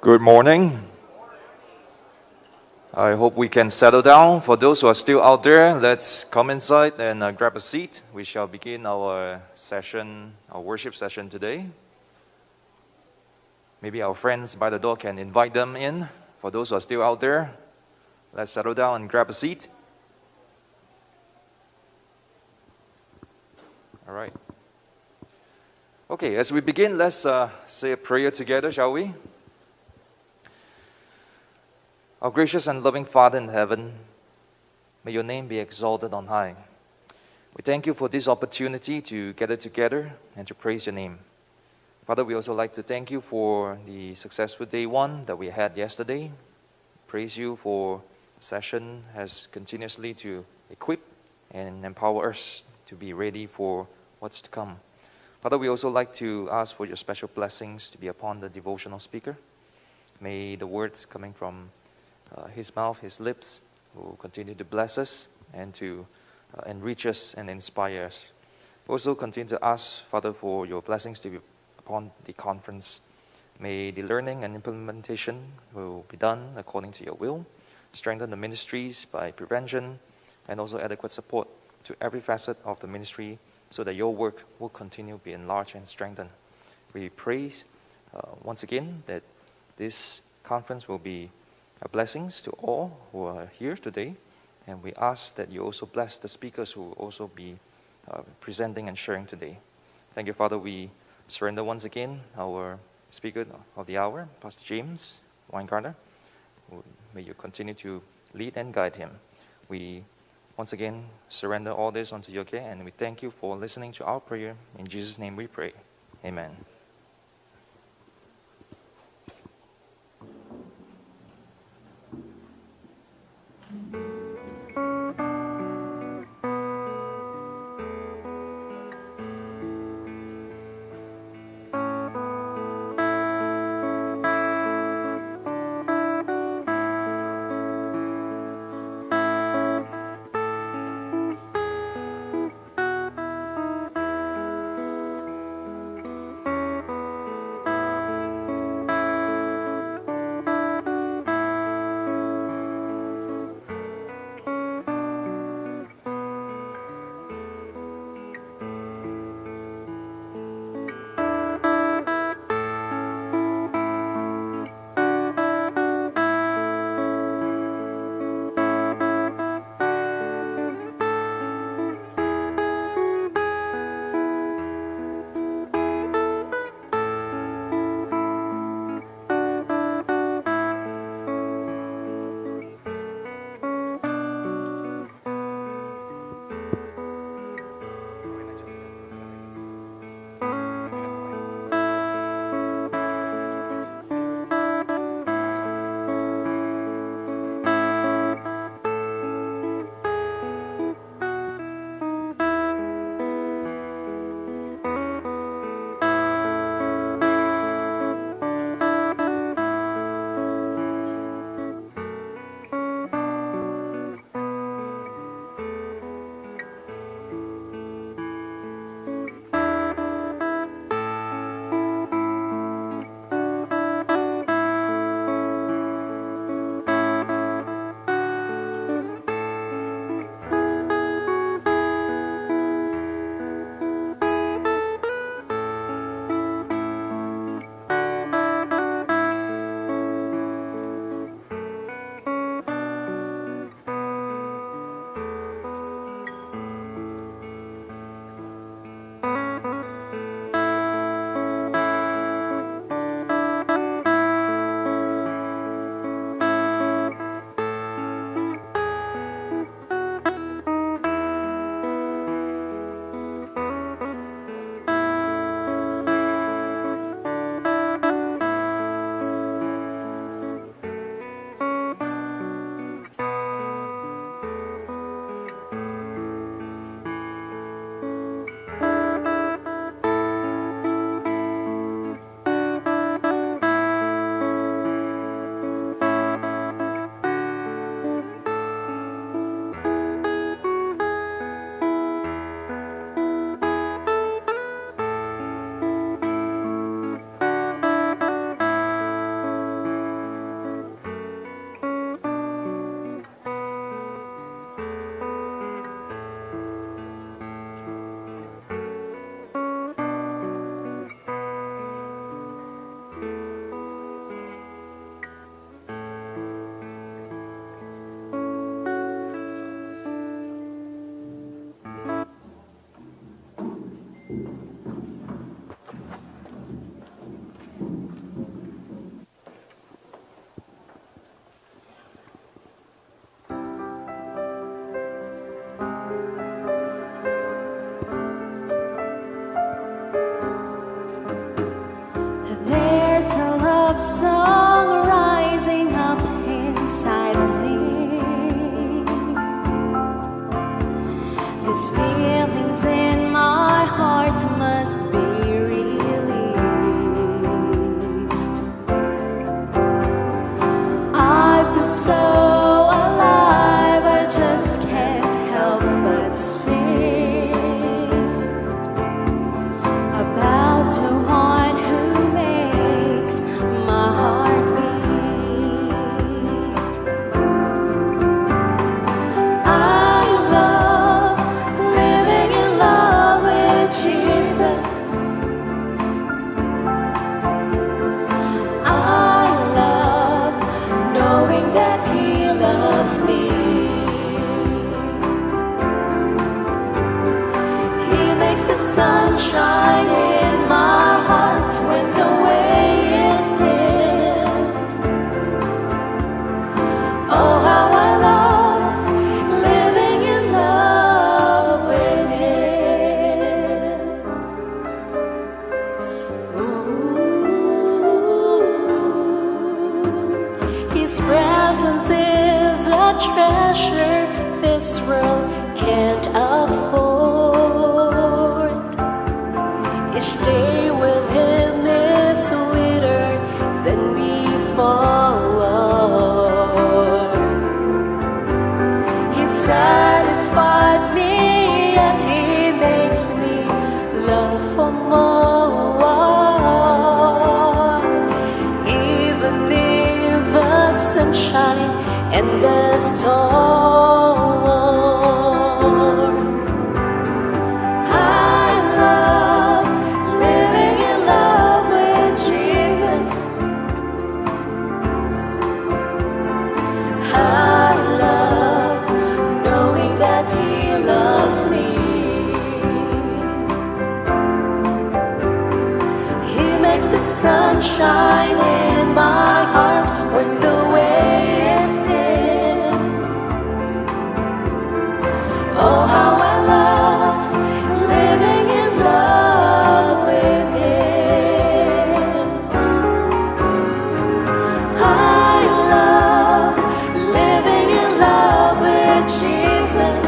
Good morning. I hope we can settle down. For those who are still out there, let's come inside and grab a seat. We shall begin our session, our worship session today. Maybe our friends by the door can invite them in. For those who are still out there, let's settle down and grab a seat. All right. Okay, as we begin, let's say a prayer together, shall we? Our gracious and loving Father in heaven, may your name be exalted on high. We thank you for this opportunity to gather together and to praise your name. Father, we also like to thank you for the successful day one that we had yesterday. Praise you for the session has continuously to equip and empower us to be ready for what's to come. Father, we also like to ask for your special blessings to be upon the devotional speaker. May the words coming from his mouth, his lips, will continue to bless us and to enrich us and inspire us. We also continue to ask, Father, for your blessings to be upon the conference. May the learning and implementation will be done according to your will. Strengthen the ministries by prevention and also adequate support to every facet of the ministry so that your work will continue to be enlarged and strengthened. We praise once again that this conference will be blessings to all who are here today, and we ask that you also bless the speakers who will also be presenting and sharing today. Thank you, Father. We surrender once again our speaker of the hour, Pastor James Weingartner. May you continue to lead and guide him. We once again surrender all this unto your care, and we thank you for listening to our prayer. In Jesus' name we pray. Amen. His presence is a treasure this world can't afford. Each day with Him is sweeter than before. He satisfies me and He makes me long for more. Even in the sunshine and the storm, I love living in love with Jesus. I love knowing that He loves me. He makes the sun shine in my heart when the way is dim. Oh, how I love living in love with Him. I love living in love with Jesus.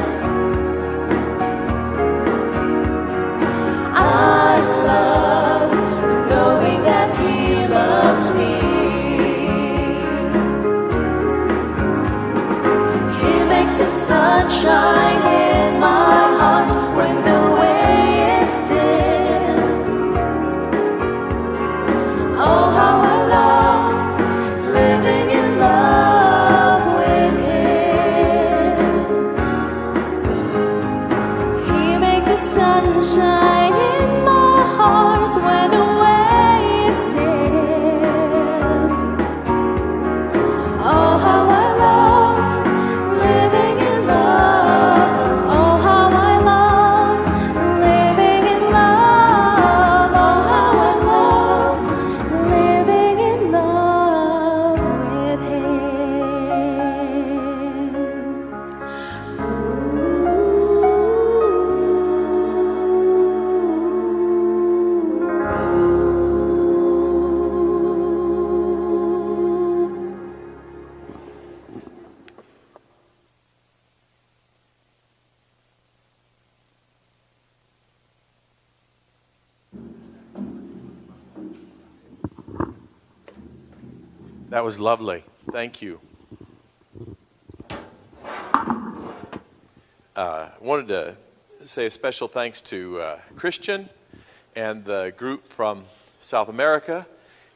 I love knowing that He loves me. He makes the sun shine in my heart when the way is dim. Oh, how I love living in love with Him. He makes the sun shine in my heart when the way is dim. Oh, how I love living in love. Oh, how I love living in love. Oh, how I love living in love with That was lovely. Thank you. Wanted to say a special thanks to Christian and the group from South America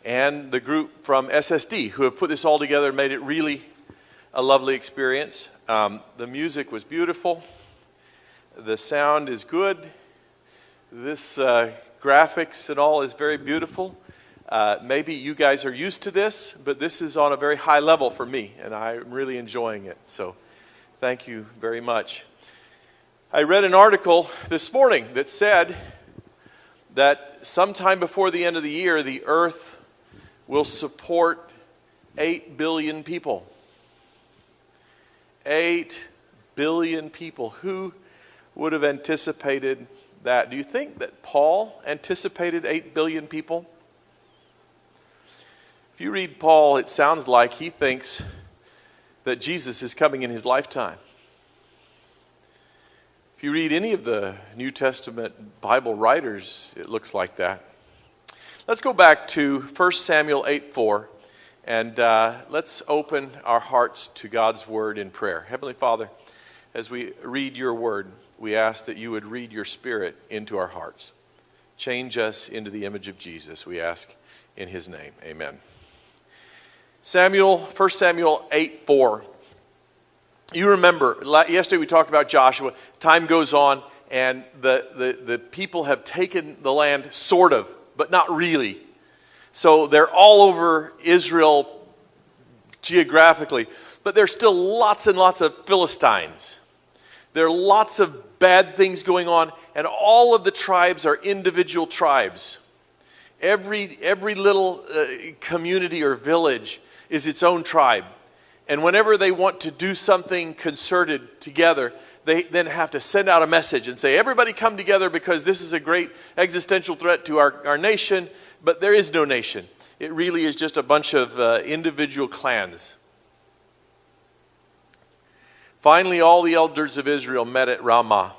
and the group from SSD who have put this all together and made it really a lovely experience. The music was beautiful. The sound is good. This graphics and all is very beautiful. Maybe you guys are used to this, but this is on a very high level for me, and I'm really enjoying it. So thank you very much. I read an article this morning that said that sometime before the end of the year, the earth will support 8 billion people. 8 billion people. Who would have anticipated that? Do you think that Paul anticipated 8 billion people? If you read Paul, it sounds like he thinks that Jesus is coming in his lifetime. If you read any of the New Testament Bible writers, it looks like that. Let's go back to 1 Samuel 8:4, and let's open our hearts to God's Word in prayer. Heavenly Father, as we read your Word, we ask that you would read your Spirit into our hearts. Change us into the image of Jesus, we ask in his name. Amen. 1 Samuel 8:4. You remember, yesterday we talked about Joshua. Time goes on, and the people have taken the land, sort of, but not really. So they're all over Israel geographically, but there's still lots and lots of Philistines. There are lots of bad things going on, and all of the tribes are individual tribes. Every little community or village is its own tribe. And whenever they want to do something concerted together, they then have to send out a message and say, everybody come together because this is a great existential threat to our nation. But there is no nation. It really is just a bunch of individual clans. Finally, all the elders of Israel met at Ramah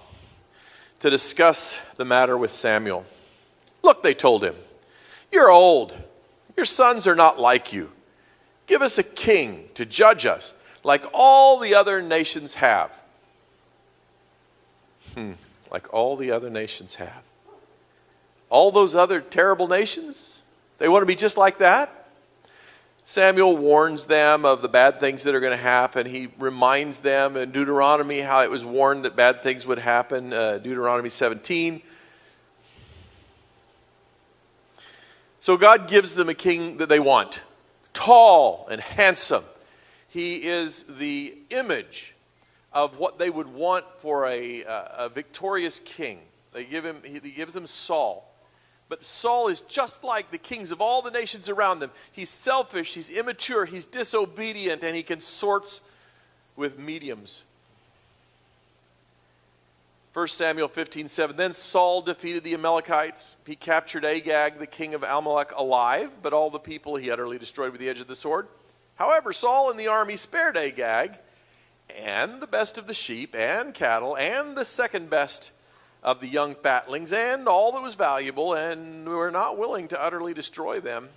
to discuss the matter with Samuel. Look, they told him, you're old. Your sons are not like you. Give us a king to judge us like all the other nations have. Like all the other nations have. All those other terrible nations, they want to be just like that? Samuel warns them of the bad things that are going to happen. He reminds them in Deuteronomy how it was warned that bad things would happen, Deuteronomy 17. So God gives them a king that they want, tall and handsome. He is the image of what they would want for a victorious king. He gives them Saul. But Saul is just like the kings of all the nations around them. He's selfish, he's immature, he's disobedient, and he consorts with mediums. 1 Samuel 15:7. Then Saul defeated the Amalekites. He captured Agag, the king of Amalek, alive, but all the people he utterly destroyed with the edge of the sword. However, Saul and the army spared Agag, and the best of the sheep and cattle, and the second best of the young fatlings, and all that was valuable, and were not willing to utterly destroy them.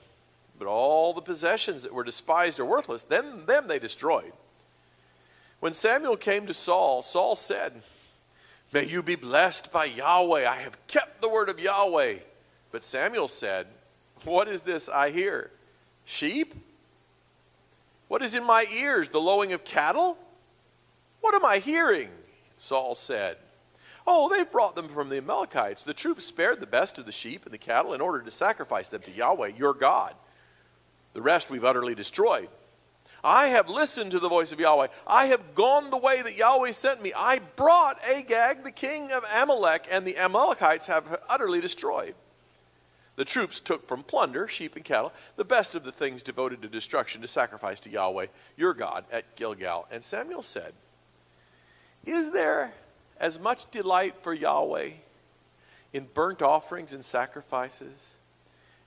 But all the possessions that were despised or worthless, them they destroyed. When Samuel came to Saul, Saul said, may you be blessed by Yahweh. I have kept the word of Yahweh. But Samuel said, what is this I hear? Sheep? What is in my ears? The lowing of cattle? What am I hearing? Saul said, oh, they've brought them from the Amalekites. The troops spared the best of the sheep and the cattle in order to sacrifice them to Yahweh, your God. The rest we've utterly destroyed. I have listened to the voice of Yahweh. I have gone the way that Yahweh sent me. I brought Agag, the king of Amalek, and the Amalekites have utterly destroyed. The troops took from plunder, sheep and cattle, the best of the things devoted to destruction to sacrifice to Yahweh, your God, at Gilgal. And Samuel said, is there as much delight for Yahweh in burnt offerings and sacrifices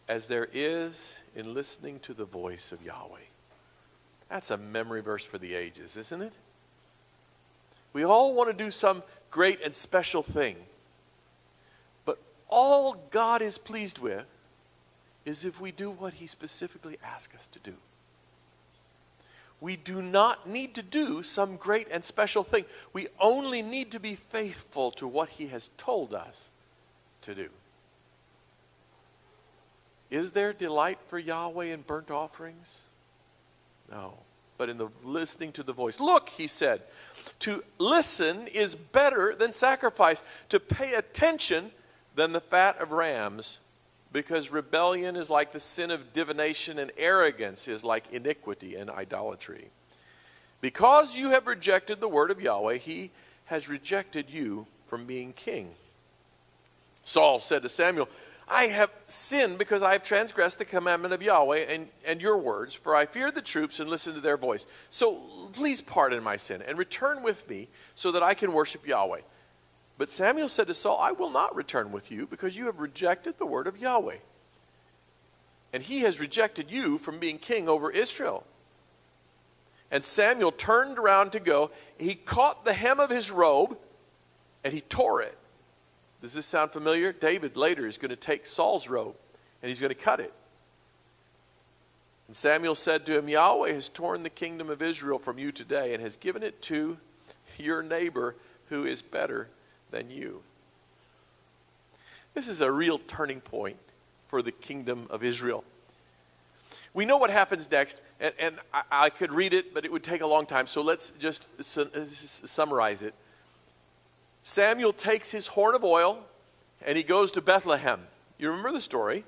as there is in listening to the voice of Yahweh? That's a memory verse for the ages, isn't it? We all want to do some great and special thing. But all God is pleased with is if we do what he specifically asks us to do. We do not need to do some great and special thing. We only need to be faithful to what he has told us to do. Is there delight for Yahweh in burnt offerings? No. But in the listening to the voice. Look, he said, to listen is better than sacrifice. To pay attention than the fat of rams. Because rebellion is like the sin of divination, and arrogance is like iniquity and idolatry. Because you have rejected the word of Yahweh, he has rejected you from being king. Saul said to Samuel, I have sinned because I have transgressed the commandment of Yahweh and your words, for I feared the troops and listened to their voice. So please pardon my sin and return with me so that I can worship Yahweh. But Samuel said to Saul, I will not return with you because you have rejected the word of Yahweh. And he has rejected you from being king over Israel. And Samuel turned around to go. He caught the hem of his robe and he tore it. Does this sound familiar? David later is going to take Saul's robe and he's going to cut it. And Samuel said to him, Yahweh has torn the kingdom of Israel from you today and has given it to your neighbor who is better than you. This is a real turning point for the kingdom of Israel. We know what happens next, and I could read it, but it would take a long time, so let's just summarize it. Samuel takes his horn of oil, and he goes to Bethlehem. You remember the story?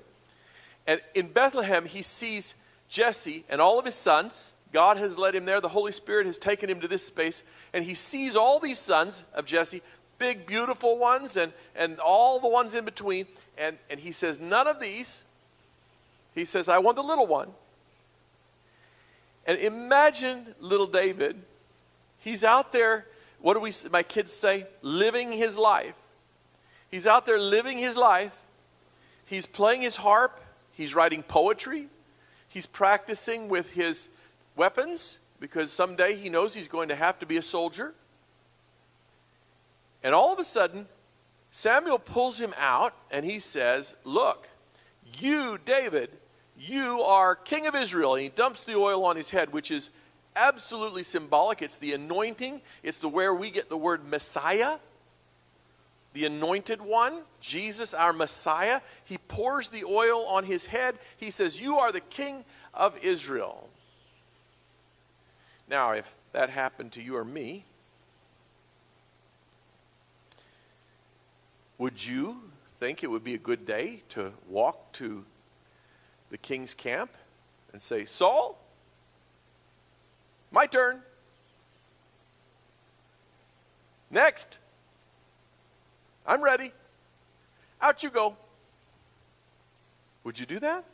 And in Bethlehem, he sees Jesse and all of his sons. God has led him there. The Holy Spirit has taken him to this space, and he sees all these sons of Jesse, big, beautiful ones, and all the ones in between, and he says, none of these. He says, I want the little one. And imagine little David. He's out there, what do my kids say? Living his life. He's out there living his life. He's playing his harp. He's writing poetry. He's practicing with his weapons, because someday he knows he's going to have to be a soldier. And all of a sudden, Samuel pulls him out and he says, look, you, David, you are king of Israel. And he dumps the oil on his head, which is absolutely symbolic. It's the anointing. It's where we get the word Messiah, the anointed one, Jesus, our Messiah. He pours the oil on his head. He says, you are the king of Israel. Now, if that happened to you or me, would you think it would be a good day to walk to the king's camp and say, Saul, my turn. Next. I'm ready. Out you go. Would you do that?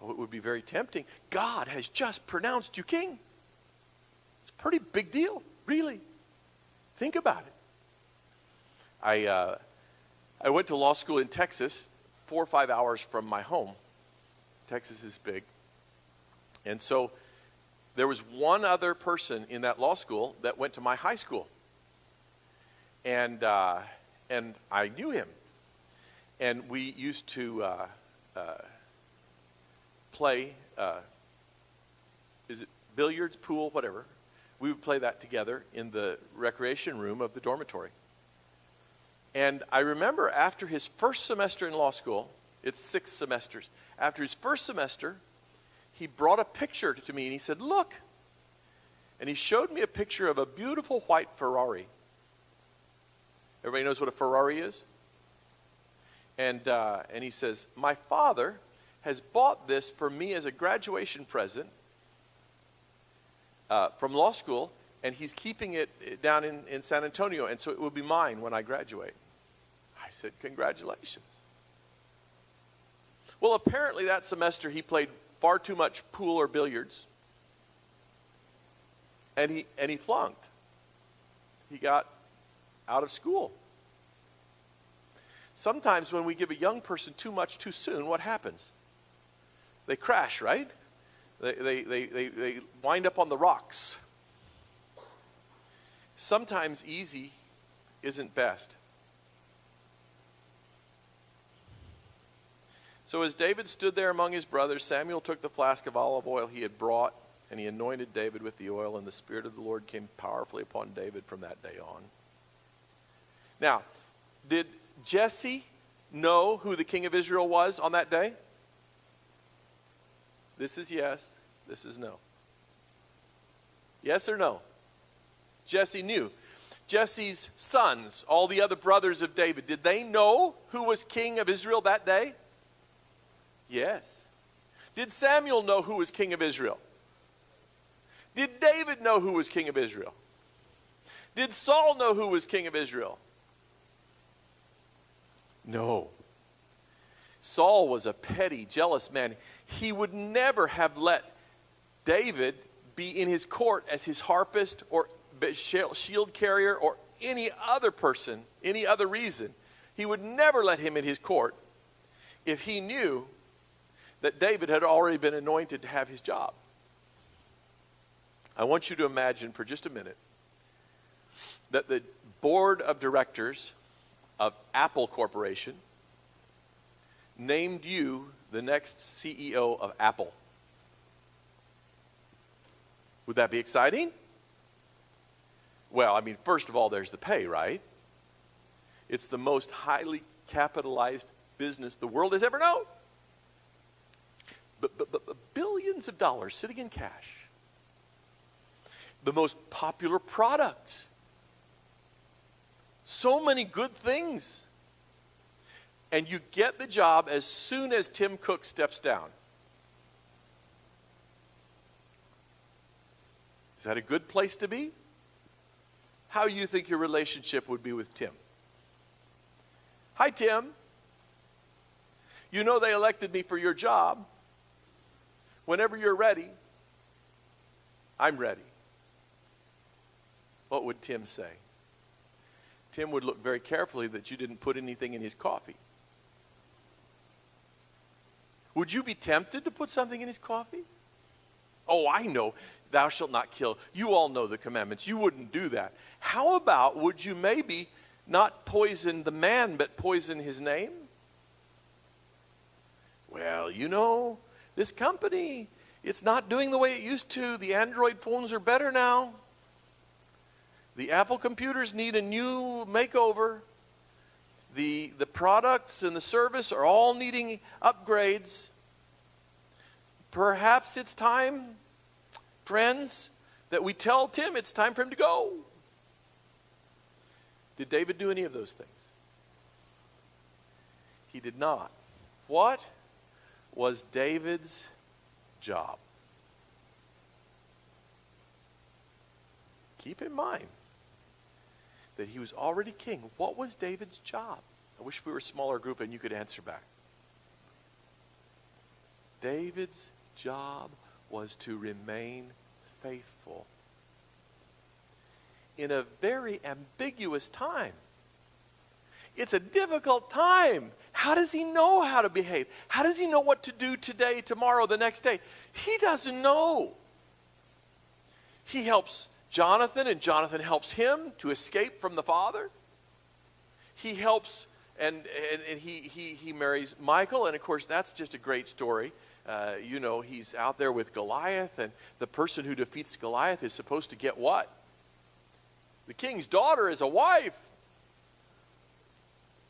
Oh, it would be very tempting. God has just pronounced you king. It's a pretty big deal, really. Think about it. I went to law school in Texas, 4 or 5 hours from my home. Texas is big. And so there was one other person in that law school that went to my high school. And I knew him. And we used to play, is it billiards, pool, whatever. We would play that together in the recreation room of the dormitory. And I remember after his first semester in law school, it's 6 semesters. After his first semester, he brought a picture to me and he said, look. And he showed me a picture of a beautiful white Ferrari. Everybody knows what a Ferrari is? And he says, my father has bought this for me as a graduation present from law school, and he's keeping it down in San Antonio, and so it will be mine when I graduate. I said, congratulations. Well, apparently that semester he played far too much pool or billiards, and he flunked. He got out of school. Sometimes when we give a young person too much too soon, what happens? They crash, right? They wind up on the rocks. Sometimes easy isn't best. So as David stood there among his brothers, Samuel took the flask of olive oil he had brought, and he anointed David with the oil, and the Spirit of the Lord came powerfully upon David from that day on. Now, did Jesse know who the king of Israel was on that day? This is yes, this is no. Yes or no? Jesse knew. Jesse's sons, all the other brothers of David, did they know who was king of Israel that day? Yes. Did Samuel know who was king of Israel? Did David know who was king of Israel? Did Saul know who was king of Israel? No. Saul was a petty, jealous man. He would never have let David be in his court as his harpist or shield carrier or any other person, any other reason. He would never let him in his court if he knew that David had already been anointed to have his job. I want you to imagine for just a minute that the board of directors of Apple Corporation named you the next CEO of Apple. Would that be exciting? Well, I mean, first of all, there's the pay, right? It's the most highly capitalized business the world has ever known. But billions of dollars sitting in cash. The most popular product. So many good things. And you get the job as soon as Tim Cook steps down. Is that a good place to be? How do you think your relationship would be with Tim? Hi, Tim. You know they elected me for your job. Whenever you're ready, I'm ready. What would Tim say? Tim would look very carefully that you didn't put anything in his coffee. Would you be tempted to put something in his coffee? Oh, I know, thou shalt not kill. You all know the commandments. You wouldn't do that. How about, would you maybe not poison the man, but poison his name? Well, you know, this company, it's not doing the way it used to. The Android phones are better now. The Apple computers need a new makeover. The products and the service are all needing upgrades. Perhaps it's time, friends, that we tell Tim it's time for him to go. Did David do any of those things? He did not. What was David's job? Keep in mind that he was already king. What was David's job? I wish we were a smaller group and you could answer back. David's job was to remain faithful in a very ambiguous time. It's a difficult time. How does he know how to behave? How does he know what to do today, tomorrow, the next day? He doesn't know. He helps Jonathan, and Jonathan helps him to escape from the father. He helps, and he marries Michal, and of course that's just a great story. You know, he's out there with Goliath, and the person who defeats Goliath is supposed to get what? The king's daughter as a wife.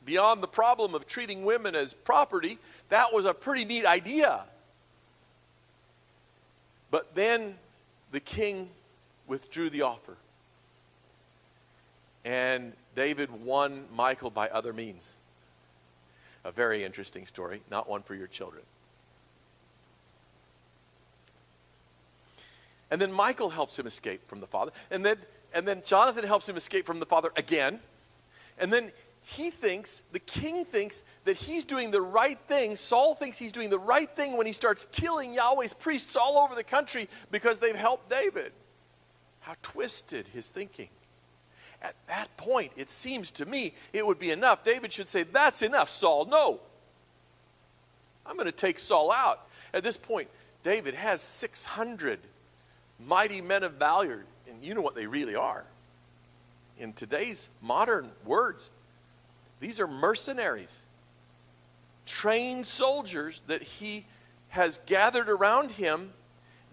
Beyond the problem of treating women as property, that was a pretty neat idea. But then the king withdrew the offer. And David won Michal by other means. A very interesting story, not one for your children. And then Michal helps him escape from the father. And then Jonathan helps him escape from the father again. And then the king thinks that he's doing the right thing. Saul thinks he's doing the right thing when he starts killing Yahweh's priests all over the country because they've helped David. How twisted his thinking. At that point, it seems to me it would be enough. David should say, that's enough, Saul. No. I'm going to take Saul out. At this point, David has 600 mighty men of valor. And you know what they really are. In today's modern words, these are mercenaries. Trained soldiers that he has gathered around him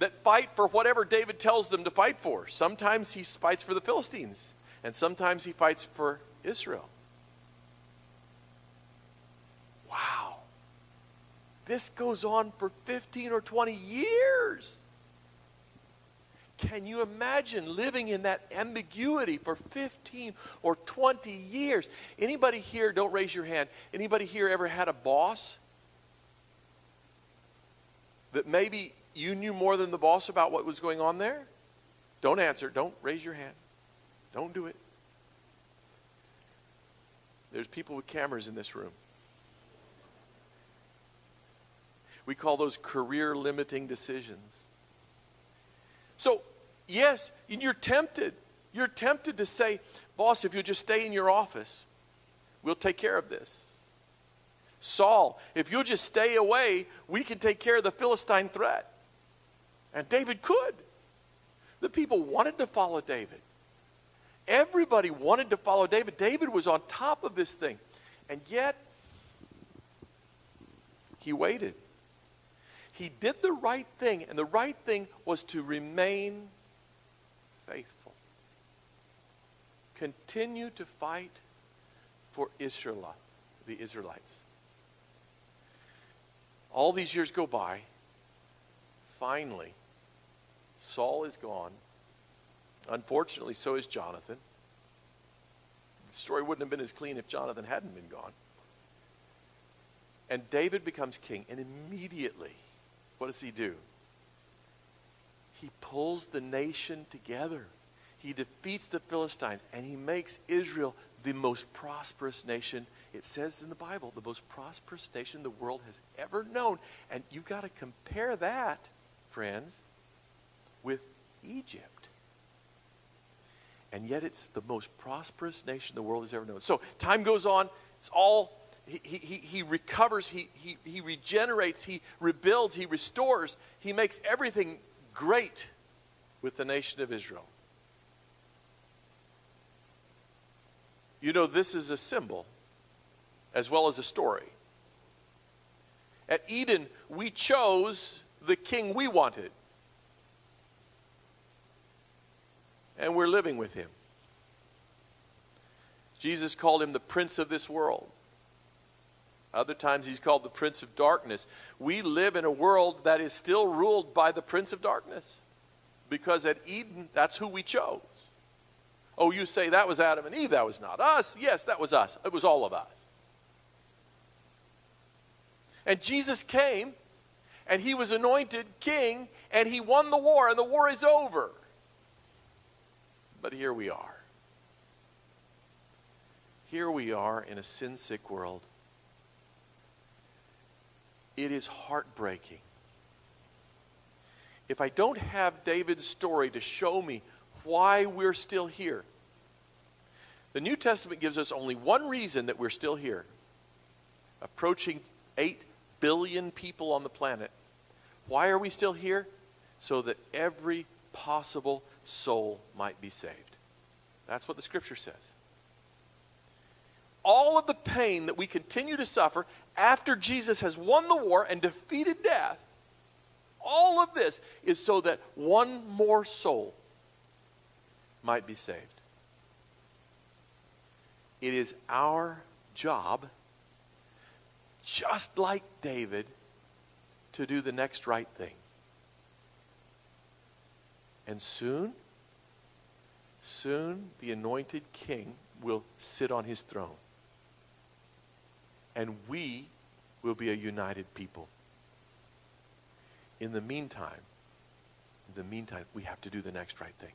that fight for whatever David tells them to fight for. Sometimes he fights for the Philistines, and sometimes he fights for Israel. Wow. This goes on for 15 or 20 years. Can you imagine living in that ambiguity for 15 or 20 years? Anybody here, don't raise your hand, anybody here ever had a boss that maybe you knew more than the boss about what was going on there? Don't answer. Don't raise your hand. Don't do it. There's people with cameras in this room. We call those career-limiting decisions. So, yes, you're tempted. You're tempted to say, boss, if you'll just stay in your office, we'll take care of this. Saul, if you'll just stay away, we can take care of the Philistine threat. And David could. The people wanted to follow David. Everybody wanted to follow David. David was on top of this thing. And yet, he waited. He did the right thing, and the right thing was to remain faithful. Continue to fight for Israel, the Israelites. All these years go by. Finally, Saul is gone. Unfortunately, so is Jonathan. The story wouldn't have been as clean if Jonathan hadn't been gone. And David becomes king, and immediately, what does he do? He pulls the nation together. He defeats the Philistines, and he makes Israel the most prosperous nation. It says in the Bible, the most prosperous nation the world has ever known. And you've got to compare that, friends, with Egypt. And yet it's the most prosperous nation the world has ever known. So time goes on. It's all... He recovers, he regenerates, he rebuilds, he restores, he makes everything great with the nation of Israel. You know, this is a symbol as well as a story. At Eden, we chose the king we wanted. And we're living with him. Jesus called him the prince of this world. Other times he's called the prince of darkness. We live in a world that is still ruled by the prince of darkness. Because at Eden, that's who we chose. Oh, you say that was Adam and Eve, that was not us. Yes, that was us. It was all of us. And Jesus came, and he was anointed king, and he won the war, and the war is over. But here we are. Here we are in a sin-sick world. It is heartbreaking. If I don't have David's story to show me why we're still here, the New Testament gives us only one reason that we're still here. Approaching 8 billion people on the planet. Why are we still here? So that every possible soul might be saved. That's what the scripture says. All of the pain that we continue to suffer after Jesus has won the war and defeated death, all of this is so that one more soul might be saved. It is our job, just like David, to do the next right thing. And soon the anointed king will sit on his throne. And we will be a united people. In the meantime, we have to do the next right thing.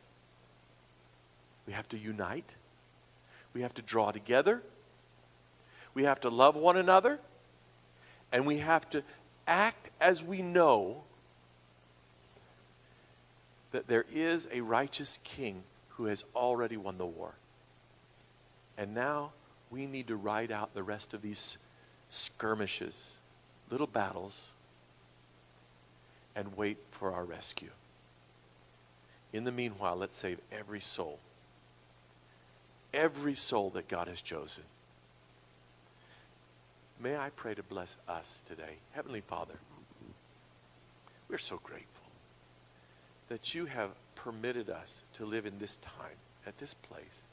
We have to unite. We have to draw together. We have to love one another. And we have to act as we know that there is a righteous king who has already won the war. And now we need to ride out the rest of these skirmishes, little battles, and wait for our rescue. In the meanwhile, let's save every soul that God has chosen. May I pray to bless us today. Heavenly Father, we're so grateful that you have permitted us to live in this time, at this place.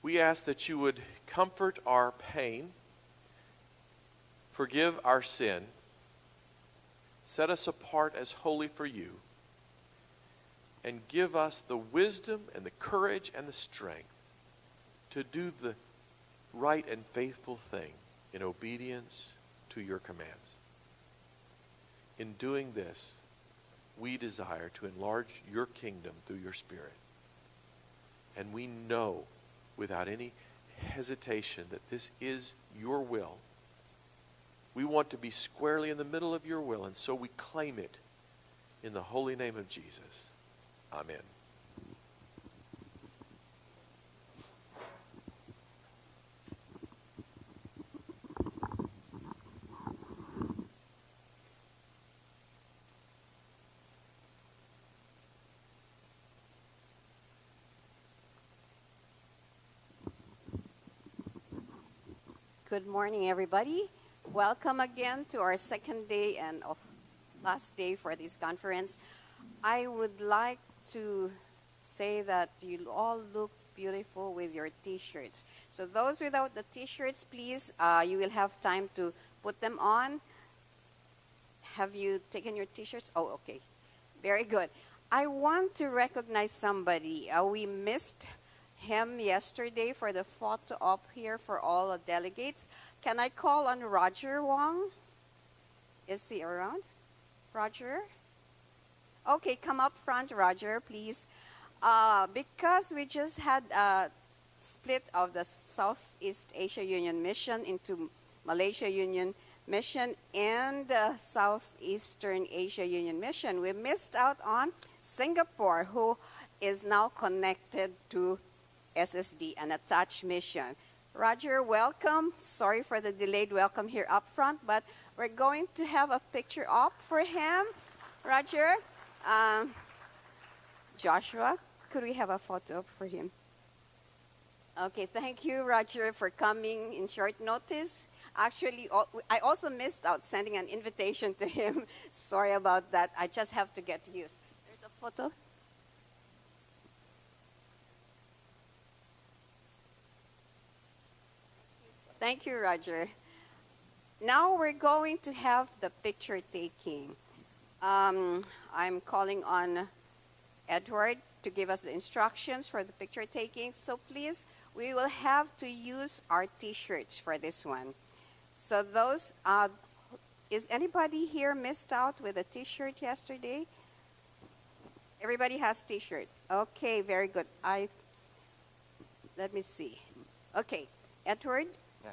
We ask that you would comfort our pain, forgive our sin, set us apart as holy for you, and give us the wisdom and the courage and the strength to do the right and faithful thing in obedience to your commands. In doing this, we desire to enlarge your kingdom through your Spirit. And we know without any hesitation that this is your will. We want to be squarely in the middle of your will, and so we claim it in the holy name of Jesus. Amen. Good morning, everybody. Welcome again to our second day and last day for this conference. I would like to say that you all look beautiful with your t-shirts. So those without the t-shirts, please, you will have time to put them on. Have you taken your t-shirts? Oh, okay. Very good. I want to recognize somebody. We missed him yesterday for the photo op here for all the delegates. Can I call on Roger Wong? Is he around? Roger? Okay, come up front, Roger, please. Because we just had a split of the Southeast Asia Union Mission into Malaysia Union Mission and Southeastern Asia Union Mission, we missed out on Singapore, who is now connected to SSD, an attached mission. Roger, welcome. Sorry for the delayed welcome here up front, but we're going to have a picture op for him. Roger. Um, Joshua, could we have a photo for him? Okay, thank you, Roger, for coming in short notice. Actually, I also missed out sending an invitation to him. Sorry about that. I just have to get used. There's a photo. Thank you, Roger. Now we're going to have the picture taking. I'm calling on Edward to give us the instructions for the picture taking. So please, we will have to use our t-shirts for this one. So those, is anybody here missed out with a t-shirt yesterday? Everybody has t-shirt. Okay, very good. Let me see. Okay, Edward. Yeah.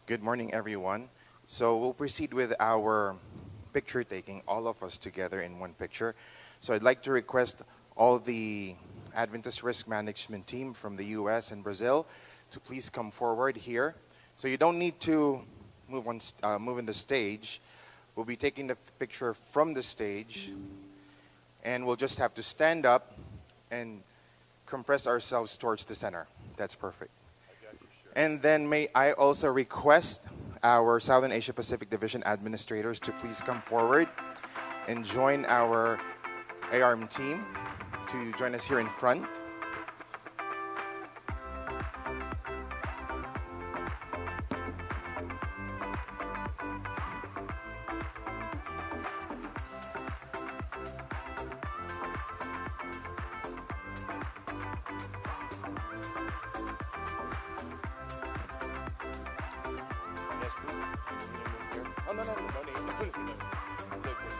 Good morning, everyone. So we'll proceed with our picture taking, all of us together in one picture. So I'd like to request all the Adventist Risk Management team from the US and Brazil to please come forward here. So you don't need to move in the stage. We'll be taking the picture from the stage, and we'll just have to stand up and compress ourselves towards the center. That's perfect. And then may I also request our Southern Asia Pacific Division administrators to please come forward and join our ARM team to join us here in front. Yes, please. Can you move here? Oh, no need. It's okay.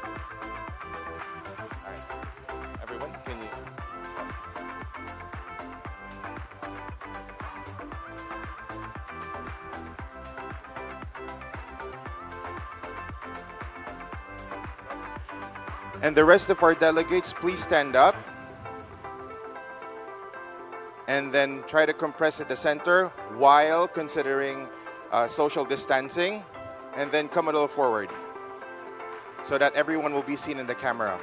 All right. Everyone, can you? And the rest of our delegates, please stand up. And then try to compress at the center while considering social distancing. And then come a little forward so that everyone will be seen in the camera.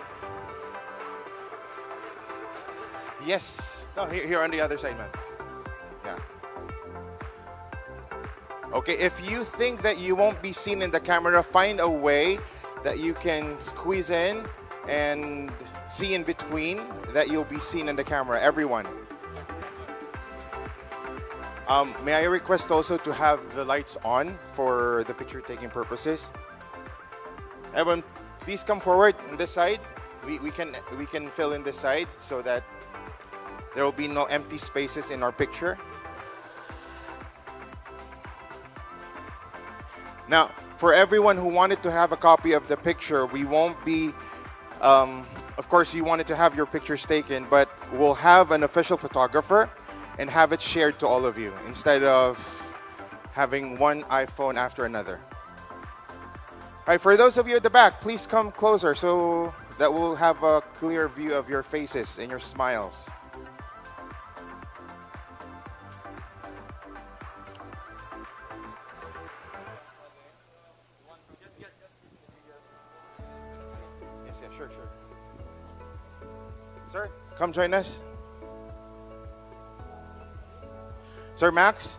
Yes. No, here on the other side, ma'am. Yeah. Okay, if you think that you won't be seen in the camera, find a way that you can squeeze in and see in between that you'll be seen in the camera, everyone. May I request also to have the lights on for the picture taking purposes? Everyone, please come forward on this side. We can fill in this side so that there will be no empty spaces in our picture. Now, for everyone who wanted to have a copy of the picture, we won't be, of course, you wanted to have your pictures taken, but we'll have an official photographer and have it shared to all of you instead of having one iPhone after another. All right, for those of you at the back, please come closer so that we'll have a clear view of your faces and your smiles. Yes, yeah, sure. Sir, come join us. Sir Max,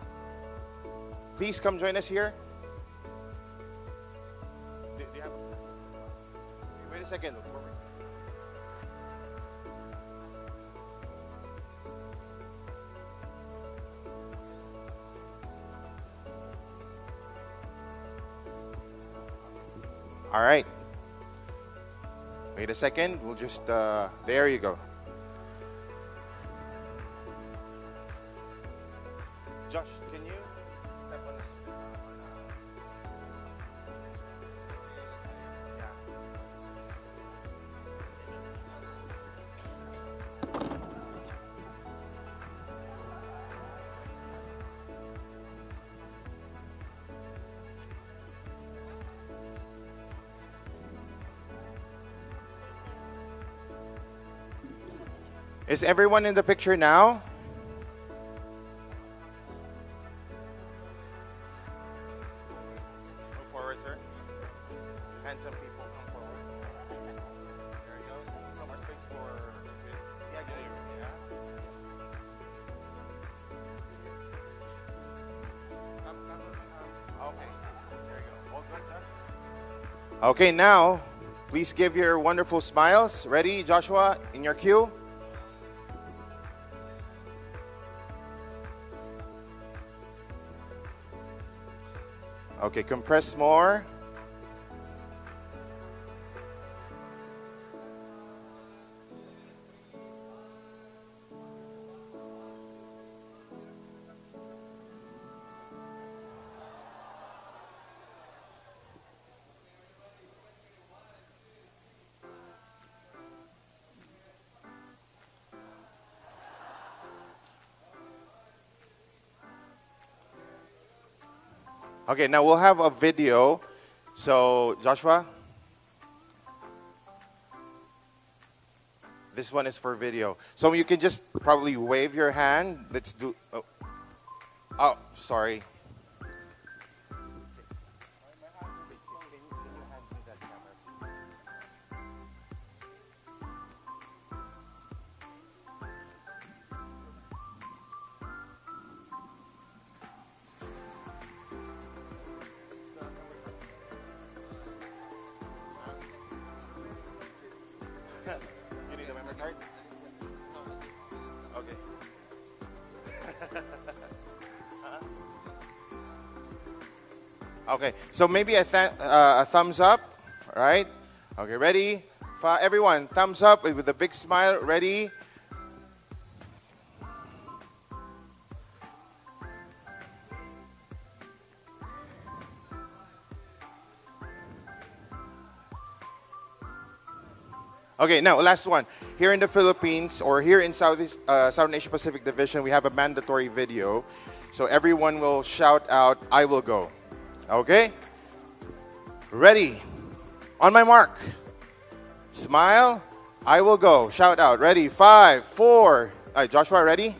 please come join us here. Do you have... Wait a second. All right. Wait a second. We'll just, there you go. Josh, can you step on this? Yeah. Is everyone in the picture now? Handsome people, come forward. There you Okay, now, please give your wonderful smiles. Ready, Joshua, in your cue? Okay, compress more. Okay, now we'll have a video. So, Joshua, this one is for video. So you can just probably wave your hand. Let's do. Oh sorry. You need a memory card? Okay. Okay, so maybe a thumbs up, all right? Okay, ready? Everyone, thumbs up with a big smile. Ready? Okay, now last one. Here in the Philippines or here in Southern Asia Pacific Division, we have a mandatory video. So everyone will shout out, "I will go." Okay? Ready? On my mark. Smile. I will go. Shout out. Ready? 5, 4. Joshua, ready?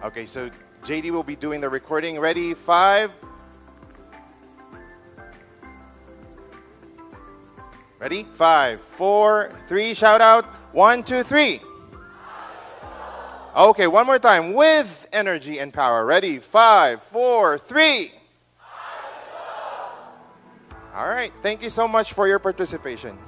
Okay, so JD will be doing the recording. Ready? 5. Ready? 5, 4, 3. Shout out. 1, 2, 3. Okay, one more time with energy and power. Ready? 5, 4, 3. All right. Thank you so much for your participation.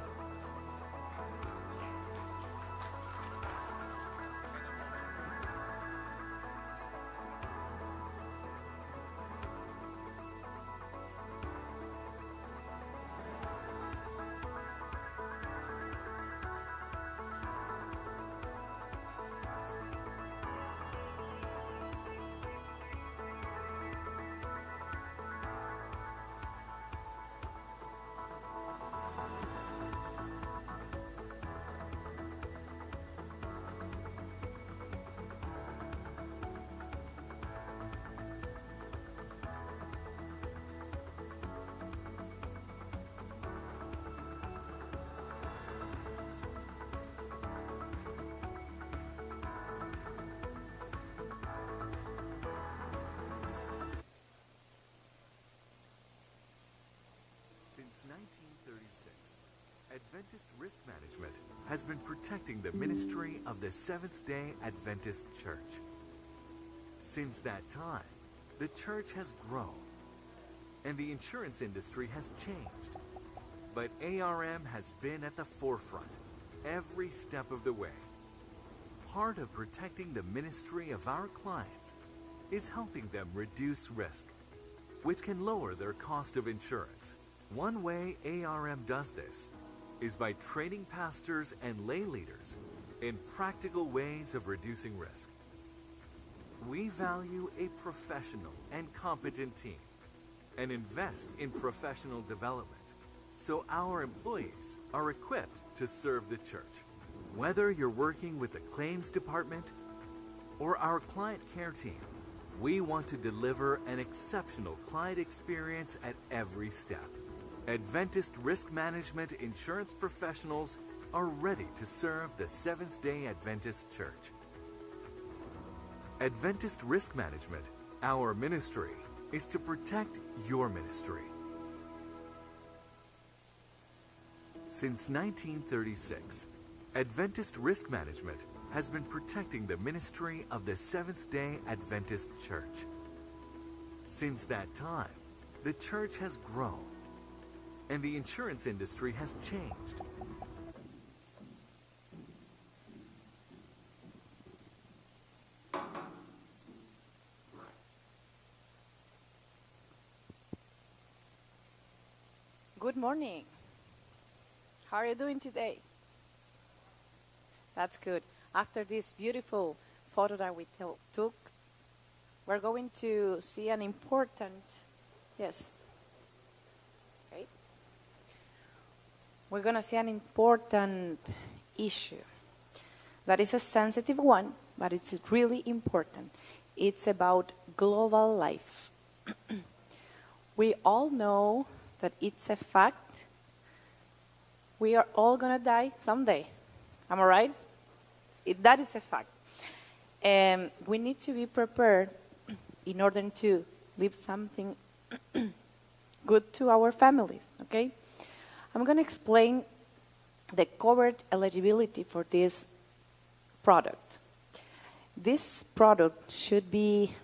Since 1936, Adventist Risk Management has been protecting the ministry of the Seventh-day Adventist Church. Since that time, the church has grown, and the insurance industry has changed. But ARM has been at the forefront every step of the way. Part of protecting the ministry of our clients is helping them reduce risk, which can lower their cost of insurance. One way ARM does this is by training pastors and lay leaders in practical ways of reducing risk. We value a professional and competent team and invest in professional development so our employees are equipped to serve the church. Whether you're working with the claims department or our client care team, we want to deliver an exceptional client experience at every step. Adventist Risk Management insurance professionals are ready to serve the Seventh-day Adventist Church. Adventist Risk Management, our ministry, is to protect your ministry. Since 1936, Adventist Risk Management has been protecting the ministry of the Seventh-day Adventist Church. Since that time, the church has grown, and the insurance industry has changed. Good morning. How are you doing today? That's good. After this beautiful photo that we took, we're going to see an important, yes. Okay. We're going to see an important issue that is a sensitive one, but it's really important. It's about global life. We all know that it's a fact. We are all going to die someday. Am I right? That is a fact. And we need to be prepared in order to leave something good to our families, okay? I'm going to explain the covered eligibility for this product. This product should be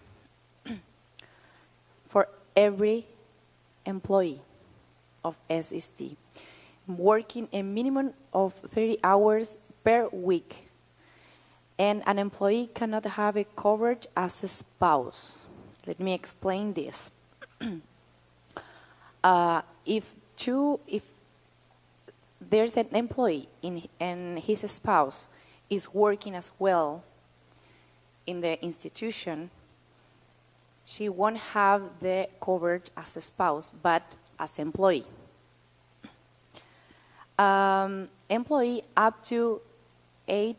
for every employee of SST, working a minimum of 30 hours per week. And an employee cannot have a coverage as a spouse. Let me explain this. If there's an employee and his spouse is working as well in the institution, she won't have the coverage as a spouse, but as employee. Employee up to 80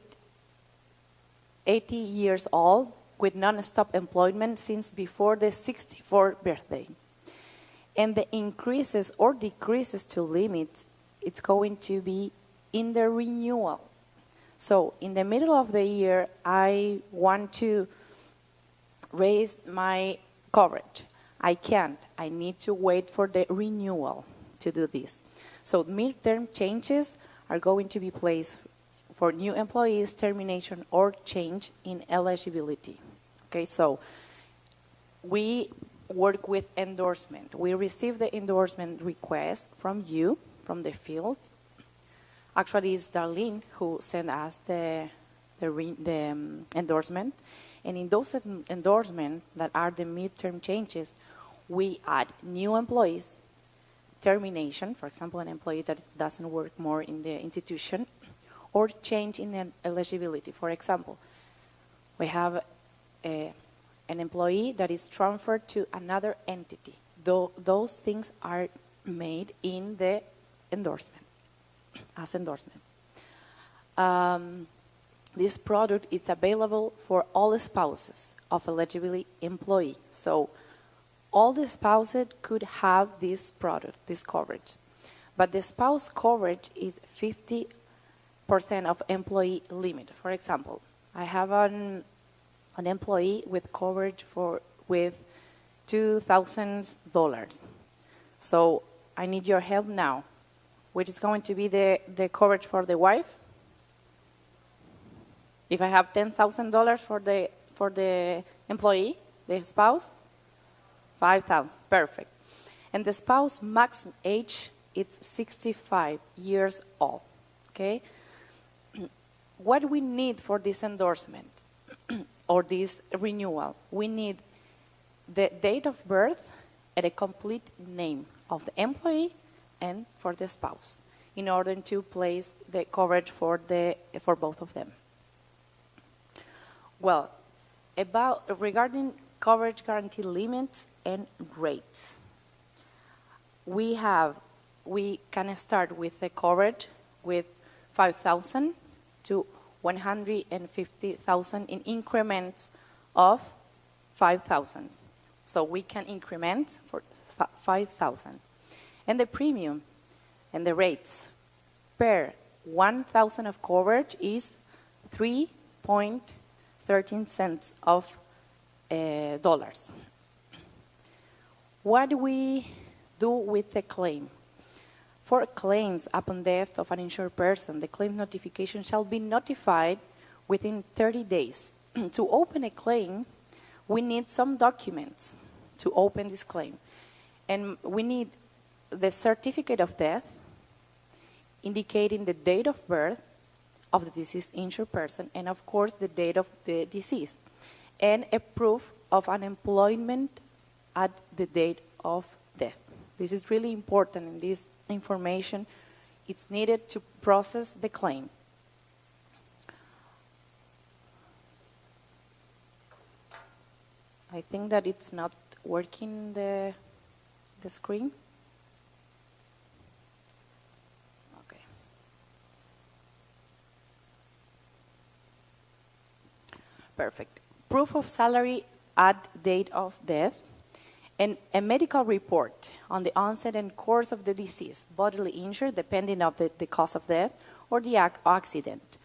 years old with non-stop employment since before the 64th birthday. And the increases or decreases to limits, it's going to be in the renewal. So in the middle of the year, I want to raise my coverage. I can't. I need to wait for the renewal to do this. So midterm changes are going to be placed for new employees, termination, or change in eligibility. Okay, so we work with endorsement. We receive the endorsement request from you, from the field. Actually, it's Darlene who sent us the endorsement. And in those endorsements that are the midterm changes, we add new employees, termination, for example, an employee that doesn't work more in the institution, or change in eligibility. For example, we have an employee that is transferred to another entity. Those things are made in the endorsement, as endorsement. This product is available for all spouses of eligible employee. So all the spouses could have this product, this coverage. But the spouse coverage is 50% of employee limit. For example, I have an employee with coverage with $2,000. So I need your help now. Which is going to be the coverage for the wife? If I have $10,000 for the employee, the spouse, 5,000. Perfect. And the spouse max age it's 65 years old. Okay. What we need for this endorsement or this renewal, we need the date of birth and a complete name of the employee and for the spouse in order to place the coverage for both of them. Well, regarding coverage guarantee limits and rates, we can start with the coverage with 5,000 to 150,000 in increments of 5,000. So we can increment for 5,000. And the premium and the rates per 1,000 of coverage is 3.13 cents of dollars. What do we do with the claim? For claims upon death of an insured person, the claim notification shall be notified within 30 days. To open a claim, we need some documents to open this claim. And we need the certificate of death indicating the date of birth of the deceased insured person, and of course the date of the deceased, and a proof of unemployment at the date of death. This is really important, and this information it's needed to process the claim. I think that it's not working the screen. Okay. Perfect. Proof of salary at date of death, and a medical report on the onset and course of the disease, bodily injury, depending on the cause of death, or the accident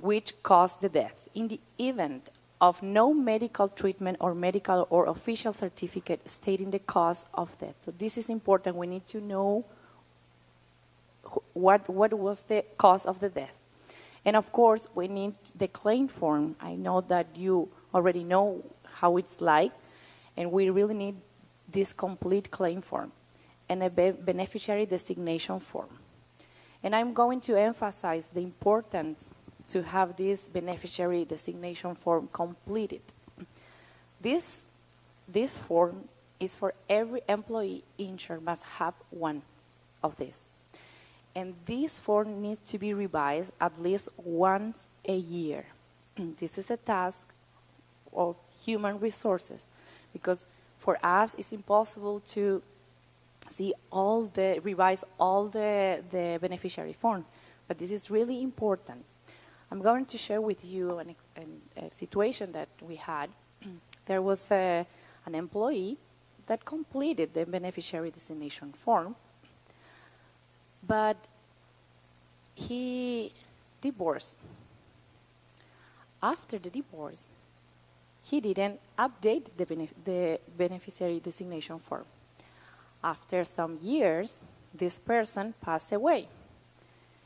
which caused the death. In the event of no medical treatment or medical or official certificate stating the cause of death. So this is important. We need to know what was the cause of the death. And of course, we need the claim form. I know that you already know how it's like, and we really need this complete claim form and a beneficiary designation form. And I'm going to emphasize the importance to have this beneficiary designation form completed. This form is for every employee insured must have one of these. And this form needs to be revised at least once a year. This is a task of human resources, because for us it's impossible to revise all the beneficiary form, but this is really important. I'm going to share with you a situation that we had. There was an employee that completed the beneficiary designation form, but he divorced. After the divorce, he didn't update the beneficiary designation form. After some years, this person passed away.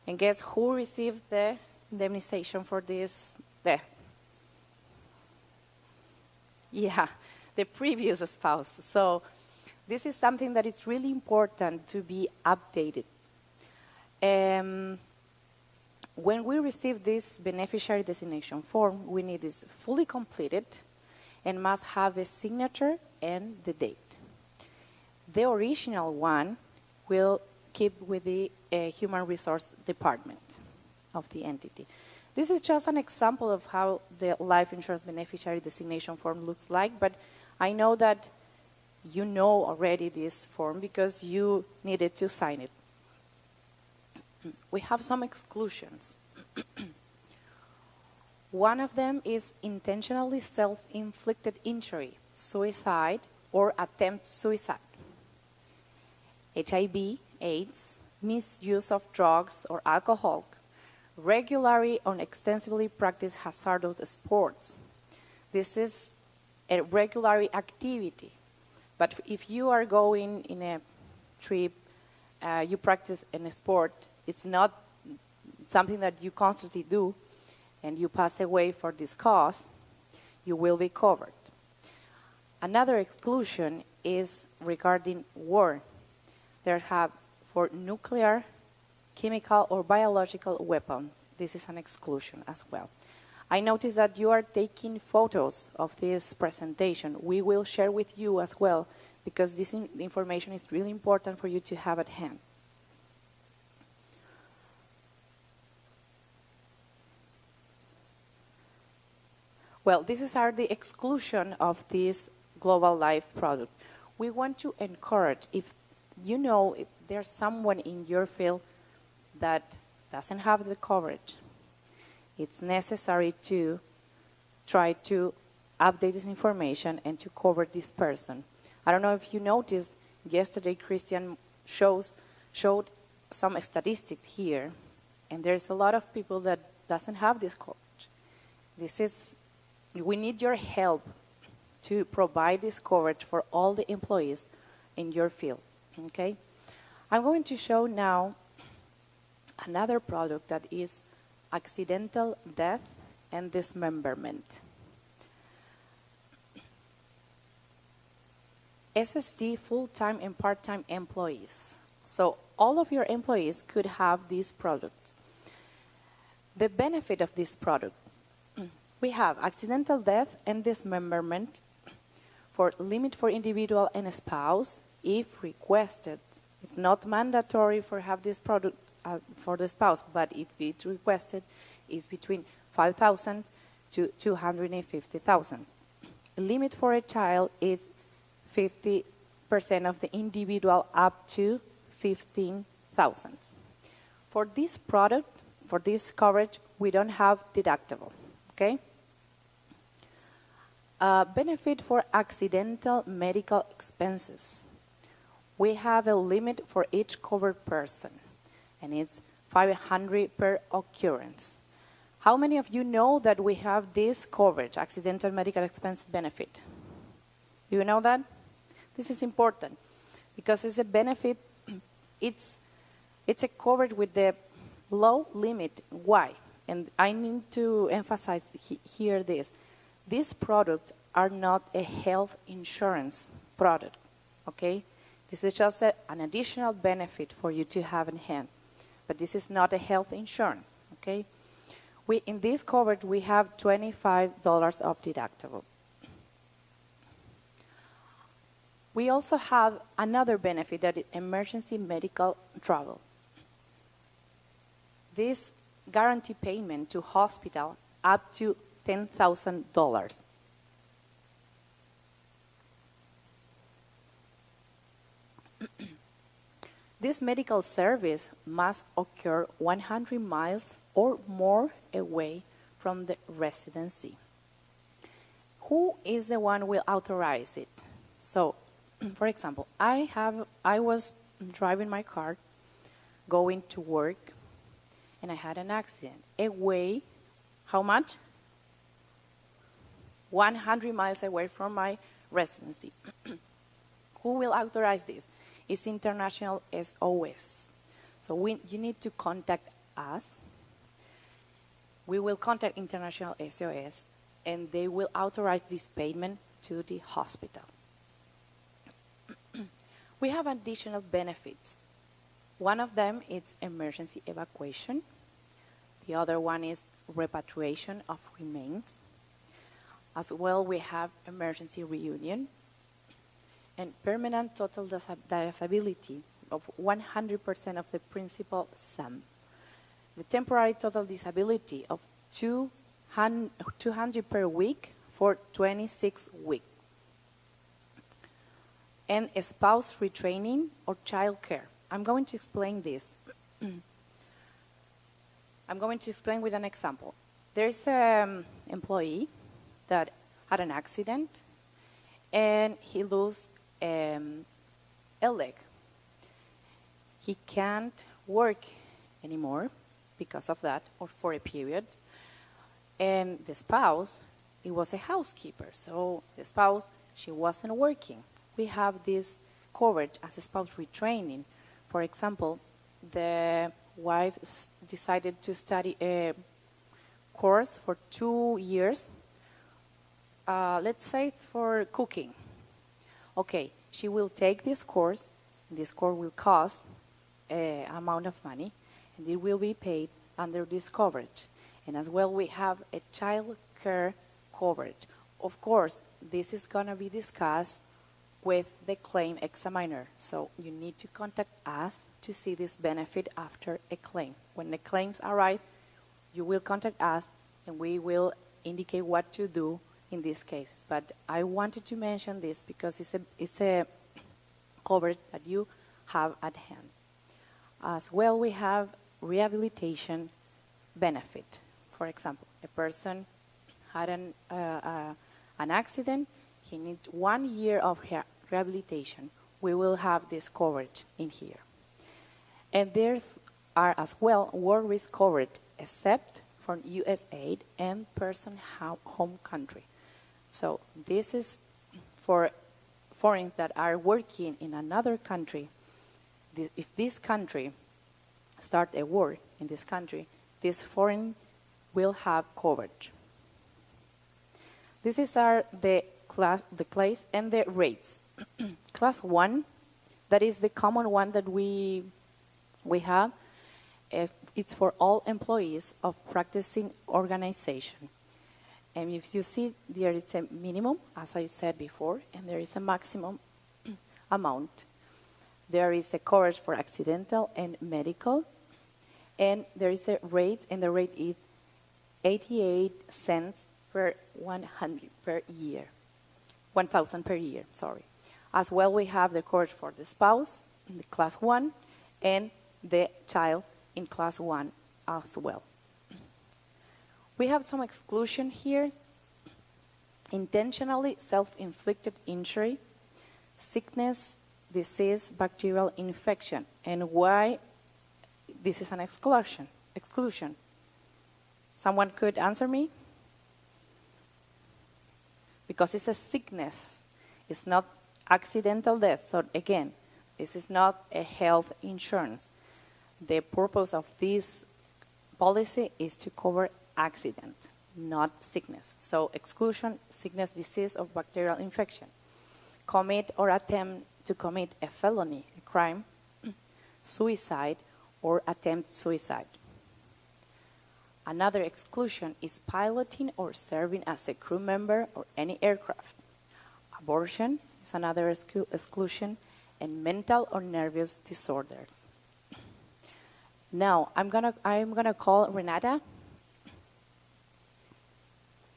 And guess who received the indemnification for this death? Yeah, the previous spouse. So this is something that is really important to be updated. When we receive this beneficiary designation form, we need this fully completed and must have a signature and the date. The original one will keep with the human resource department of the entity. This is just an example of how the life insurance beneficiary designation form looks like, but I know that you know already this form because you needed to sign it. We have some exclusions. One of them is intentionally self-inflicted injury, suicide, or attempt suicide. HIV, AIDS, misuse of drugs or alcohol, regularly or extensively practice hazardous sports. This is a regular activity. But if you are going in a trip, you practice in a sport, it's not something that you constantly do, and you pass away for this cause, you will be covered. Another exclusion is regarding war. There have for nuclear, chemical, or biological weapon. This is an exclusion as well. I noticed that you are taking photos of this presentation. We will share with you as well, because this information is really important for you to have at hand. Well, these are the exclusion of this global life product. We want to encourage, if you know if there's someone in your field that doesn't have the coverage, it's necessary to try to update this information and to cover this person. I don't know if you noticed, yesterday Christian showed some statistics here, and there's a lot of people that doesn't have this coverage. We need your help to provide this coverage for all the employees in your field, okay? I'm going to show now another product that is accidental death and dismemberment. SSD full-time and part-time employees. So all of your employees could have this product. The benefit of this product, we have accidental death and dismemberment for limit for individual and spouse if requested. It's not mandatory for have this product for the spouse, but if it's requested, it's between 5,000 to 250,000. Limit for a child is 50% of the individual up to 15,000. For this product, for this coverage, we don't have deductible, okay? Benefit for accidental medical expenses. We have a limit for each covered person, and it's 500 per occurrence. How many of you know that we have this coverage, accidental medical expense benefit? Do you know that? This is important because it's a benefit, it's a coverage with the low limit. Why? And I need to emphasize here this. These products are not a health insurance product, okay? This is just an additional benefit for you to have in hand. But this is not a health insurance, okay? In this coverage, we have $25 of deductible. We also have another benefit, that is emergency medical travel. This guarantee payment to hospital up to $10,000. This medical service must occur 100 miles or more away from the residency. Who is the one who will authorize it? So, for example, I was driving my car, going to work, and I had an accident. Away, how much? 100 miles away from my residency. Who will authorize this? It's International SOS. So you need to contact us. We will contact International SOS, and they will authorize this payment to the hospital. We have additional benefits. One of them is emergency evacuation. The other one is repatriation of remains. As well, we have emergency reunion and permanent total disability of 100% of the principal sum. The temporary total disability of 200 per week for 26 weeks. And a spouse retraining or child care. I'm going to explain this. I'm going to explain with an example. There's an employee that had an accident and he lost a leg. He can't work anymore because of that, or for a period. And the spouse, it was a housekeeper, so the spouse, she wasn't working. We have this coverage as a spouse retraining. For example, the wife decided to study a course for 2 years, let's say for cooking. Okay, she will take this course. This course will cost an amount of money, and it will be paid under this coverage. And as well, we have a child care coverage. Of course, this is going to be discussed with the claim examiner. So you need to contact us to see this benefit after a claim. When the claims arise, you will contact us and we will indicate what to do in these cases. But I wanted to mention this because it's a coverage that you have at hand. As well, we have rehabilitation benefit. For example, a person had an accident, he needs 1 year of rehabilitation. We will have this coverage in here. And there's are as well work risk coverage except for USAID and person home country. So this is for foreigners that are working in another country. If this country start a war in this country, this foreign will have coverage. This is the class and the rates. Class 1, that is the common one that we have. It's for all employees of practicing organization. And if you see, there is a minimum, as I said before, and there is a maximum amount. There is a coverage for accidental and medical, and there is a rate, and the rate is 88 cents per 100 per year. 1,000 per year, sorry. As well, we have the coverage for the spouse in the class 1 and the child in class 1 as well. We have some exclusion here. Intentionally self-inflicted injury, sickness, disease, bacterial infection. And why this is an exclusion? Someone could answer me? Because it's a sickness. It's not accidental death. So again, this is not a health insurance. The purpose of this policy is to cover accident, not sickness. So exclusion, sickness, disease, or bacterial infection. Commit or attempt to commit a felony, a crime, suicide, or attempt suicide. Another exclusion is piloting or serving as a crew member or any aircraft. Abortion is another exclusion, and mental or nervous disorders. Now, I'm gonna call Renata.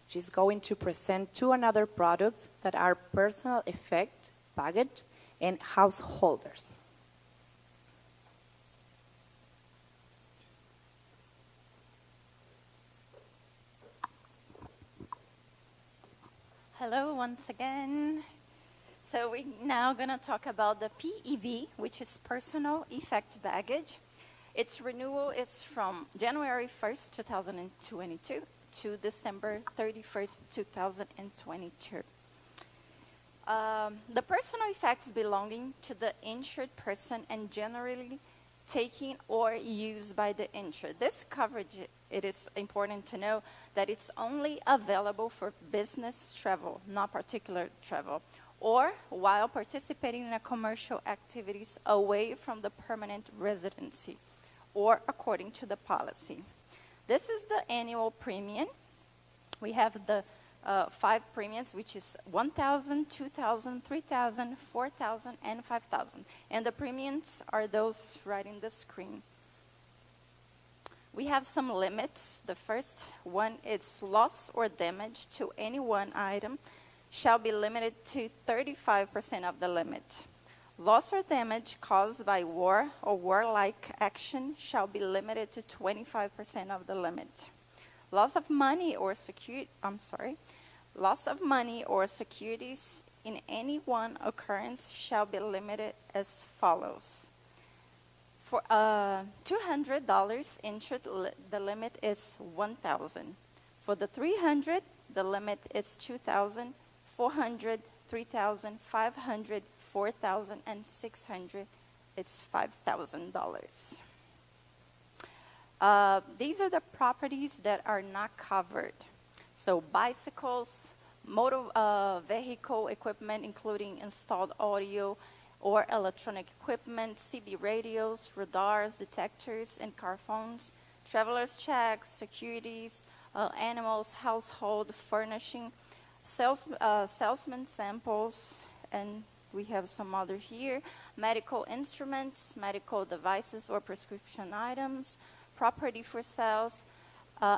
She's going to present two another products that are personal effect, baggage, and householders. Hello once again. So we're now going to talk about the PEB, which is personal effect baggage. Its renewal is from January 1st, 2022 to December 31st, 2022. The personal effects belonging to the insured person and generally taken or used by the insured. This coverage, it is important to know that it's only available for business travel, not particular travel, or while participating in a commercial activities away from the permanent residency, or according to the policy. This is the annual premium. We have the 5 premiums, which is 1,000, 2,000, 3,000, 4,000, and 5,000. And the premiums are those right in the screen. We have some limits. The first one is loss or damage to any one item shall be limited to 35% of the limit. Loss or damage caused by war or warlike action shall be limited to 25% of the limit. Loss of money or securities in any one occurrence shall be limited as follows. For $200 insured, the limit is $1,000. For the $300, the limit is $2,000, $400, $3,000, $500, $4,000, and $600. It's $5,000. These are the properties that are not covered. So bicycles, motor vehicle equipment, including installed audio or electronic equipment, CB radios, radars, detectors, and car phones, traveler's checks, securities, animals, household furnishing, salesman samples, and we have some other here, medical instruments, medical devices or prescription items, property for sales,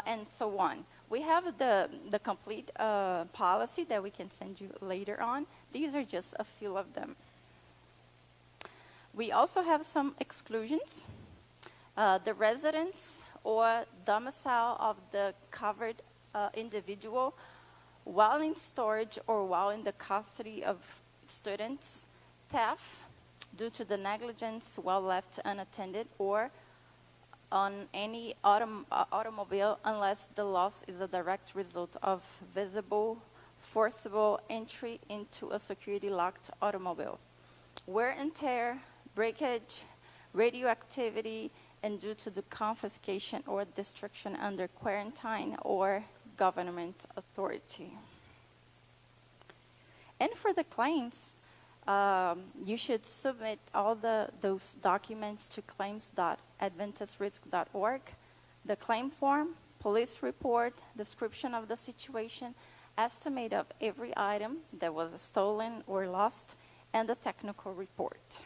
and so on. We have the complete policy that we can send you later on. These are just a few of them. We also have some exclusions. The residence or domicile of the covered individual while in storage or while in the custody of students, theft due to the negligence while left unattended, or on any automobile unless the loss is a direct result of visible, forcible entry into a security-locked automobile. Wear and tear, breakage, radioactivity, and due to the confiscation or destruction under quarantine or government authority. And for the claims, You should submit all those documents to claims.adventistrisk.org. The claim form, police report, description of the situation, estimate of every item that was stolen or lost, and the technical report.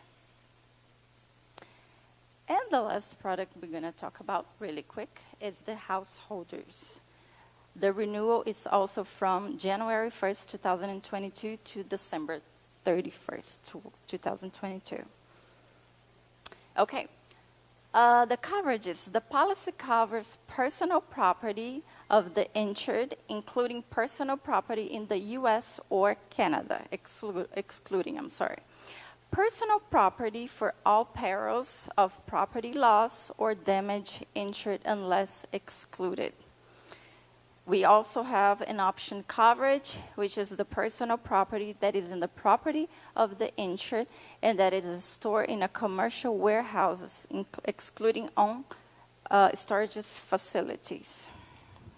And the last product we're going to talk about really quick is the householders. The renewal is also from January 1st, 2022 to December 31st, 2022. Okay. The coverages. The policy covers personal property of the insured, including personal property in the U.S. or Canada, excluding. Personal property for all perils of property loss or damage insured unless excluded. We also have an option coverage, which is the personal property that is in the property of the insured and that is stored in a commercial warehouses, excluding on storage facilities.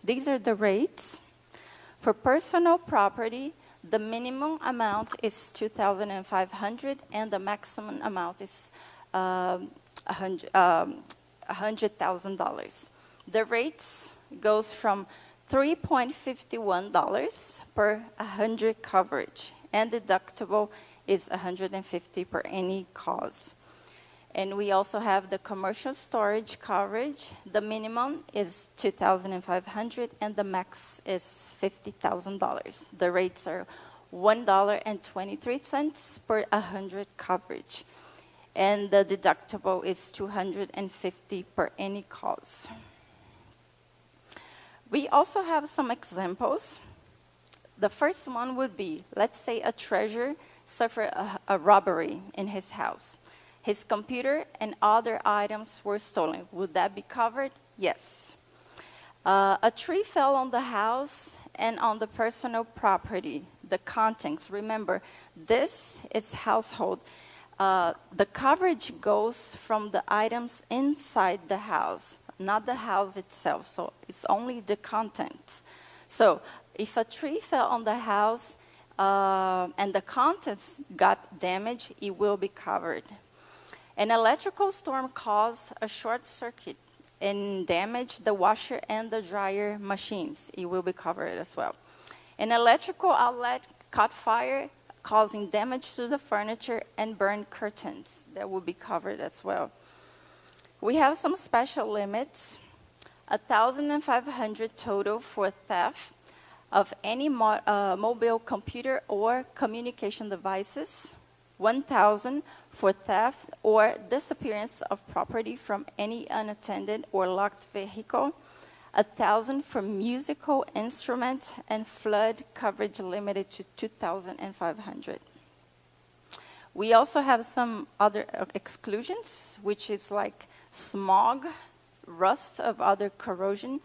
These are the rates. For personal property, the minimum amount is $2,500 and the maximum amount is $100,000. The rates goes from $3.51 per 100 coverage, and deductible is $150 per any cause. And we also have the commercial storage coverage. The minimum is $2,500 and the max is $50,000. The rates are $1.23 per 100 coverage, and the deductible is $250 per any cause. We also have some examples. The first one would be, let's say a treasurer suffered a robbery in his house. His computer and other items were stolen. Would that be covered? Yes. A tree fell on the house and on the personal property. The contents, remember, this is household. The coverage goes from the items inside the house, not the house itself. So it's only the contents. So if a tree fell on the house and the contents got damaged, it will be covered. An electrical storm caused a short circuit and damaged the washer and the dryer machines. It will be covered as well. An electrical outlet caught fire, causing damage to the furniture and burned curtains. That will be covered as well. We have some special limits. $1,500 total for theft of any mobile computer or communication devices. $1,000 for theft or disappearance of property from any unattended or locked vehicle. $1,000 for musical instrument, and flood coverage limited to $2,500. We also have some other exclusions, which is like smog, rust of other corrosion,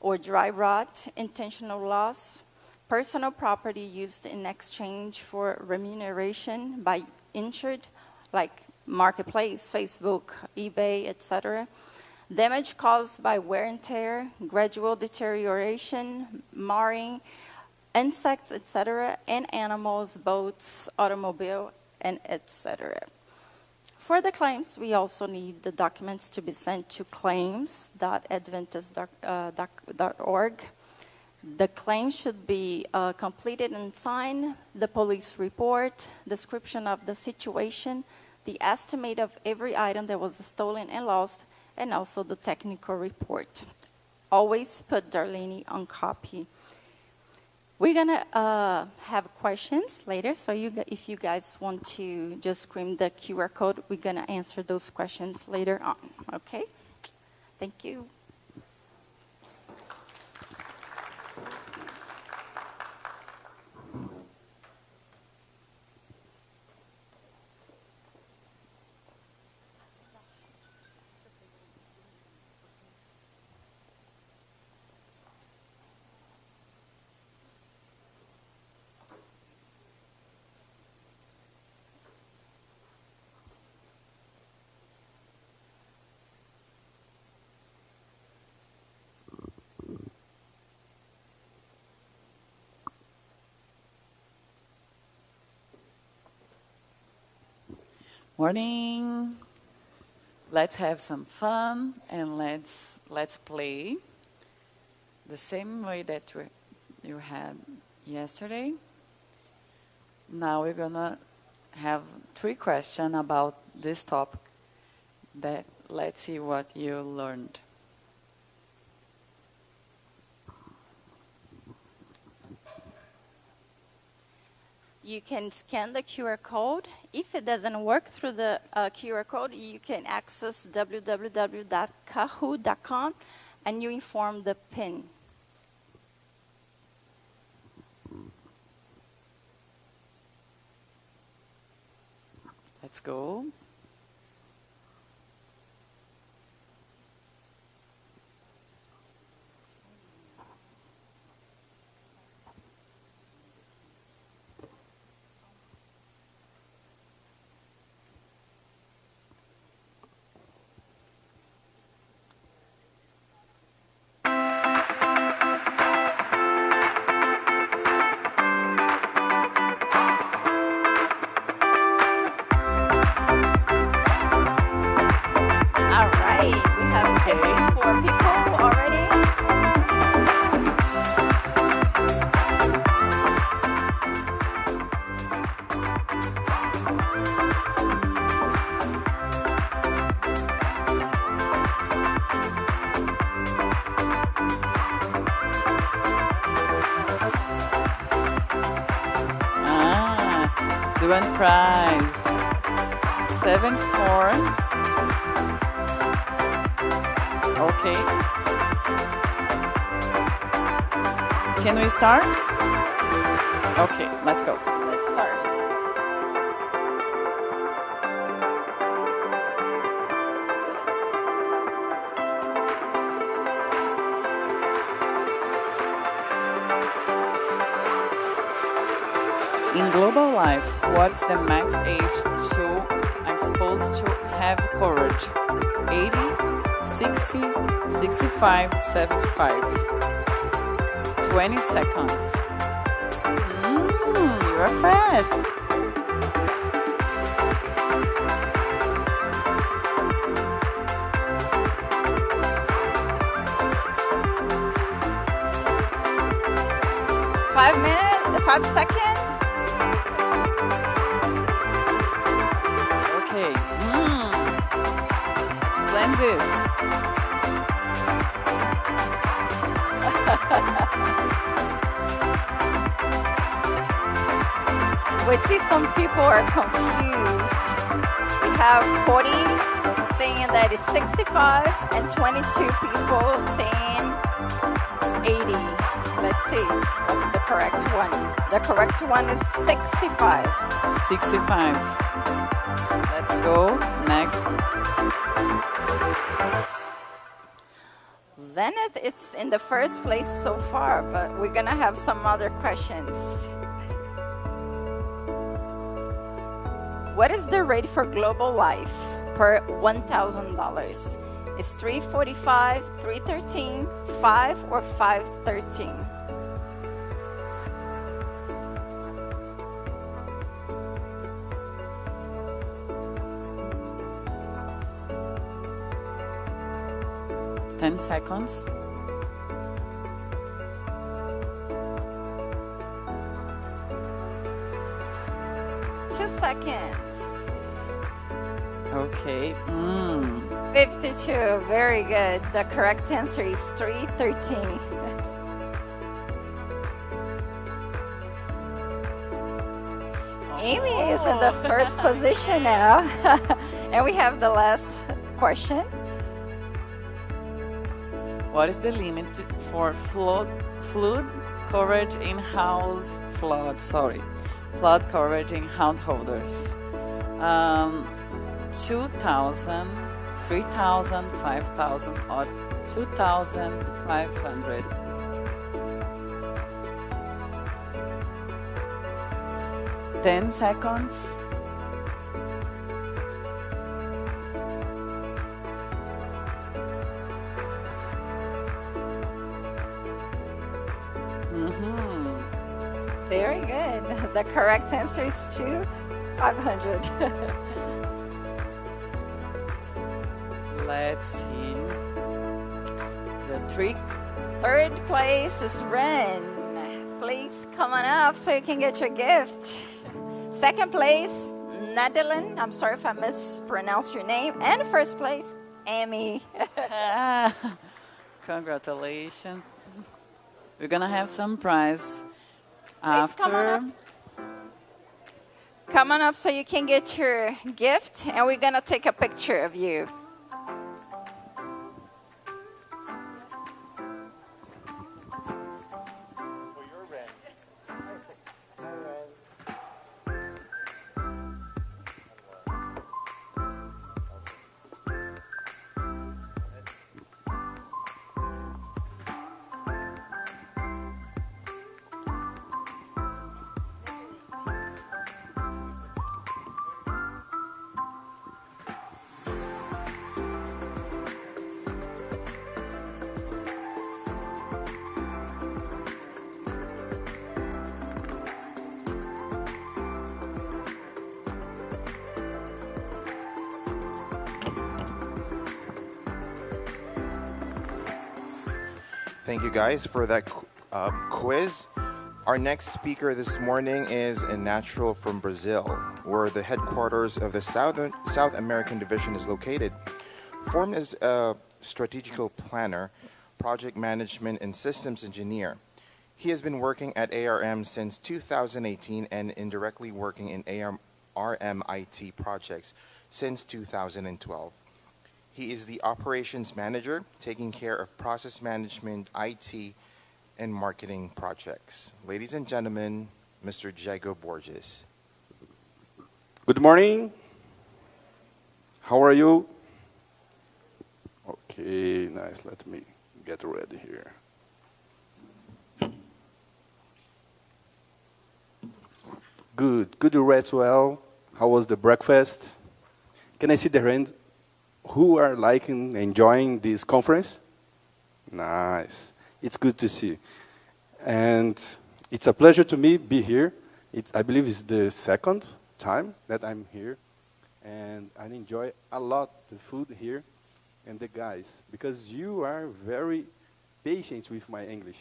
or dry rot, intentional loss, personal property used in exchange for remuneration by insured, like Marketplace, Facebook, eBay, etc. Damage caused by wear and tear, gradual deterioration, marring, insects, etc., and animals, boats, automobile, and etc. For the claims, we also need the documents to be sent to claims.adventist.org. The claim should be completed and signed, the police report, description of the situation, the estimate of every item that was stolen and lost, and also the technical report. Always put Darlene on copy. We're going to have questions later, so if you guys want to just scream the QR code, we're going to answer those questions later on, okay? Thank you. Morning. Let's have some fun and let's play the same way that you had yesterday. Now we're gonna have 3 questions about this topic. Let's see what you learned. You can scan the QR code. If it doesn't work through the QR code, you can access www.kahoot.com and you inform the PIN. Let's go. All right, we have 54 people already. Doing prize. 74. Okay. Can we start? Okay, let's go. Let's start. In global life, what's the max age to exposed to heavy coverage? 80, 60, 65, 75. 20 seconds. You are fast. Five seconds. Okay. Splendid. We see some people are confused. We have 40 saying that it's 65 and 22 people saying 80. Let's see what's the correct one. The correct one is 65. 65. Let's go. Next. Zenith is in the first place so far, but we're gonna have some other questions. What is the rate for global life per $1,000? Is 345, 313, 5, or 513? Ten seconds. Seconds. Okay. 52. Very good. The correct answer is 313. Amy is in the first position now. And we have the last question. What is the limit for flood coverage in house flood? Flood coverage in householders. 2,000, 3,000, 5,000, or 2,500. Ten seconds. Very good. The correct answer is 2,500. Let's see. The trick. Third place is Ren. Please come on up so you can get your gift. Second place, Nadeline. I'm sorry if I mispronounced your name. And first place, Amy. Congratulations. We're going to have some prize Please come on up. after. Come on up so you can get your gift, and we're going to take a picture of you. Thank you guys for that quiz. Our next speaker this morning is a natural from Brazil, where the headquarters of the South American division is located. Formed as a strategical planner, project management, and systems engineer, he has been working at ARM since 2018 and indirectly working in RMIT projects since 2012. He is the operations manager, taking care of process management, IT, and marketing projects. Ladies and gentlemen, Mr. Diego Borges. Good morning. How are you? Okay, nice. Let me get ready here. Good. Good you rest well. How was the breakfast? Can I see the hand who are liking, enjoying this conference? Nice. It's good to see. And it's a pleasure to me be here. I believe it's the second time that I'm here. And I enjoy a lot the food here and the guys, because you are very patient with my English.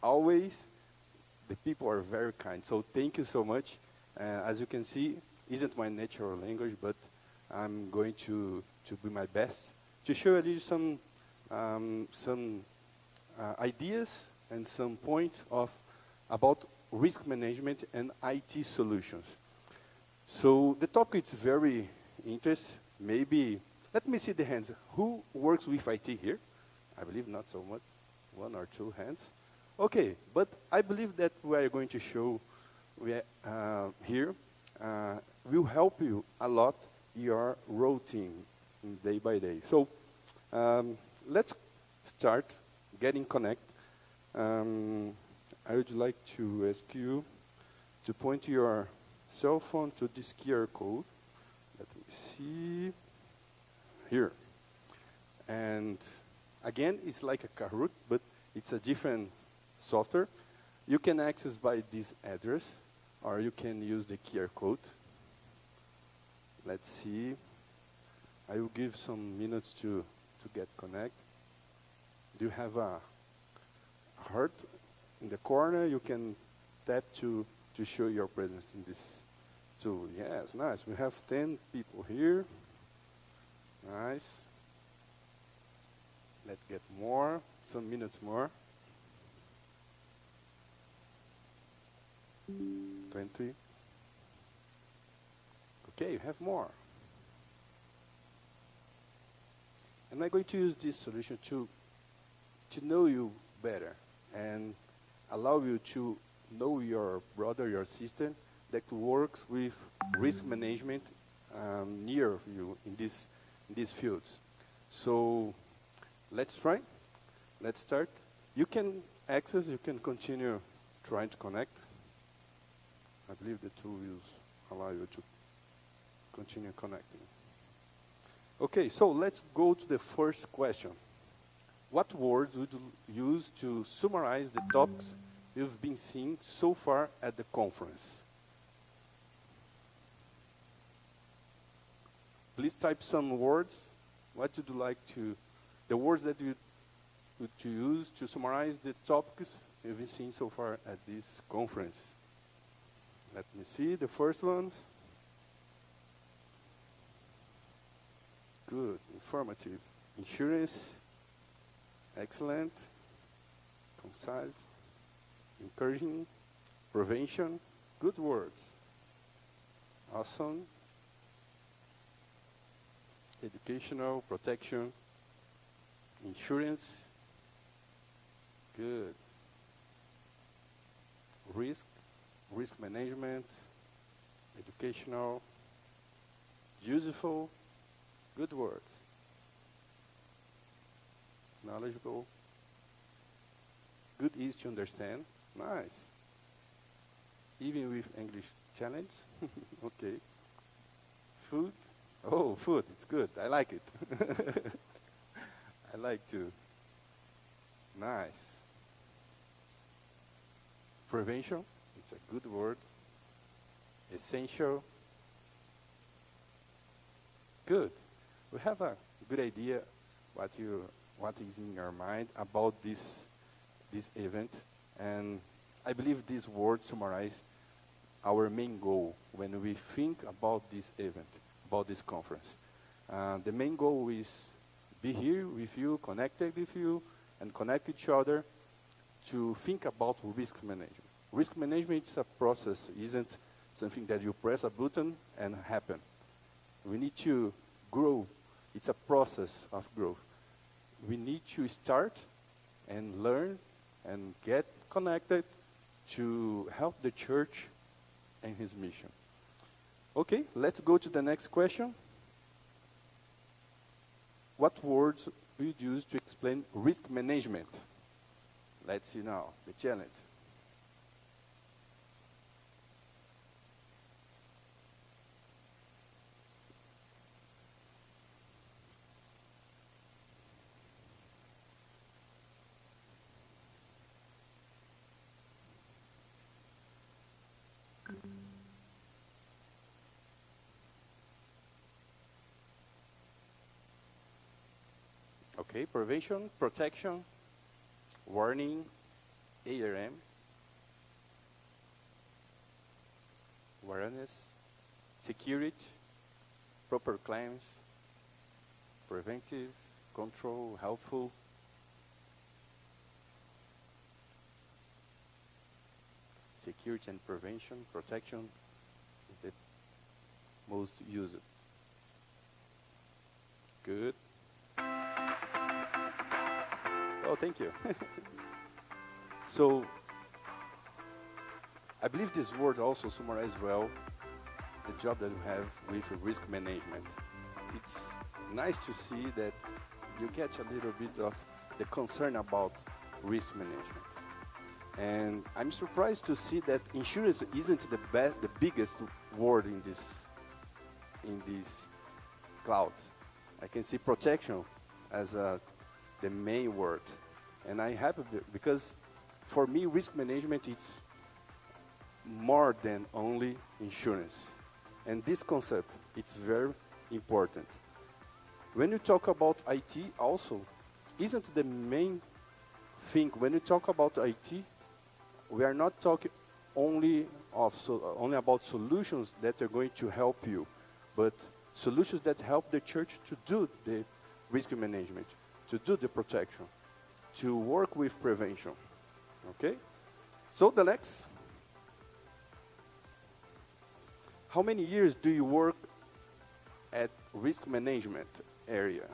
Always, the people are very kind. So thank you so much. As you can see, isn't my natural language, but I'm going to do my best to show you some ideas and some points about risk management and IT solutions. So the topic is very interesting. Maybe, let me see the hands. Who works with IT here? I believe not so much, 1 or 2 hands. Okay, but I believe that we are going to show here will help you a lot your routine day by day. So let's start getting connected. I would like to ask you to point your cell phone to this QR code. Let me see. Here. And again, it's like a Kahoot, but it's a different software. You can access by this address, or you can use the QR code. Let's see. I will give some minutes to get connected. Do you have a heart in the corner? You can tap to show your presence in this tool. Yes, nice. We have 10 people here. Nice. Let's get more, some minutes more. 20. Okay, you have more. And I'm going to use this solution to know you better and allow you to know your brother, your sister that works with risk management near you in these fields. So let's try. Let's start. You can access, you can continue trying to connect. I believe the tool will allow you to continue connecting. Okay, so let's go to the first question. What words would you use to summarize the topics you've been seeing so far at the conference? Please type some words what would you like the words that you would you use to summarize the topics you've been seeing so far at this conference? Let me see, the first one. Good, informative. Insurance, excellent, concise, encouraging, prevention, good words. Awesome. Educational, protection, insurance, good. Risk management, educational, useful, good words. Knowledgeable, good, easy to understand, nice. Even with English challenge, okay. Food, oh, food, it's good, I like it. I like to. Nice. Prevention, it's a good word. Essential. Good. We have a good idea what is in your mind about this event, and I believe these words summarize our main goal when we think about this event, about this conference. The main goal is be here with you, connected with you, and connect each other to think about risk management. Risk management is a process, isn't something that you press a button and happen. We need to grow. It's a process of growth. We need to start and learn and get connected to help the church and his mission. Okay, let's go to the next question. What words will you use to explain risk management? Let's see now, the challenge. Okay, prevention, protection, warning, ARM, awareness, security, proper claims, preventive, control, helpful. Security and prevention, protection is the most used. Good. Oh, thank you. So, I believe this word also summarizes well the job that we have with risk management. It's nice to see that you catch a little bit of the concern about risk management. And I'm surprised to see that insurance isn't the biggest word in this cloud. I can see protection as the main word. And I'm happy because for me, risk management is more than only insurance. And this concept, it's very important. When you talk about IT also, isn't the main thing, when you talk about IT, we are not talking only about solutions that are going to help you, but solutions that help the church to do the risk management, to do the protection, to work with prevention. Okay? So the next. How many years do you work at risk management area?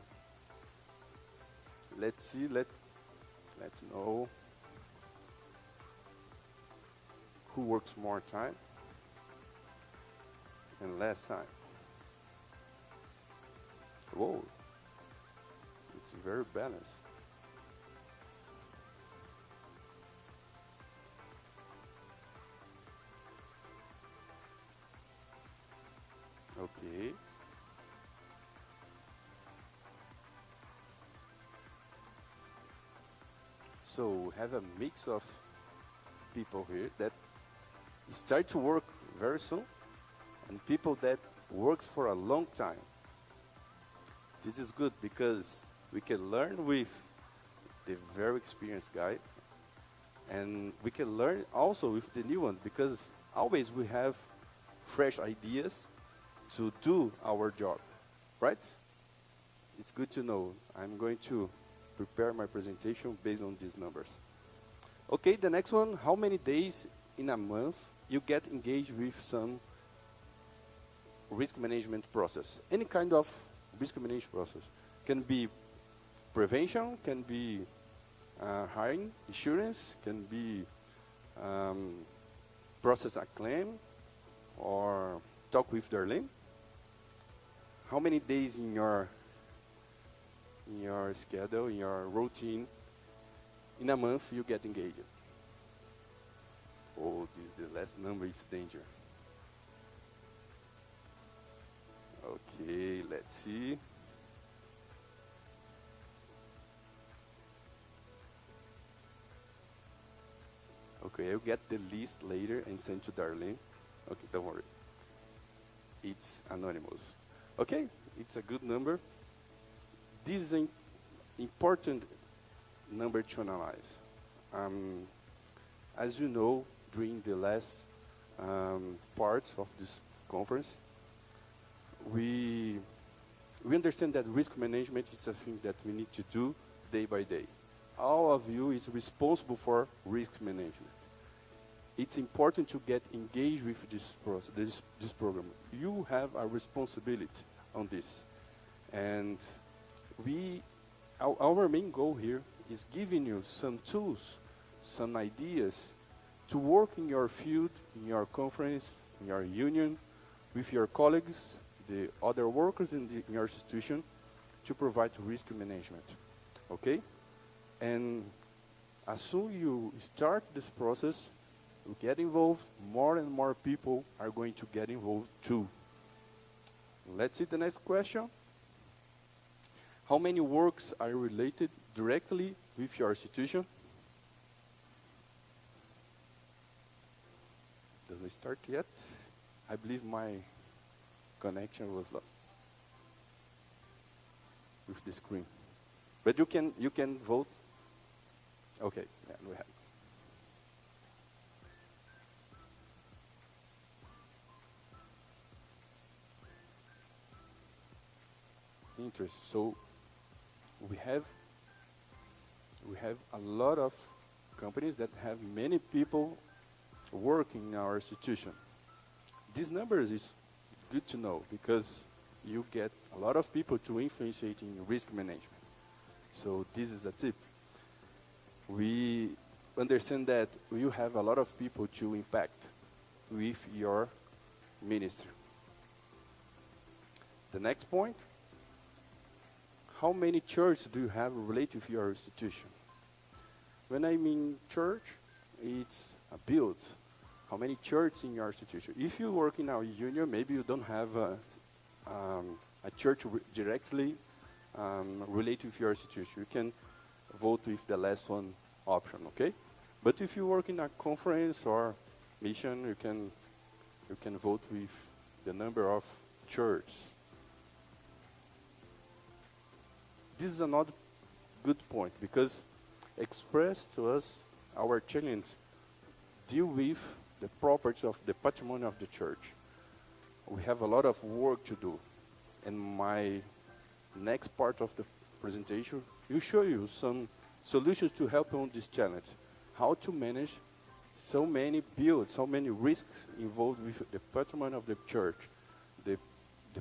Let's see, let's know who works more time and less time. Whoa, it's very balanced. Okay. So we have a mix of people here that start to work very soon and people that works for a long time. This is good because we can learn with the very experienced guy, and we can learn also with the new one because always we have fresh ideas to do our job, right? It's good to know. I'm going to prepare my presentation based on these numbers. Okay, the next one, how many days in a month you get engaged with some risk management process? Any kind of risk management process. Can be prevention, can be hiring, insurance, can be process a claim, or talk with Darlene. How many days in your schedule, in your routine, in a month you get engaged? Oh, the last number is danger. Okay, let's see. Okay, I'll get the list later and send to Darlene. Okay, don't worry. It's anonymous. Okay, it's a good number. This is an important number to analyze. As you know, during the last parts of this conference, we understand that risk management is a thing that we need to do day by day. All of you is responsible for risk management. It's important to get engaged with this process, this program. You have a responsibility on this. And our main goal here is giving you some tools, some ideas to work in your field, in your conference, in your union, with your colleagues, the other workers in your institution, to provide risk management. Okay? And as soon you start this process, you get involved, more and more people are going to get involved too. Let's see the next question. How many works are related directly with your institution? Doesn't start yet. I believe my connection was lost with the screen. But you can vote. Okay, yeah, we have. Interest. So we have a lot of companies that have many people working in our institution. These numbers is good to know because you get a lot of people to influence in risk management. So this is a tip. We understand that you have a lot of people to impact with your ministry. The next point, how many churches do you have related with your institution? When I mean church, it's a build. How many churches in your institution? If you work in our union, maybe you don't have a church directly related with your institution. You can vote with the last one option, okay? But if you work in a conference or mission, you can vote with the number of churches. This is another good point because express to us our challenge deal with the property of the patrimony of the church. We have a lot of work to do. And my next part of the presentation will show you some solutions to help on this challenge. How to manage so many builds, so many risks involved with the patrimony of the church, the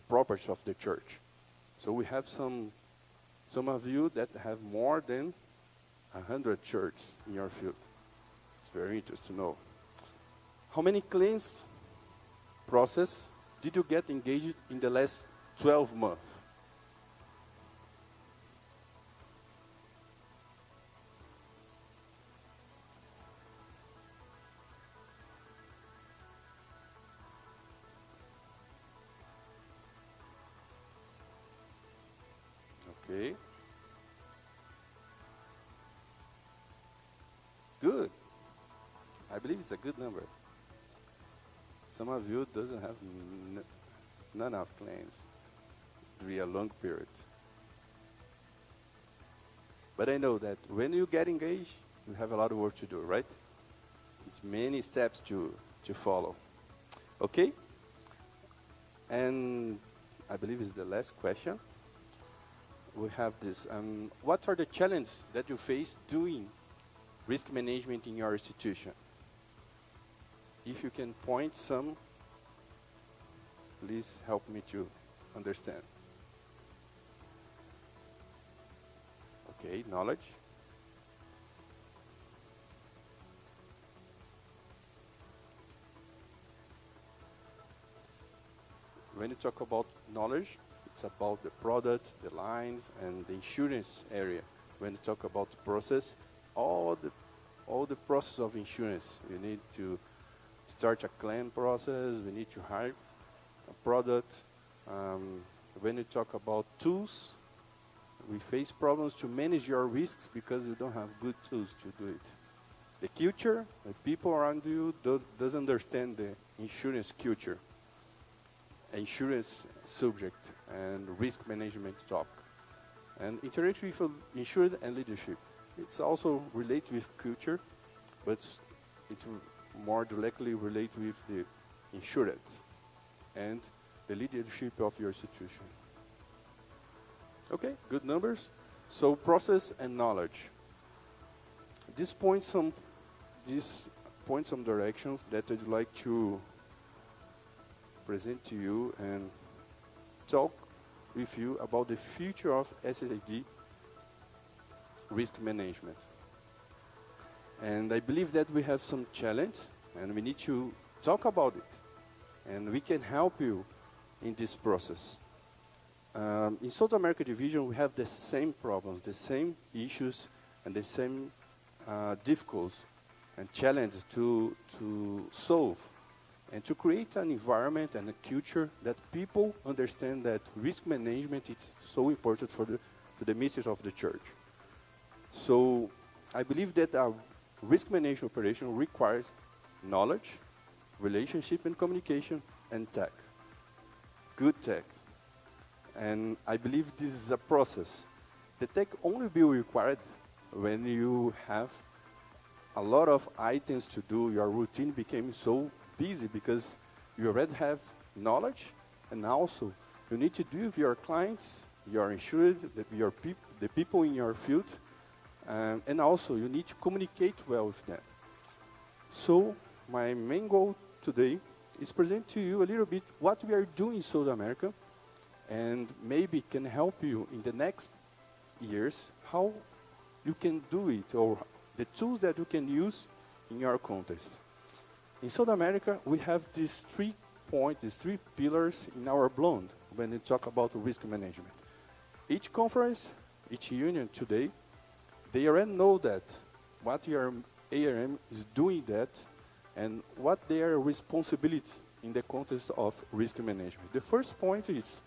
property of the church. So we have some of you that have more than 100 churches in your field. It's very interesting to know. How many claims process did you get engaged in the last 12 months? Okay. Good. I believe it's a good number. Some of you doesn't have none of claims during a long period. But I know that when you get engaged, you have a lot of work to do, right? It's many steps to follow. Okay? And I believe it's the last question. We have this. What are the challenges that you face doing risk management in your institution? If you can point some, please help me to understand. Okay, knowledge. When you talk about knowledge, it's about the product, the lines, and the insurance area. When you talk about the process, all the process of insurance, you need to start a claim process, we need to hire a product. When you talk about tools, we face problems to manage your risks because you don't have good tools to do it. The culture, the people around you doesn't understand the insurance culture, insurance subject, and risk management talk. And interact with insured and leadership. It's also related with culture, but it more directly relate with the insured and the leadership of your institution. Okay, good numbers. So process and knowledge. This points some directions that I'd like to present to you and talk with you about the future of SSD risk management. And I believe that we have some challenge and we need to talk about it. And we can help you in this process. In South America division, we have the same problems, the same issues, and the same difficulties and challenges to solve, and to create an environment and a culture that people understand that risk management is so important for the message of the church. So I believe that our risk management operation requires knowledge, relationship and communication, and tech. Good tech. And I believe this is a process. The tech only be required when you have a lot of items to do. Your routine became so busy because you already have knowledge, and also you need to deal with your clients, your insured, the people in your field, and also you need to communicate well with them. So my main goal today is present to you a little bit what we are doing in South America, and maybe can help you in the next years how you can do it, or the tools that you can use in your context. In South America, we have these 3 points, these 3 pillars in our blend when we talk about risk management. Each conference, each union today, they already know that what your ARM is doing that and what their responsibilities in the context of risk management. The first point is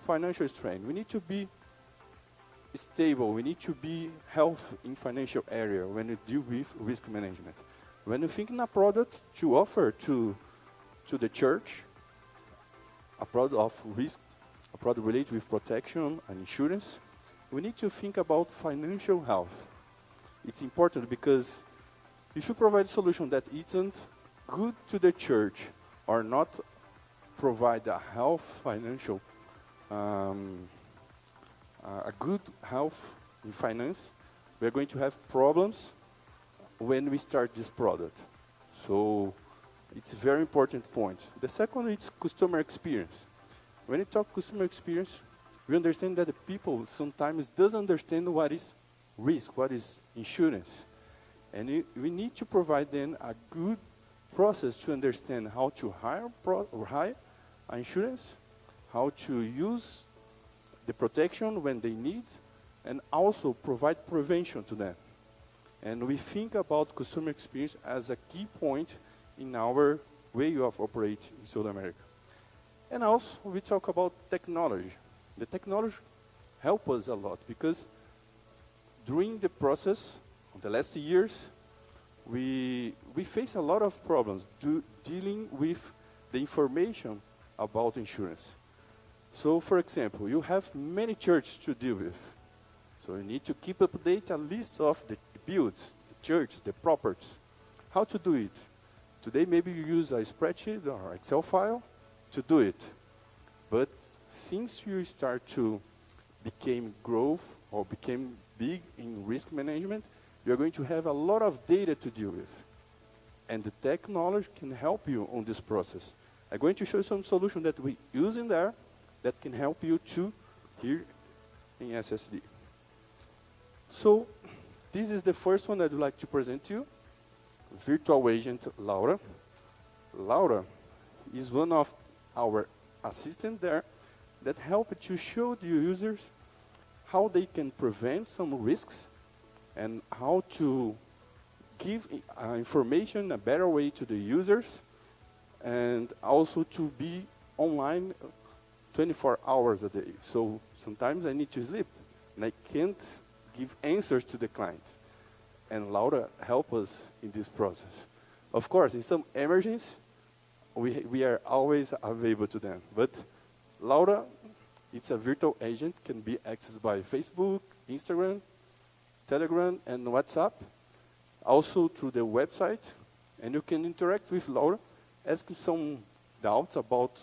financial strength. We need to be stable. We need to be healthy in financial area when we deal with risk management. When you think in a product to offer to the church, a product of risk, a product related with protection and insurance, we need to think about financial health. It's important because if you provide a solution that isn't good to the church or not provide a health financial, a good health in finance, we're going to have problems when we start this product. So it's a very important point. The second is customer experience. When you talk customer experience, we understand that the people sometimes doesn't understand what is risk, what is insurance. And we need to provide them a good process to understand how to hire insurance, how to use the protection when they need, and also provide prevention to them. And we think about customer experience as a key point in our way of operating in South America. And also, we talk about technology. The technology helps us a lot because during the process of the last years, we face a lot of problems dealing with the information about insurance. So, for example, you have many churches to deal with. So you need to keep up to date a list of the builds, the church, the properties. How to do it? Today maybe you use a spreadsheet or Excel file to do it. But since you start to become growth or became big in risk management, you're going to have a lot of data to deal with. And the technology can help you on this process. I'm going to show you some solution that we use in there that can help you too here in SSD. So this is the first one I'd like to present to you. Virtual agent Laura. Laura is one of our assistants there that help to show the users how they can prevent some risks and how to give information a better way to the users, and also to be online 24 hours a day. So sometimes I need to sleep and I can't give answers to the clients. And Laura help us in this process. Of course, in some emergency, we are always available to them. But Laura, it's a virtual agent, can be accessed by Facebook, Instagram, Telegram, and WhatsApp. Also through the website. And you can interact with Laura, ask some doubts about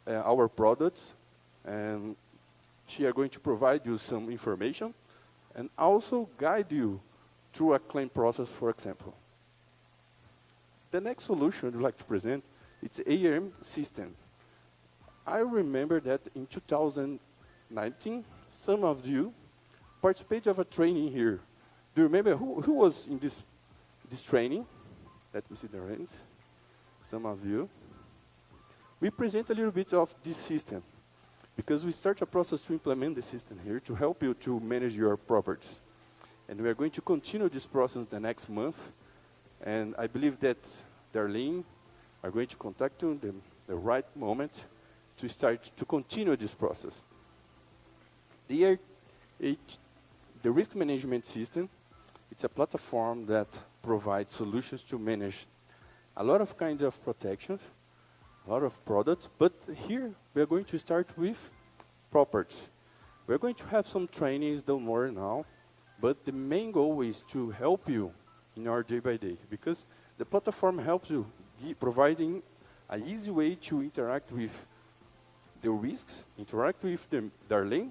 our products. And she is going to provide you some information and also guide you through a claim process, for example. The next solution I'd like to present, it's ARM system. I remember that in 2019, some of you participated of a training here. Do you remember who was in this training? Let me see the hands. Some of you. We present a little bit of this system because we start a process to implement the system here to help you to manage your properties. And we are going to continue this process the next month. And I believe that Darlene are going to contact you in the right moment to start to continue this process. The risk management system, it's a platform that provides solutions to manage a lot of kinds of protections, a lot of products, but here we are going to start with properties. We're going to have some trainings, don't worry now, but the main goal is to help you in your day by day, because the platform helps you providing an easy way to interact with the risks, interact with the Darlene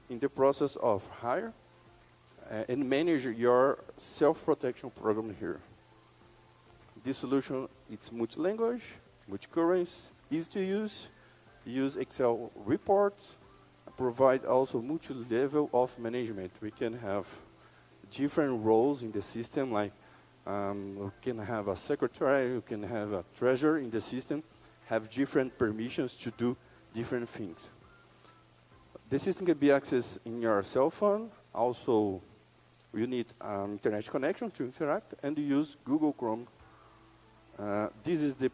in the process of hire and manage your self-protection program here. This solution, it's multi-language, multi-currency, easy to use Excel reports, provide also multi-level of management. We can have different roles in the system, like we can have a secretary, you can have a treasurer in the system, have different permissions to do different things. The system can be accessed in your cell phone. Also, you need internet connection to interact, and you use Google Chrome. This is the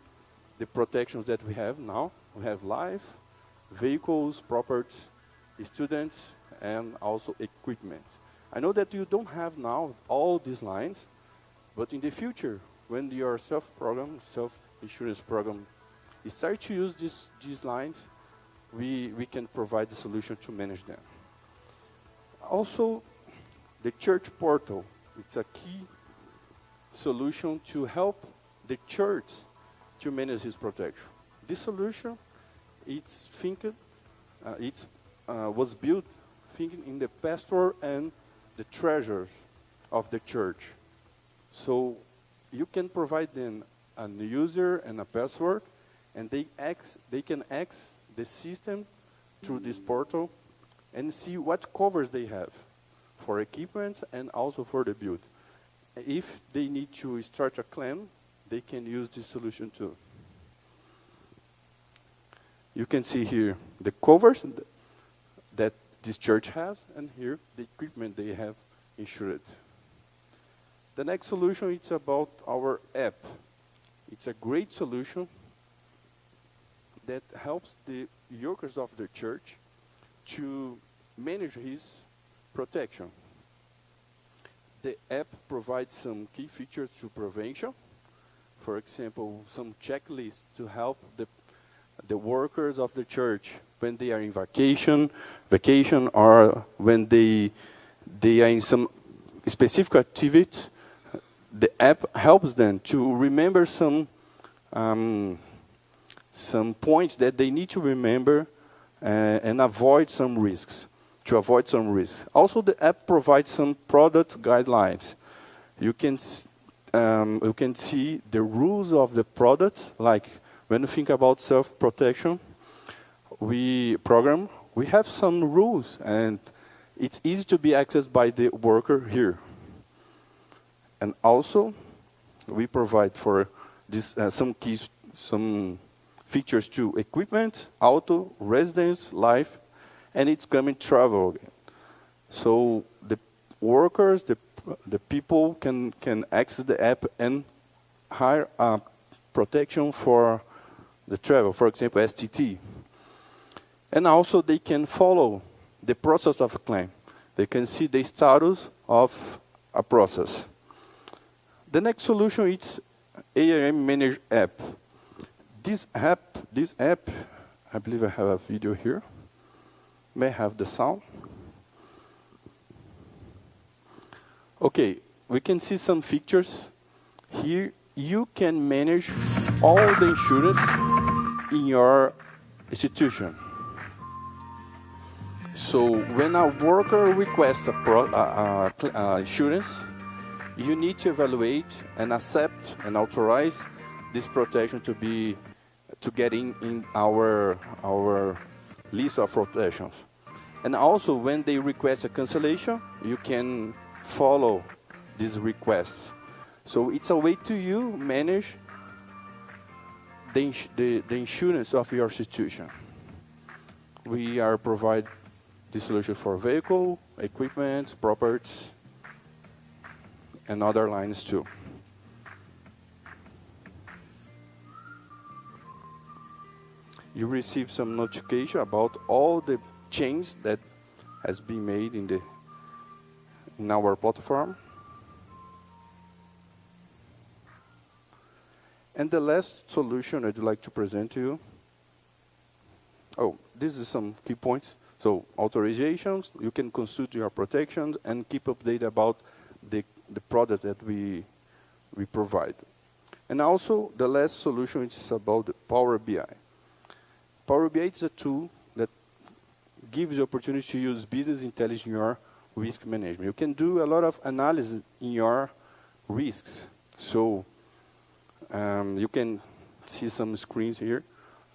protections that we have now. We have life, vehicles, property, students, and also equipment. I know that you don't have now all these lines, but in the future, when your self-insurance program is start to use these lines, we can provide the solution to manage them. Also, the church portal, it's a key solution to help the church to manage his protection. This solution, was built thinking in the pastor and the treasurers of the church. So you can provide them a user and a password, and they can access the system through this portal and see what covers they have for equipment and also for the build. If they need to start a claim, they can use this solution too. You can see here the covers that this church has, and here the equipment they have insured. The next solution is about our app. It's a great solution that helps the workers of the church to manage his protection. The app provides some key features to prevention. For example, some checklists to help the workers of the church when they are in vacation, or when they they are in some specific activity, the app helps them to remember some points that they need to remember and avoid some risks, to avoid some risks. Also, the app provides some product guidelines. You can see the rules of the product, like when you think about self-protection, we have some rules, and it's easy to be accessed by the worker here. And also, we provide for this some features to equipment, auto, residence, life, and it's coming travel. So the workers, the people can access the app and hire protection for the travel, for example, STT. And also they can follow the process of a claim. They can see the status of a process. The next solution is ARM Manage app. This app, I believe I have a video here. May I have the sound? Okay, we can see some features. Here, you can manage all the insurance in your institution. So when a worker requests insurance, you need to evaluate and accept and authorize this protection to get in our list of protections. And also, when they request a cancellation, you can follow this request. So it's a way to you manage the insurance of your institution. We are provide the solution for vehicle, equipment, properties, and other lines too. You receive some notification about all the changes that has been made in our platform. And the last solution I'd like to present to you. Oh, this is some key points. So authorizations, you can consult your protections and keep updated about the product that we provide. And also the last solution is about the Power BI. Power BI is a tool that gives you opportunity to use business intelligence in your risk management. You can do a lot of analysis in your risks. So you can see some screens here.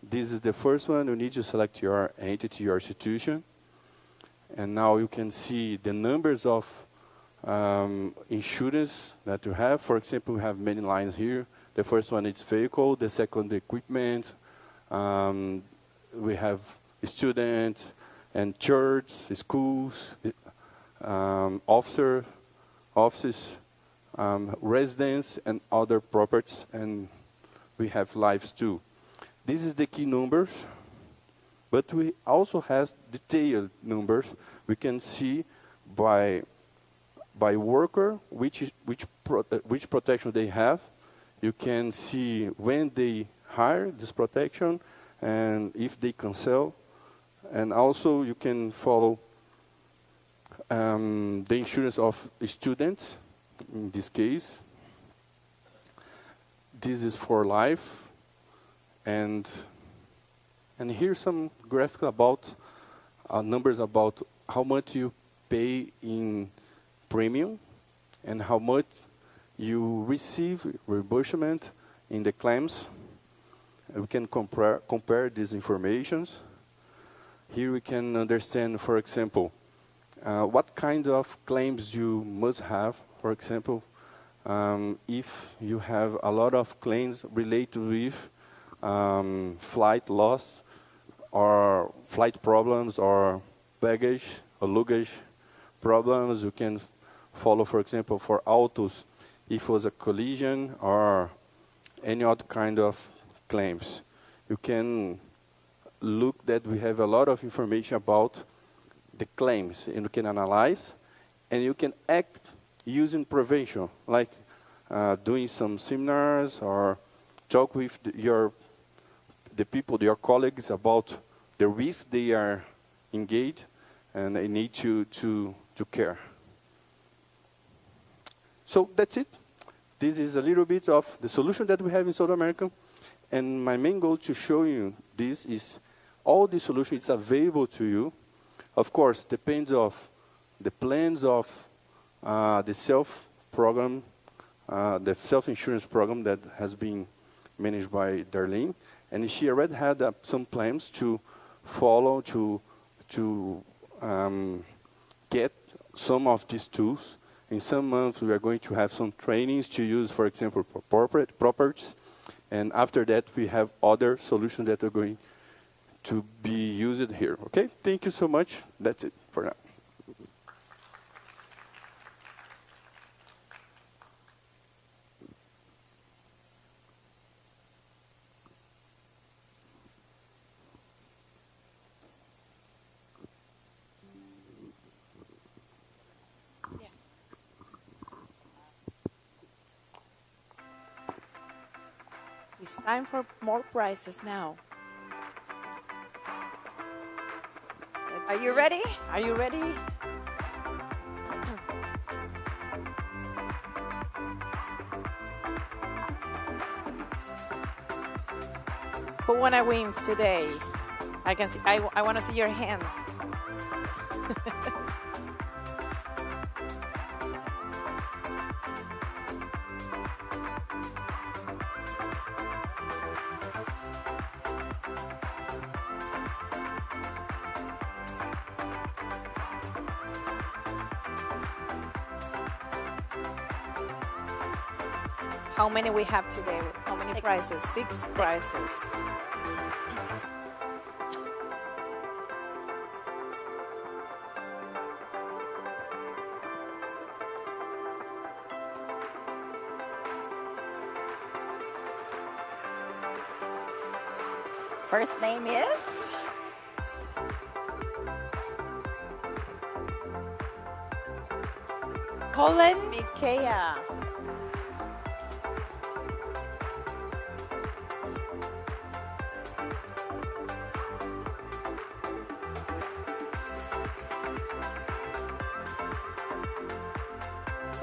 This is the first one. You need to select your entity, your institution. And now you can see the numbers of insurance that you have. For example, we have many lines here. The first one is vehicle, the second equipment. We have students and church, schools, offices, residents, and other properties. And we have lives too. This is the key numbers, but we also have detailed numbers. We can see by worker which protection they have. You can see when they hire this protection and if they cancel. And also you can follow the insurance of students in this case. This is for life. And here's some graphic about numbers about how much you pay in premium and how much you receive reimbursement in the claims. We can compare these informations. Here we can understand, for example, what kind of claims you must have. For example, if you have a lot of claims related with flight loss or flight problems or baggage or luggage problems, you can follow, for example, for autos, if it was a collision or any other kind of claims. You can look that we have a lot of information about the claims, and you can analyze, and you can act using prevention, like doing some seminars or talk with your colleagues about the risk they are engaged and they need to care. So that's it. This is a little bit of the solution that we have in South America. And my main goal to show you this is all the solution is available to you. Of course, depends of the plans of the self-program, the self-insurance program that has been managed by Darlene. And she already had some plans to follow, to get some of these tools. In some months, we are going to have some trainings to use, for example, for properties. And after that, we have other solutions that are going to be used here. Okay? Thank you so much. That's it for now. It's time for more prizes now. Are you ready? Are you ready? Who wanna win today? I can see. I wanna see your hand. How many we have today? How many prizes? Six prizes. First name is Colin Mikea.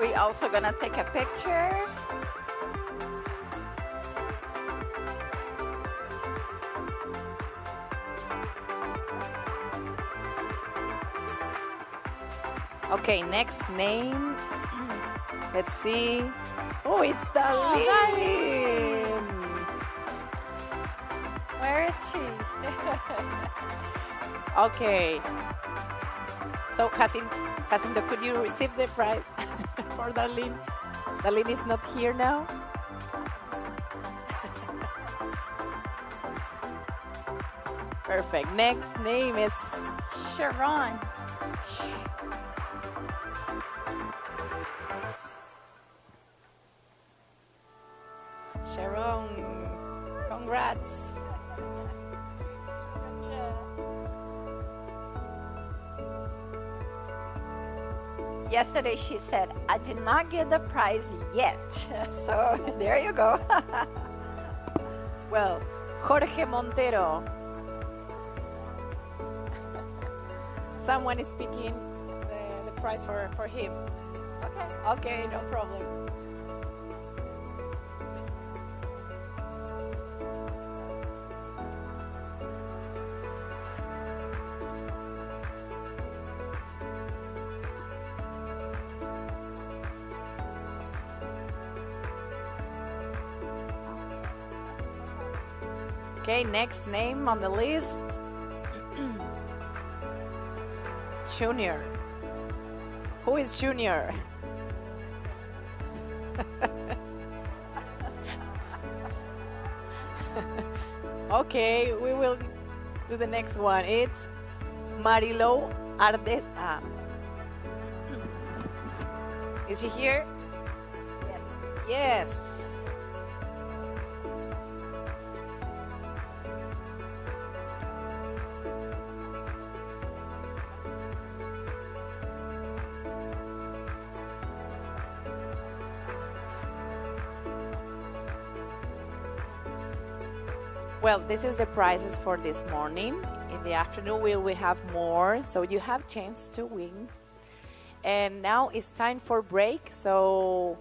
we also gonna take a picture. Okay, next name. Let's see. Oh, it's Darlene. Where is she? Okay. So, Jacinto, could you receive the prize for Darlene? Darlene is not here now. Perfect. Next name is Sharon. Sharon. Congrats. Yesterday she said, I did not get the prize yet. So there you go. Well, Jorge Montero. Someone is picking the prize for him. Okay. Okay, no problem. Okay, next name on the list. Junior. Who is Junior? Okay, we will do the next one. It's Marilo Ardeta. Is she here? Yes. Yes. Well, this is the prizes for this morning. In the afternoon, we will have more, so you have chance to win. And now it's time for break, so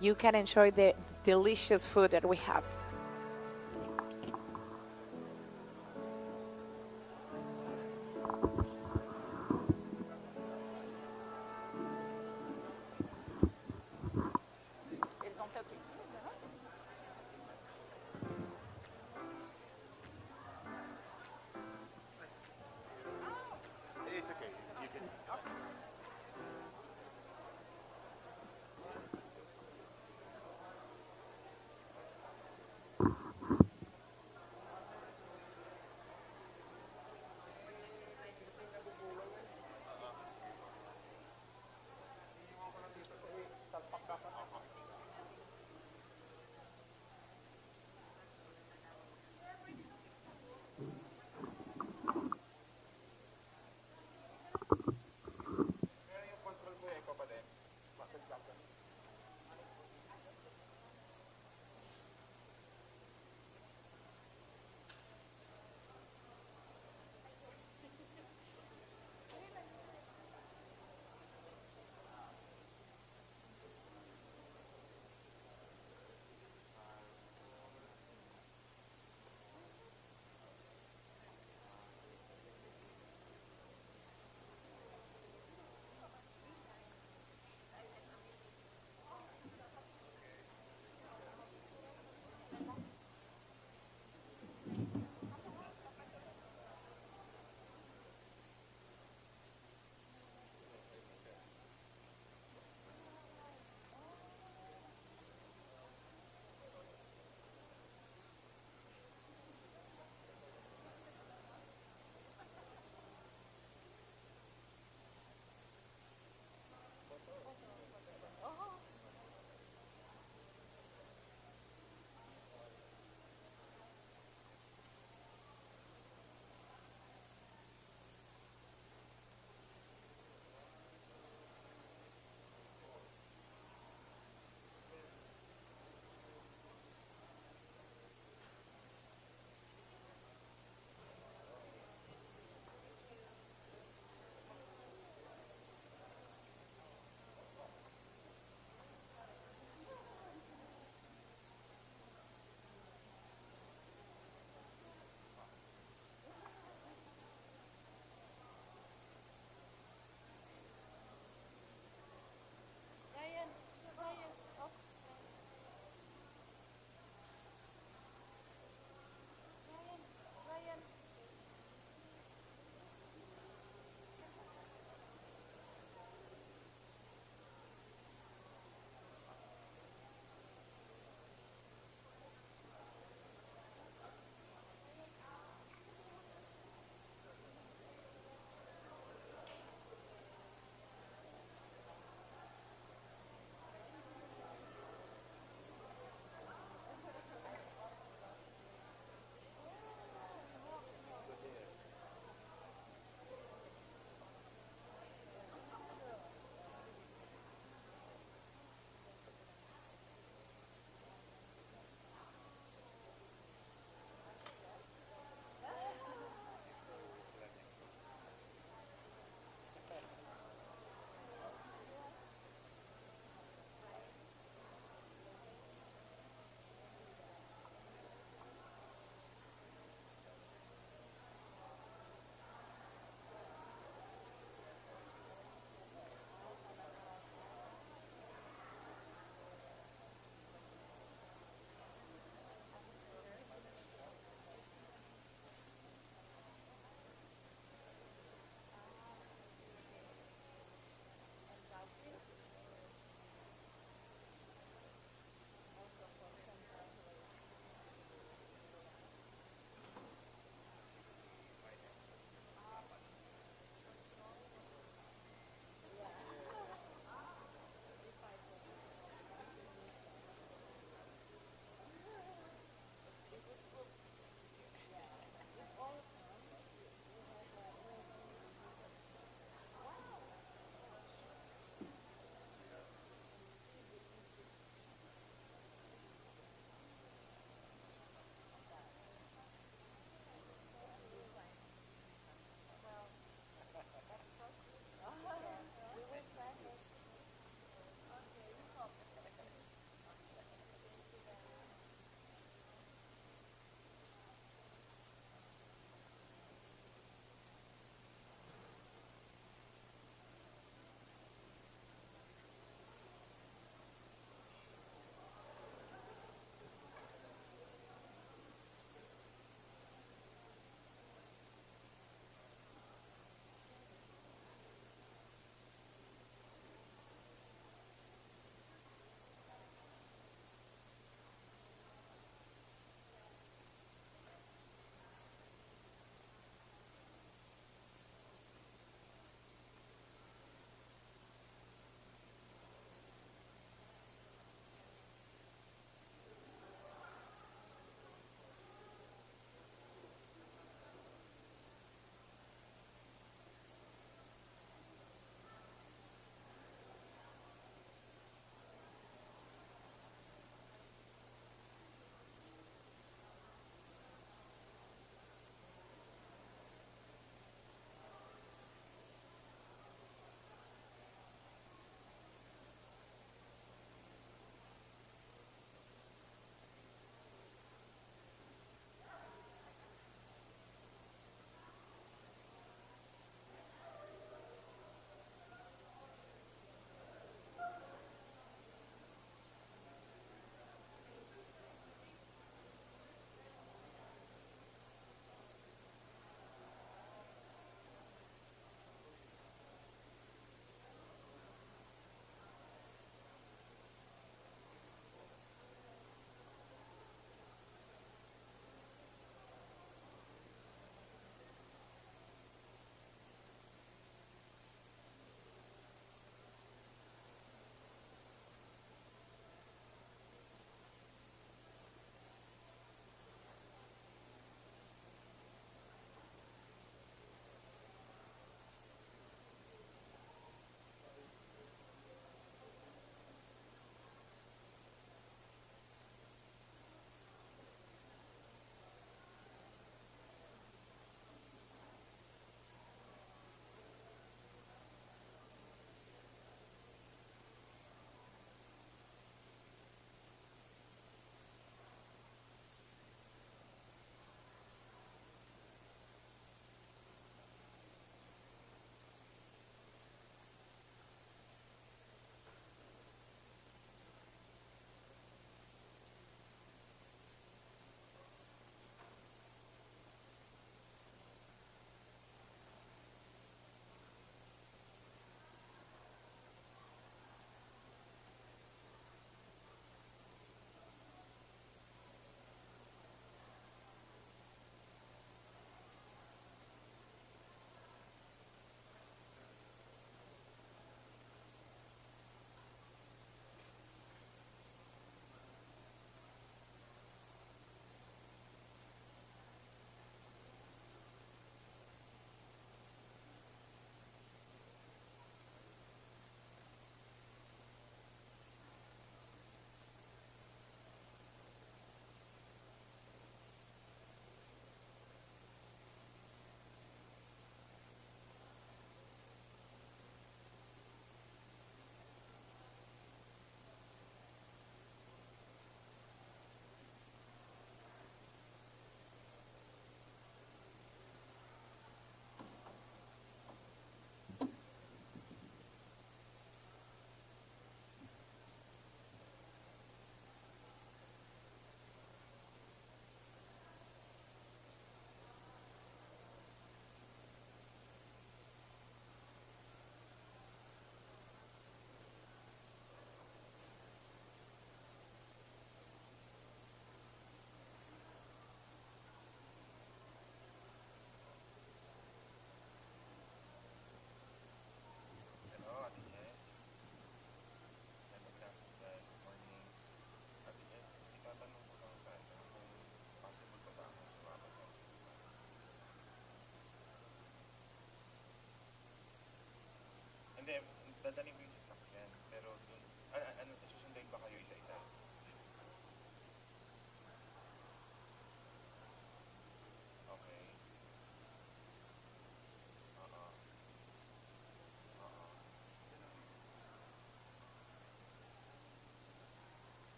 you can enjoy the delicious food that we have. Eles vão ter o quê? 15 minutos? It's okay. You can.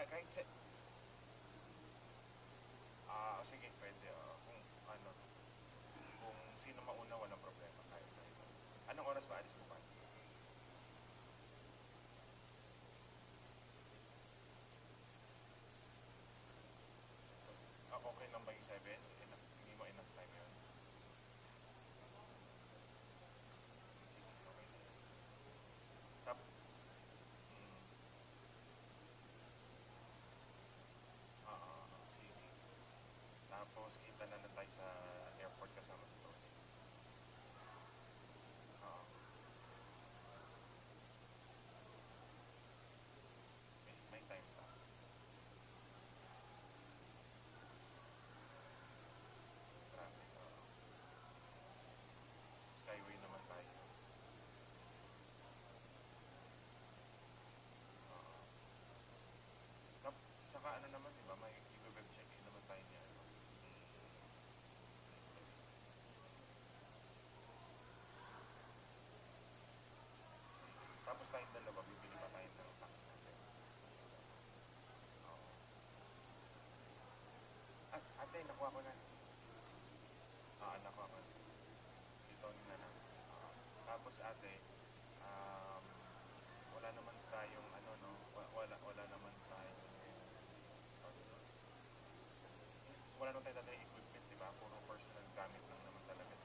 kahit sa... sige, pwede. Kung ano, kung sino mauna, walang problema. Kahit. Anong oras ba alis mo pa? Okay lang ba yung 7? Hindi mo enough time yun? Okay na yun. Sige. Tapos, kita na tayo sa airport kasama sa Tony. May time pa. Traffic. Skyway naman tayo. Saka ano naman, di ba? May i-web check-in naman tayo niya. Tapos tayong dalawa, bibili pa tayo ng tax natin. Ate, nakuha ko na. Nakuha ko na. Ito na lang. Tapos ate, wala naman tayong wala naman tayong wala naman tayong equipment, di ba? Puro personal gamit lang naman talaga.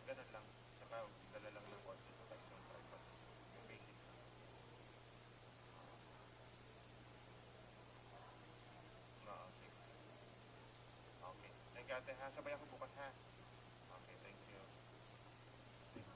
Ganun lang. Saka dala lang ng konti sa tayo ng tripod. Yung basic. Sige. Okay. Thank you, ate, ha? Sabay ako bukas, ha? Okay, thank you. Thank you.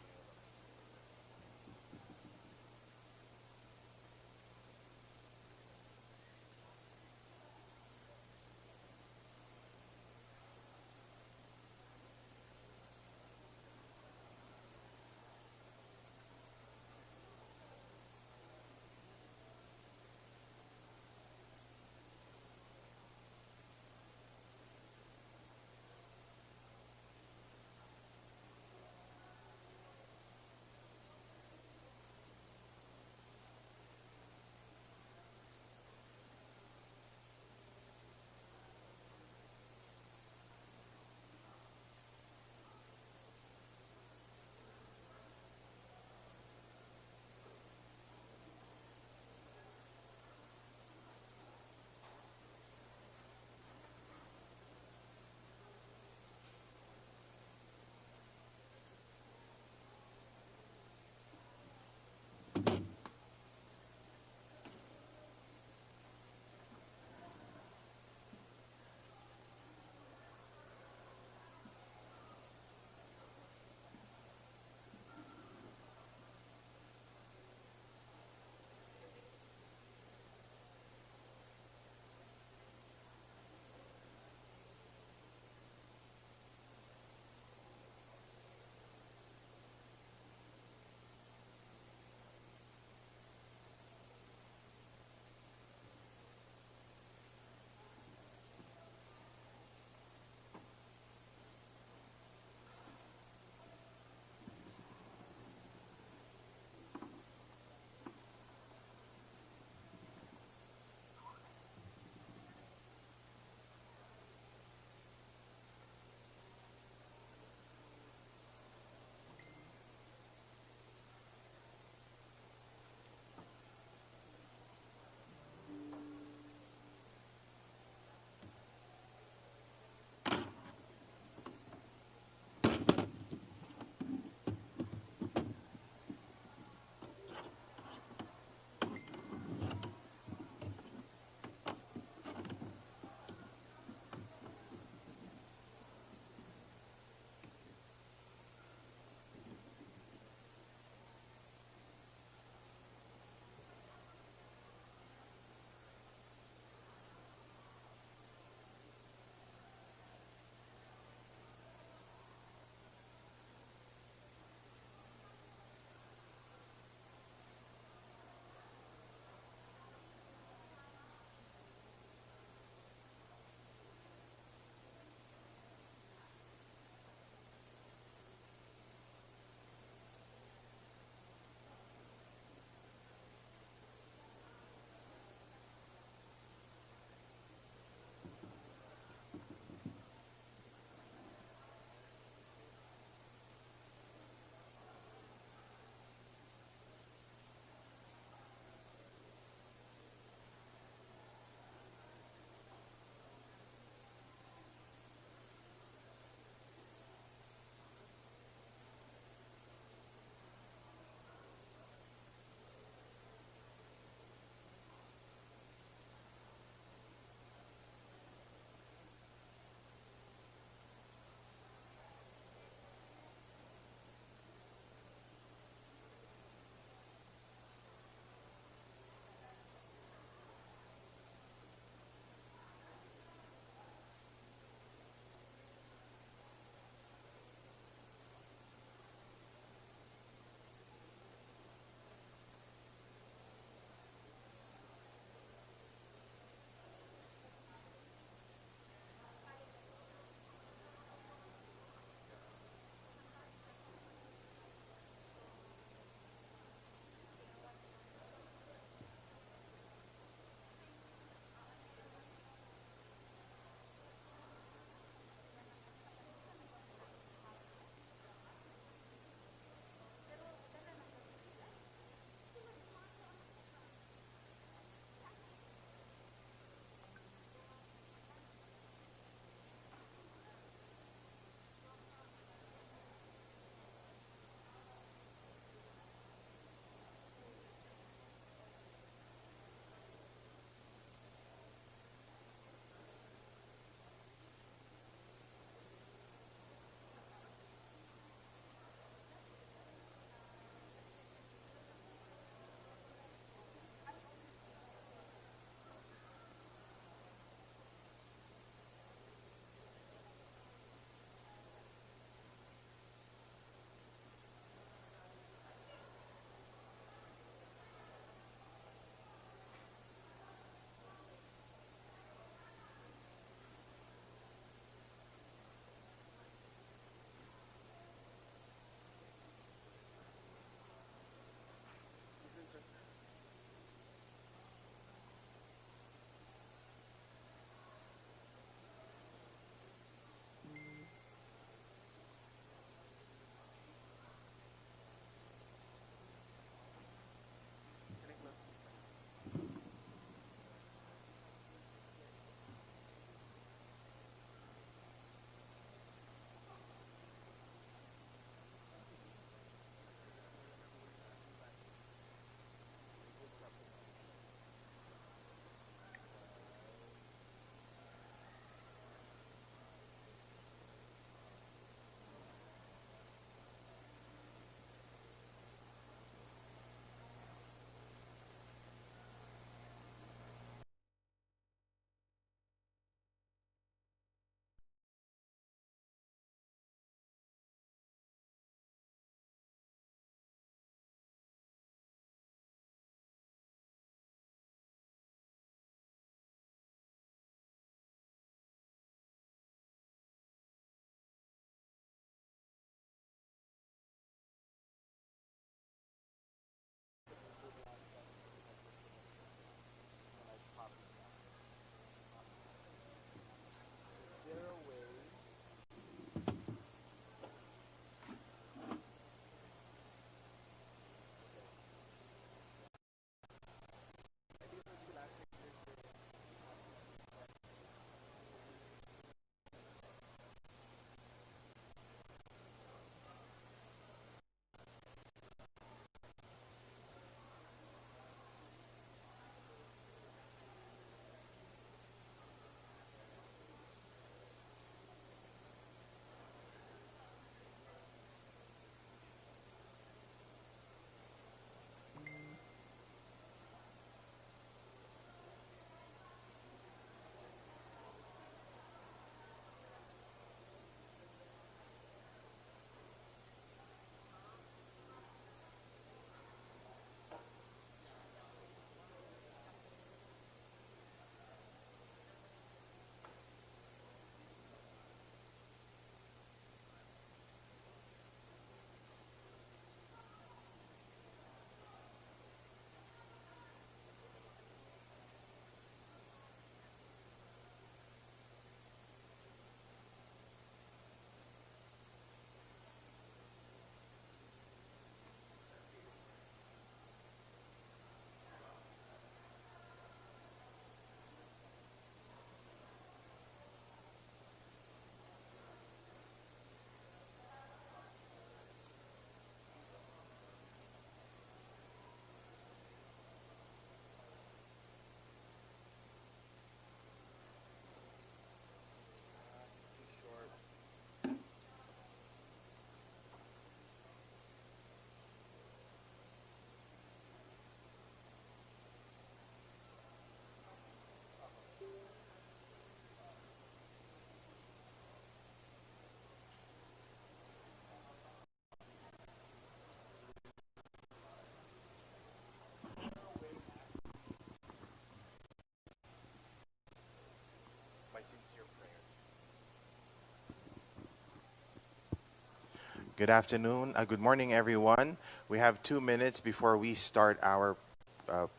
Good afternoon. Good morning, everyone. We have 2 minutes before we start our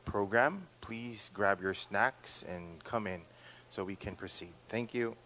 program. Please grab your snacks and come in so we can proceed. Thank you.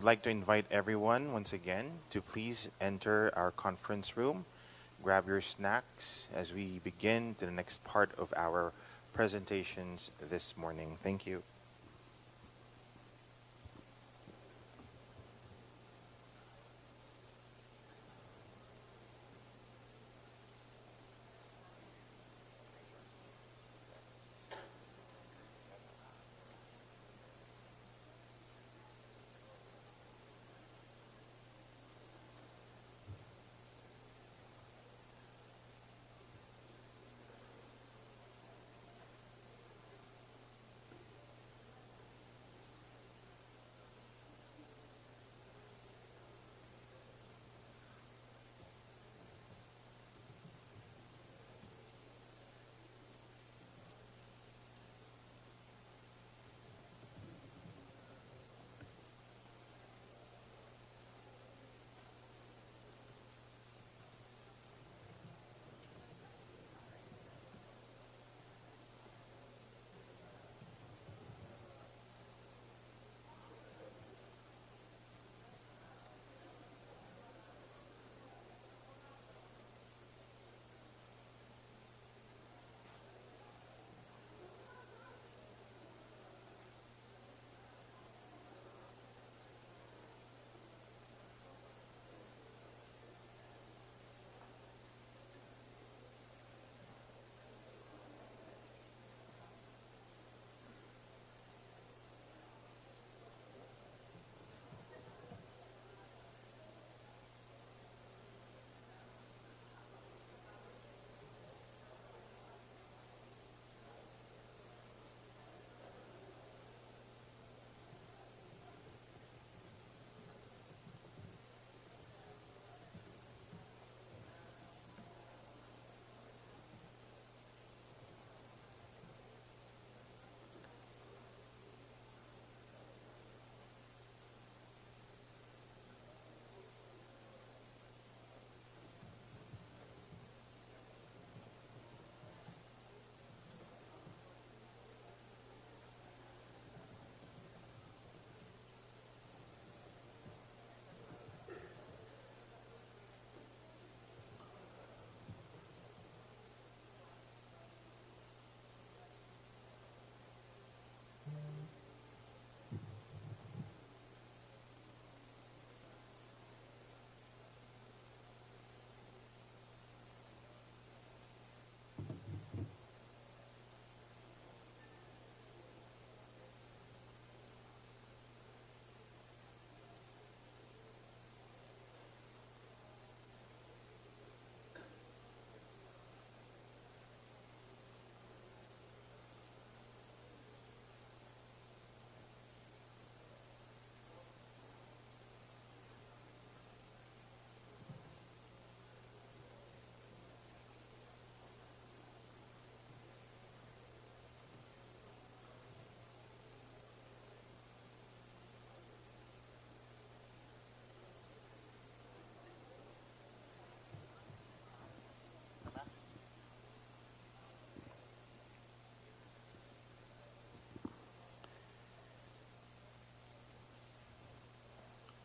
would like to invite everyone once again to please enter our conference room. Grab your snacks as we begin the next part of our presentations this morning. Thank you.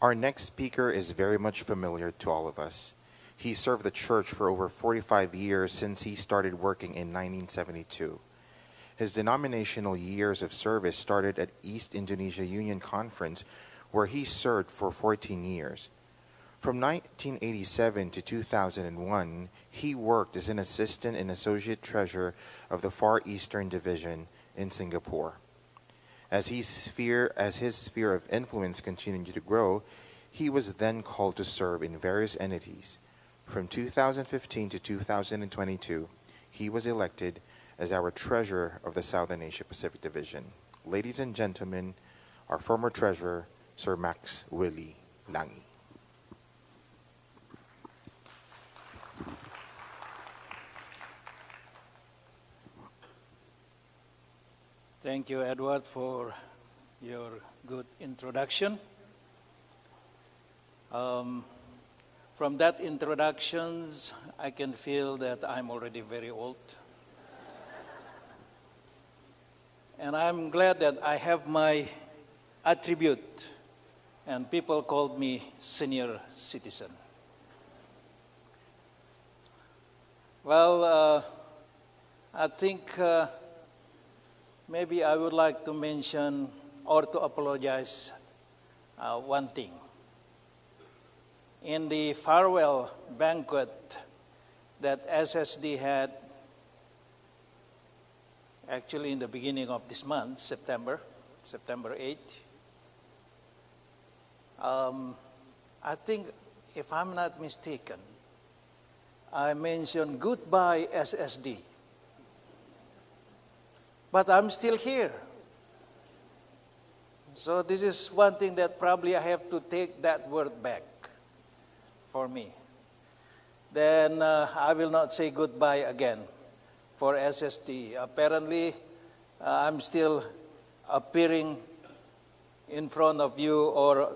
Our next speaker is very much familiar to all of us. He served the church for over 45 years since he started working in 1972. His denominational years of service started at East Indonesia Union Conference, where he served for 14 years. From 1987 to 2001, he worked as an assistant and associate treasurer of the Far Eastern Division in Singapore. As his sphere of influence continued to grow, he was then called to serve in various entities. From 2015 to 2022, he was elected as our treasurer of the Southern Asia Pacific Division. Ladies and gentlemen, our former treasurer, Sir Max Willie Langi. Thank you, Edward, for your good introduction. From that introductions, I can feel that I'm already very old. And I'm glad that I have my attribute and people called me senior citizen. Well, I think maybe I would like to mention or to apologize one thing. In the farewell banquet that SSD had actually in the beginning of this month, September 8th, I think, if I'm not mistaken, I mentioned goodbye SSD. But I'm still here. So this is one thing that probably I have to take that word back for me. Then I will not say goodbye again for SSD. Apparently, I'm still appearing in front of you or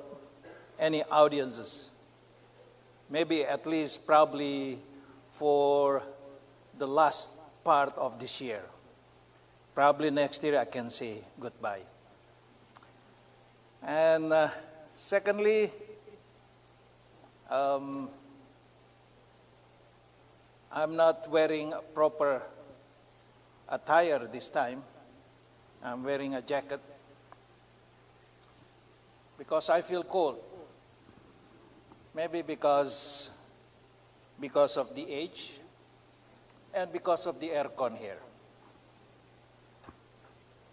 any audiences. Maybe at least probably for the last part of this year. Probably next year I can say goodbye. And secondly, I'm not wearing a proper attire this time. I'm wearing a jacket because I feel cold. Maybe because of the age and because of the aircon here.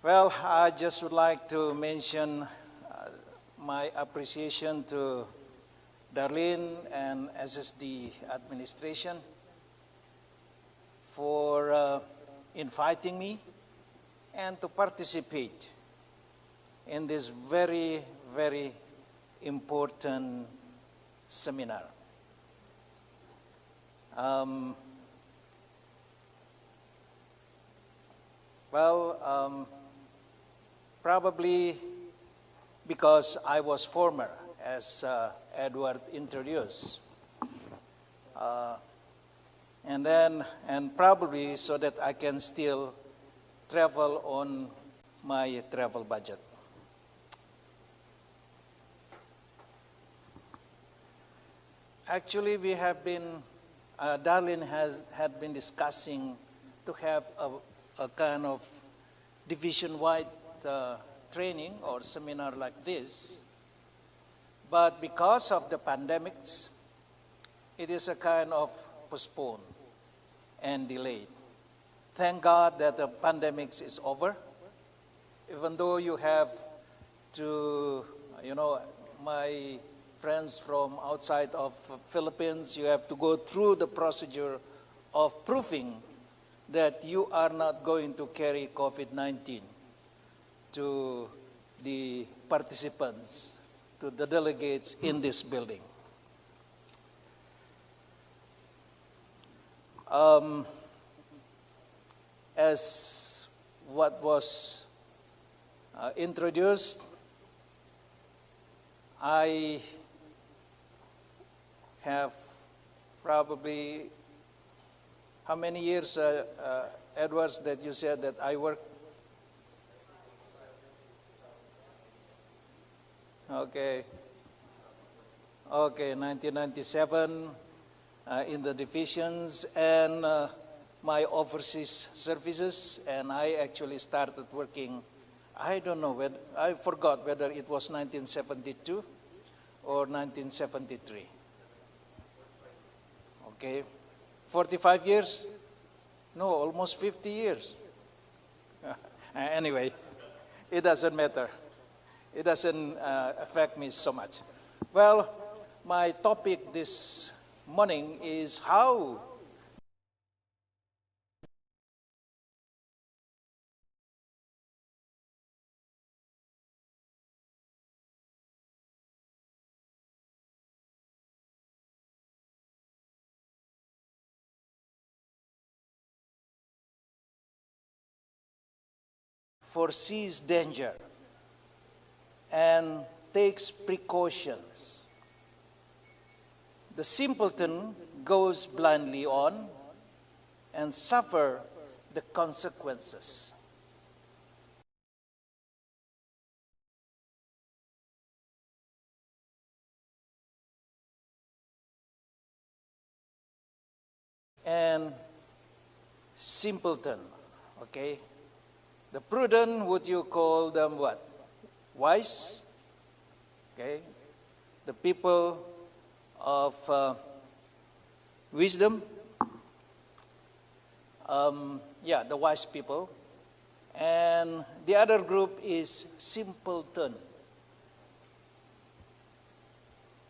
Well, I just would like to mention my appreciation to Darlene and SSD administration for inviting me and to participate in this very, very important seminar. Probably because I was former, as Edward introduced. And probably so that I can still travel on my travel budget. Actually, we have been, Darlene had been discussing to have a kind of division-wide training or seminar like this. But because of the pandemics, it is a kind of postponed and delayed. Thank God that the pandemics is over. Even though you have to, my friends from outside of Philippines, you have to go through the procedure of proving that you are not going to carry COVID-19 to the participants, to the delegates in this building. As what was introduced, I have probably, how many years, Edwards, that you said that I worked? Okay, 1997 in the divisions and my overseas services, and I actually started working, I don't know, I forgot whether it was 1972 or 1973. Okay, 45 years? No, almost 50 years. Anyway, it doesn't matter. It doesn't affect me so much. Well, my topic this morning is how foresees danger and takes precautions. The simpleton goes blindly on and suffer the consequences. and simpleton. Okay? The prudent, would you call them what? Wise? Okay? The people of wisdom? The wise people. And the other group is simpleton.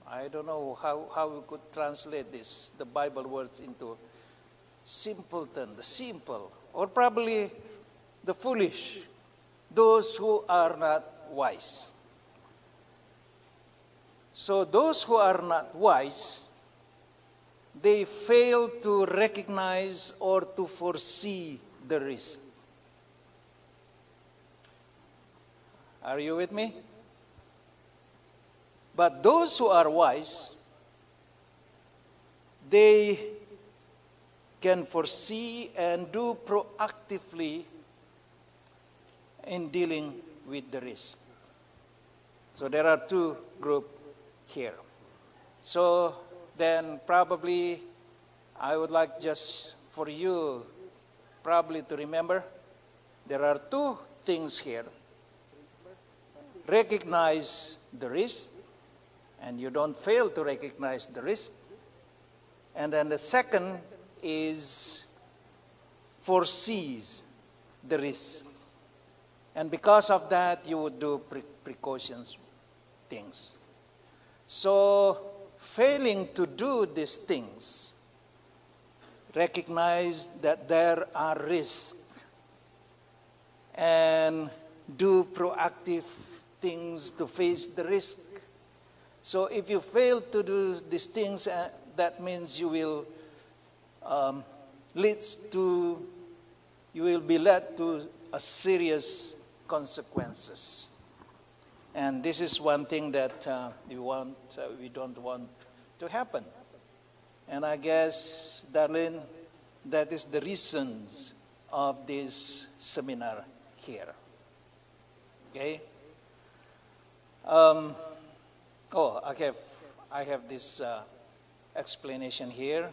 I don't know how we could translate this, the Bible words, into simpleton, the simple, or probably the foolish, those who are not wise. So those who are not wise, they fail to recognize or to foresee the risk. Are you with me? But those who are wise, they can foresee and do proactively in dealing with the risk. So there are two groups here. So then probably I would like just for you probably to remember there are two things here. Recognize the risk, and you don't fail to recognize the risk. And then the second is foresees the risk. And because of that, you would do precautions things. So failing to do these things, recognize that there are risks, and do proactive things to face the risk. So if you fail to do these things, that means you will be led to a serious consequences. And this is one thing that we don't want to happen. And I guess, Darlene, that is the reasons of this seminar here. Okay? I have this explanation here.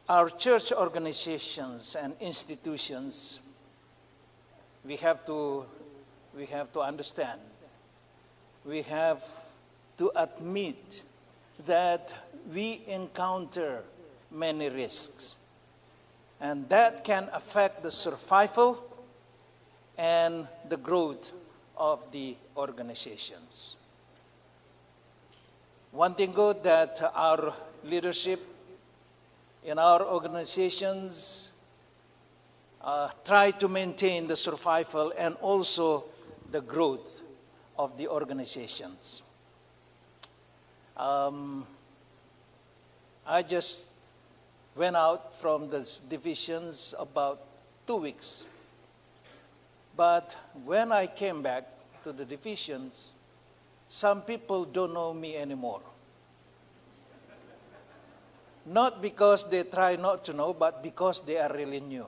Our church organizations and institutions, we have to understand, we have to admit that we encounter many risks, and that can affect the survival and the growth of the organizations. One thing good that our leadership in our organizations try to maintain the survival and also the growth of the organizations. I just went out from the divisions about 2 weeks. But when I came back to the divisions, some people don't know me anymore. Not because they try not to know, but because they are really new.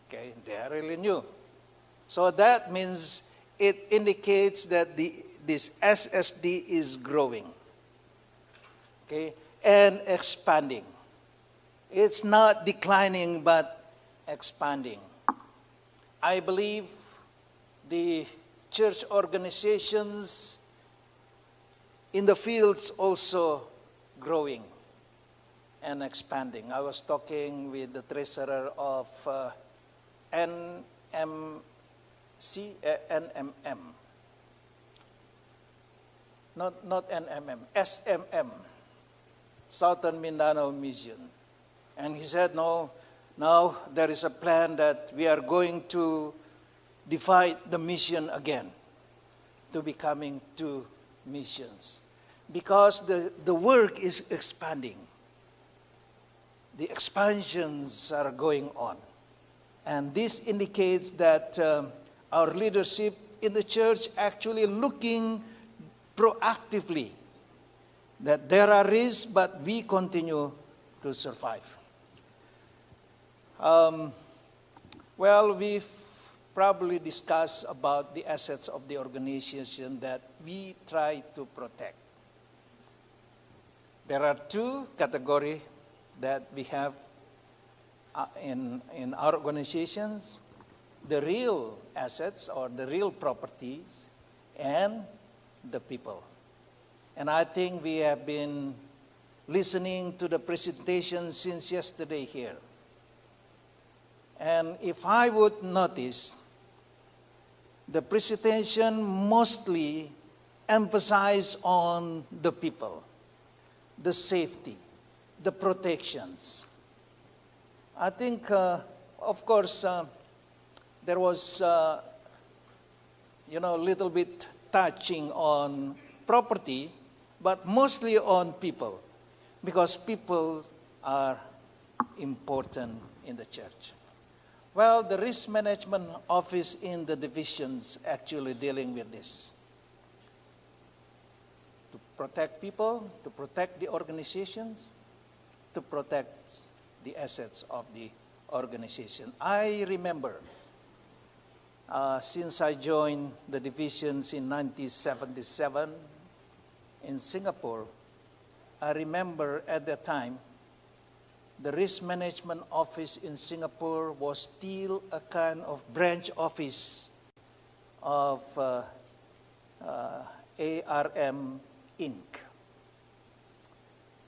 Okay, they are really new. So that means it indicates that this SSD is growing. Okay, and expanding. It's not declining, but expanding. I believe the church organizations in the fields also growing and expanding. I was talking with the treasurer of NMM, not NMM, SMM, Southern Mindanao Mission. And he said, no, now there is a plan that we are going to divide the mission again to becoming 2 missions. Because the work is expanding. The expansions are going on. And this indicates that our leadership in the church actually looking proactively that there are risks, but we continue to survive. We've probably discussed about the assets of the organization that we try to protect. There are two categories that we have in our organizations: the real assets or the real properties and the people. And I think we have been listening to the presentation since yesterday here. And if I would notice, the presentation mostly emphasized on the people, the safety, the protections. I think, of course, there was, a little bit touching on property, but mostly on people, because people are important in the church. Well, the risk management office in the divisions actually dealing with this. To protect people, to protect the organizations, to protect the assets of the organization. I remember, since I joined the divisions in 1977 in Singapore, I remember at that time, the risk management office in Singapore was still a kind of branch office of ARM Inc.,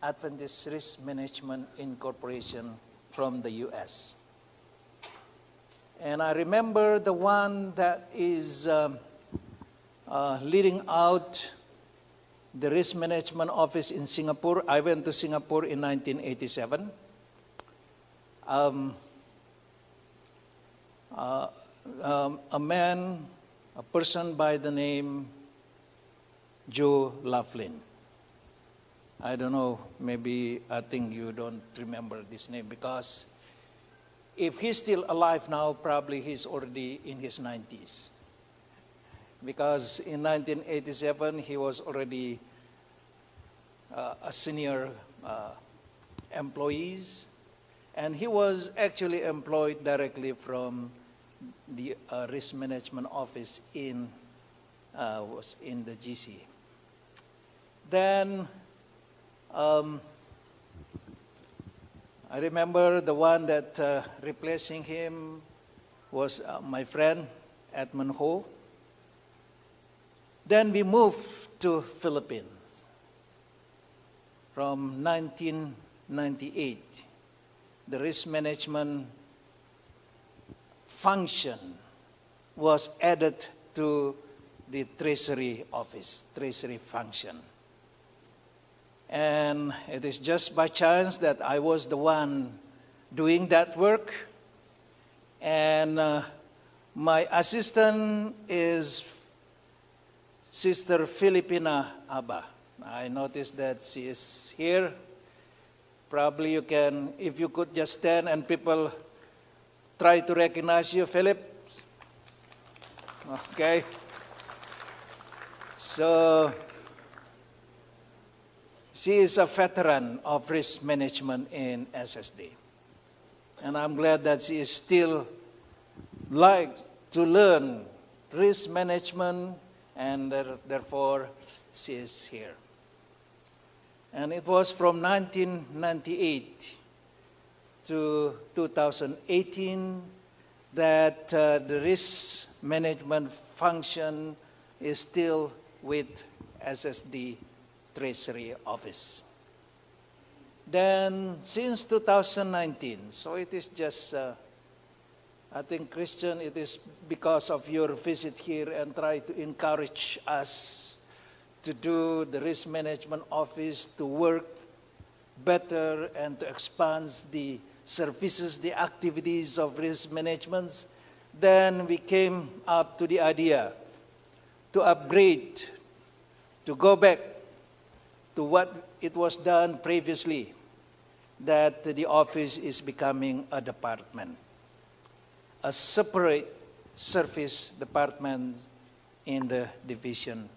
Adventist Risk Management Incorporation from the U.S. And I remember the one that is leading out the risk management office in Singapore. I went to Singapore in 1987. A person by the name Joe Laughlin. I don't know, maybe I think you don't remember this name, because if he's still alive now, probably he's already in his 90s. Because in 1987, he was already a senior employee, and he was actually employed directly from the risk management office was in the GC. Then I remember the one that replacing him was my friend Edmund Ho. Then we moved to Philippines from 1998. The risk management function was added to the Treasury office, Treasury function. And it is just by chance that I was the one doing that work. And my assistant is Sister Filipina Aba. I noticed that she is here. Probably you can, if you could just stand and people try to recognize you, Philip. Okay. So, she is a veteran of risk management in SSD. And I'm glad that she is still like to learn risk management, and therefore she is here. And it was from 1998 to 2018 that the risk management function is still with SSD Treasury Office. Then since 2019, so it is just, I think, Christian, it is because of your visit here and try to encourage us to do the risk management office to work better and to expand the services, the activities of risk management. Then we came up to the idea to upgrade, to go back to what it was done previously, that the office is becoming a department, a separate service department in the division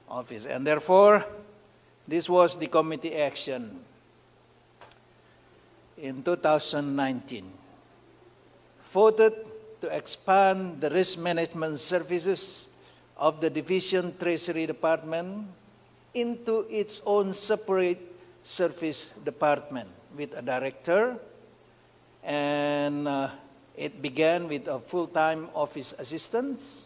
office. And therefore, this was the committee action in 2019. Voted to expand the risk management services of the Division Treasury Department into its own separate Service Department with a director, and it began with a full-time office assistants.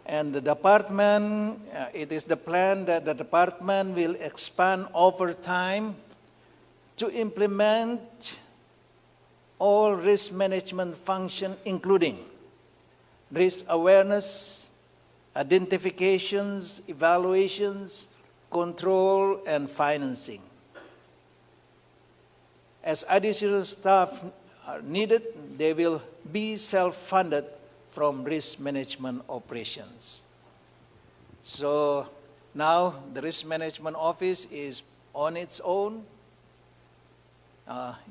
And the department, it is the plan that the department will expand over time to implement all risk management function, including risk awareness, identifications, evaluations, control, and financing. As additional staff are needed, they will be self-funded from risk management operations. So now the risk management office is on its own,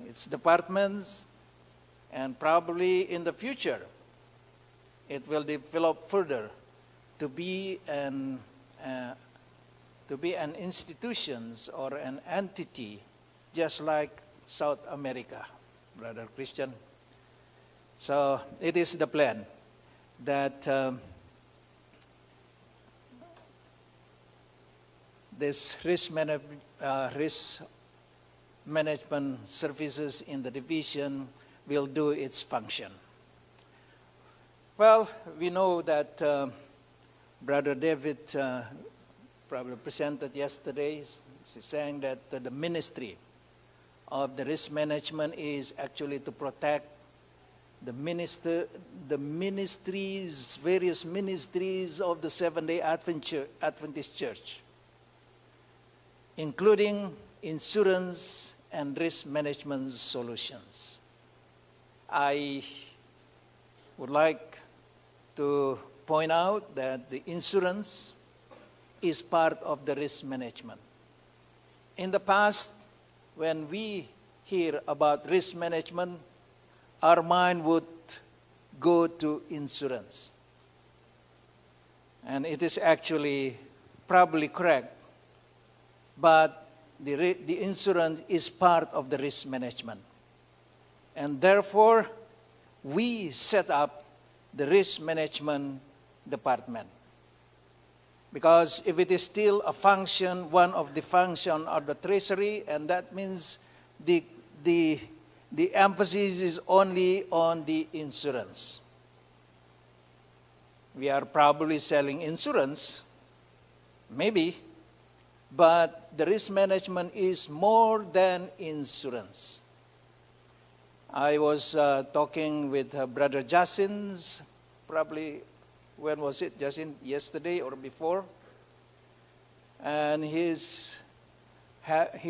its departments, and probably in the future it will develop further to be an institutions or an entity just like South America, Brother Christian. So it is the plan that this risk management services in the division will do its function. Well, we know that Brother David probably presented yesterday. He's saying that the ministry of the risk management is actually to protect the ministries, various ministries of the Seventh-day Adventist Church, including insurance and risk management solutions. I would like to point out that the insurance is part of the risk management. In the past, when we hear about risk management, our mind would go to insurance. And it is actually probably correct, but the insurance is part of the risk management. And therefore, we set up the risk management department. Because if it is still a function, one of the function of the treasury, and that means the emphasis is only on the insurance. We are probably selling insurance, maybe, but the risk management is more than insurance. I was talking with Brother Jacins, probably, when was it, Jacin? Yesterday or before? And he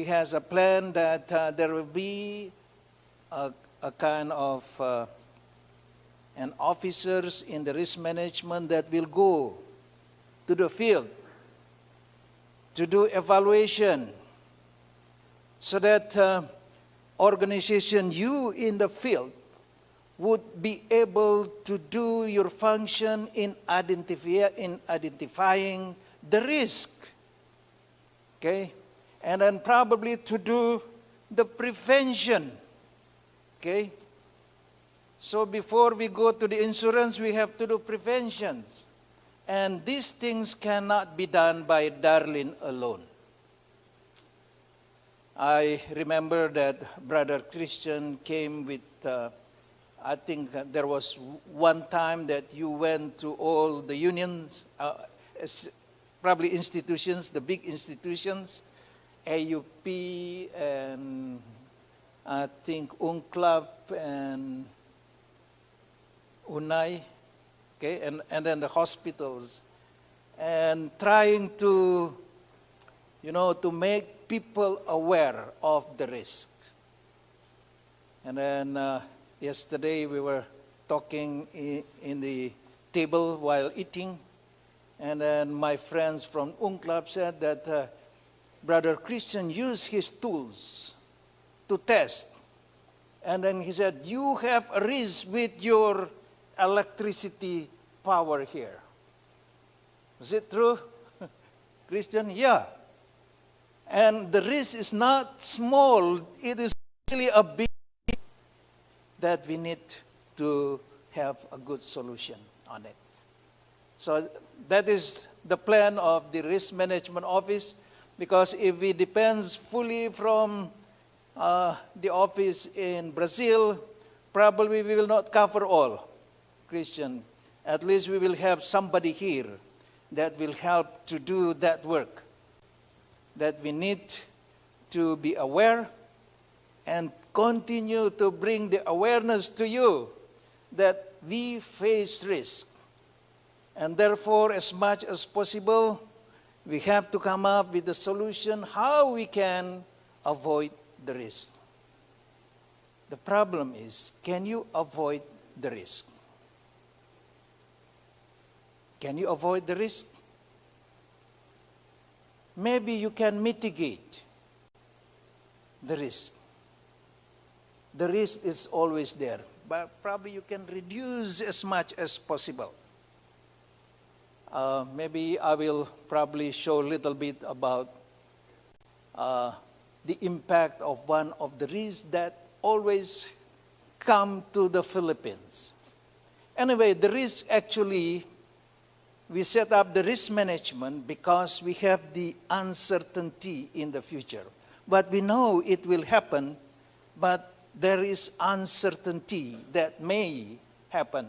has a plan that there will be a kind of an officers in the risk management that will go to the field to do evaluation so that organization, you in the field, would be able to do your function in identifying the risk. Okay? And then probably to do the prevention. Okay? So before we go to the insurance, we have to do preventions. And these things cannot be done by Darlene alone. I remember that Brother Christian came with, I think there was one time that you went to all the unions, probably institutions, the big institutions, AUP and I think UNCLAP and UNAI, okay, and then the hospitals, and trying to, to make people aware of the risk. And then yesterday we were talking in the table while eating, and then my friends from UNCLAP said that Brother Christian used his tools to test. And then he said, you have a risk with your electricity power here. Is it true, Christian? Yeah. And the risk is not small. It is really a big that we need to have a good solution on it. So that is the plan of the Risk Management Office. Because if we depend fully from the office in Brazil, probably we will not cover all Christian. At least we will have somebody here that will help to do that work. That we need to be aware and continue to bring the awareness to you that we face risk. And therefore, as much as possible, we have to come up with a solution how we can avoid the risk. The problem is, can you avoid the risk? Can you avoid the risk? Maybe you can mitigate the risk. The risk is always there, but probably you can reduce as much as possible. Maybe I will probably show a little bit about the impact of one of the risks that always come to the Philippines. Anyway, the risk actually, we set up the risk management because we have the uncertainty in the future. But we know it will happen, but there is uncertainty that may happen.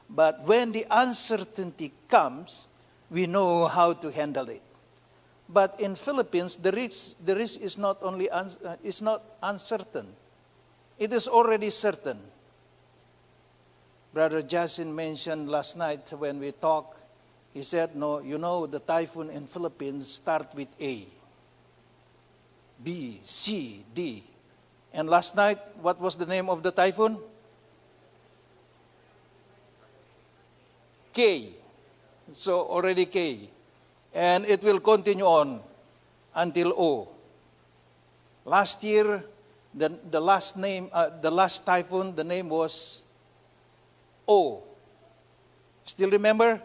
But when the uncertainty comes, we know how to handle it. But in Philippines, the risk is not only is not uncertain. It is already certain. Brother Jasin mentioned last night when we talked, he said, no, you know, the typhoon in Philippines start with A, B, C, D. And last night, what was the name of the typhoon? K. So already K. And it will continue on until O. Last year, the last typhoon, the name was O. Still remember?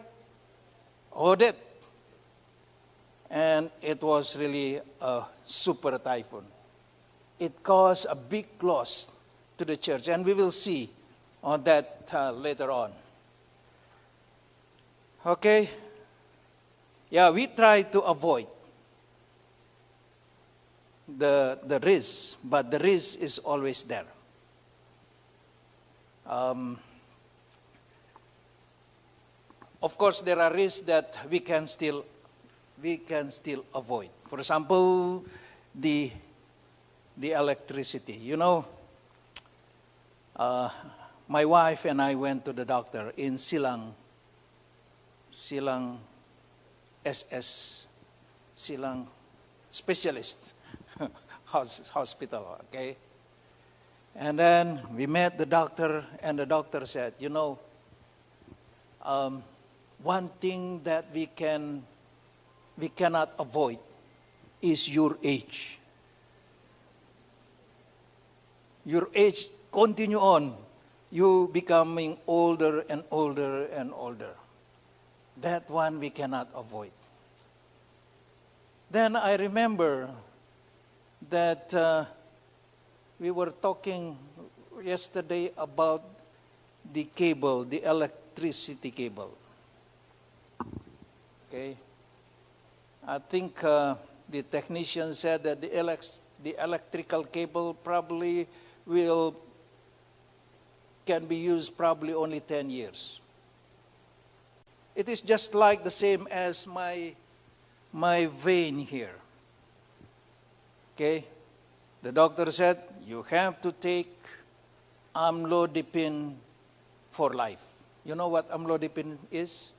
Odette. And it was really a super typhoon. It caused a big loss to the church, and we will see on that later on. Okay? Yeah, we try to avoid the risk, but the risk is always there. Of course, there are risks that we can still avoid. For example, the electricity. You know, my wife and I went to the doctor in Silang SS, Silang Specialist Hospital, okay? And then we met the doctor, and the doctor said, you know, one thing that we cannot avoid is your age. Your age continue on. You becoming older and older and older. That one we cannot avoid. Then I remember that we were talking yesterday about the cable, the electricity cable. Okay? I think the technician said that the electrical cable probably can be used probably only 10 years. It is just like the same as my vein here. Okay? The doctor said, you have to take amlodipine for life. You know what amlodipine is?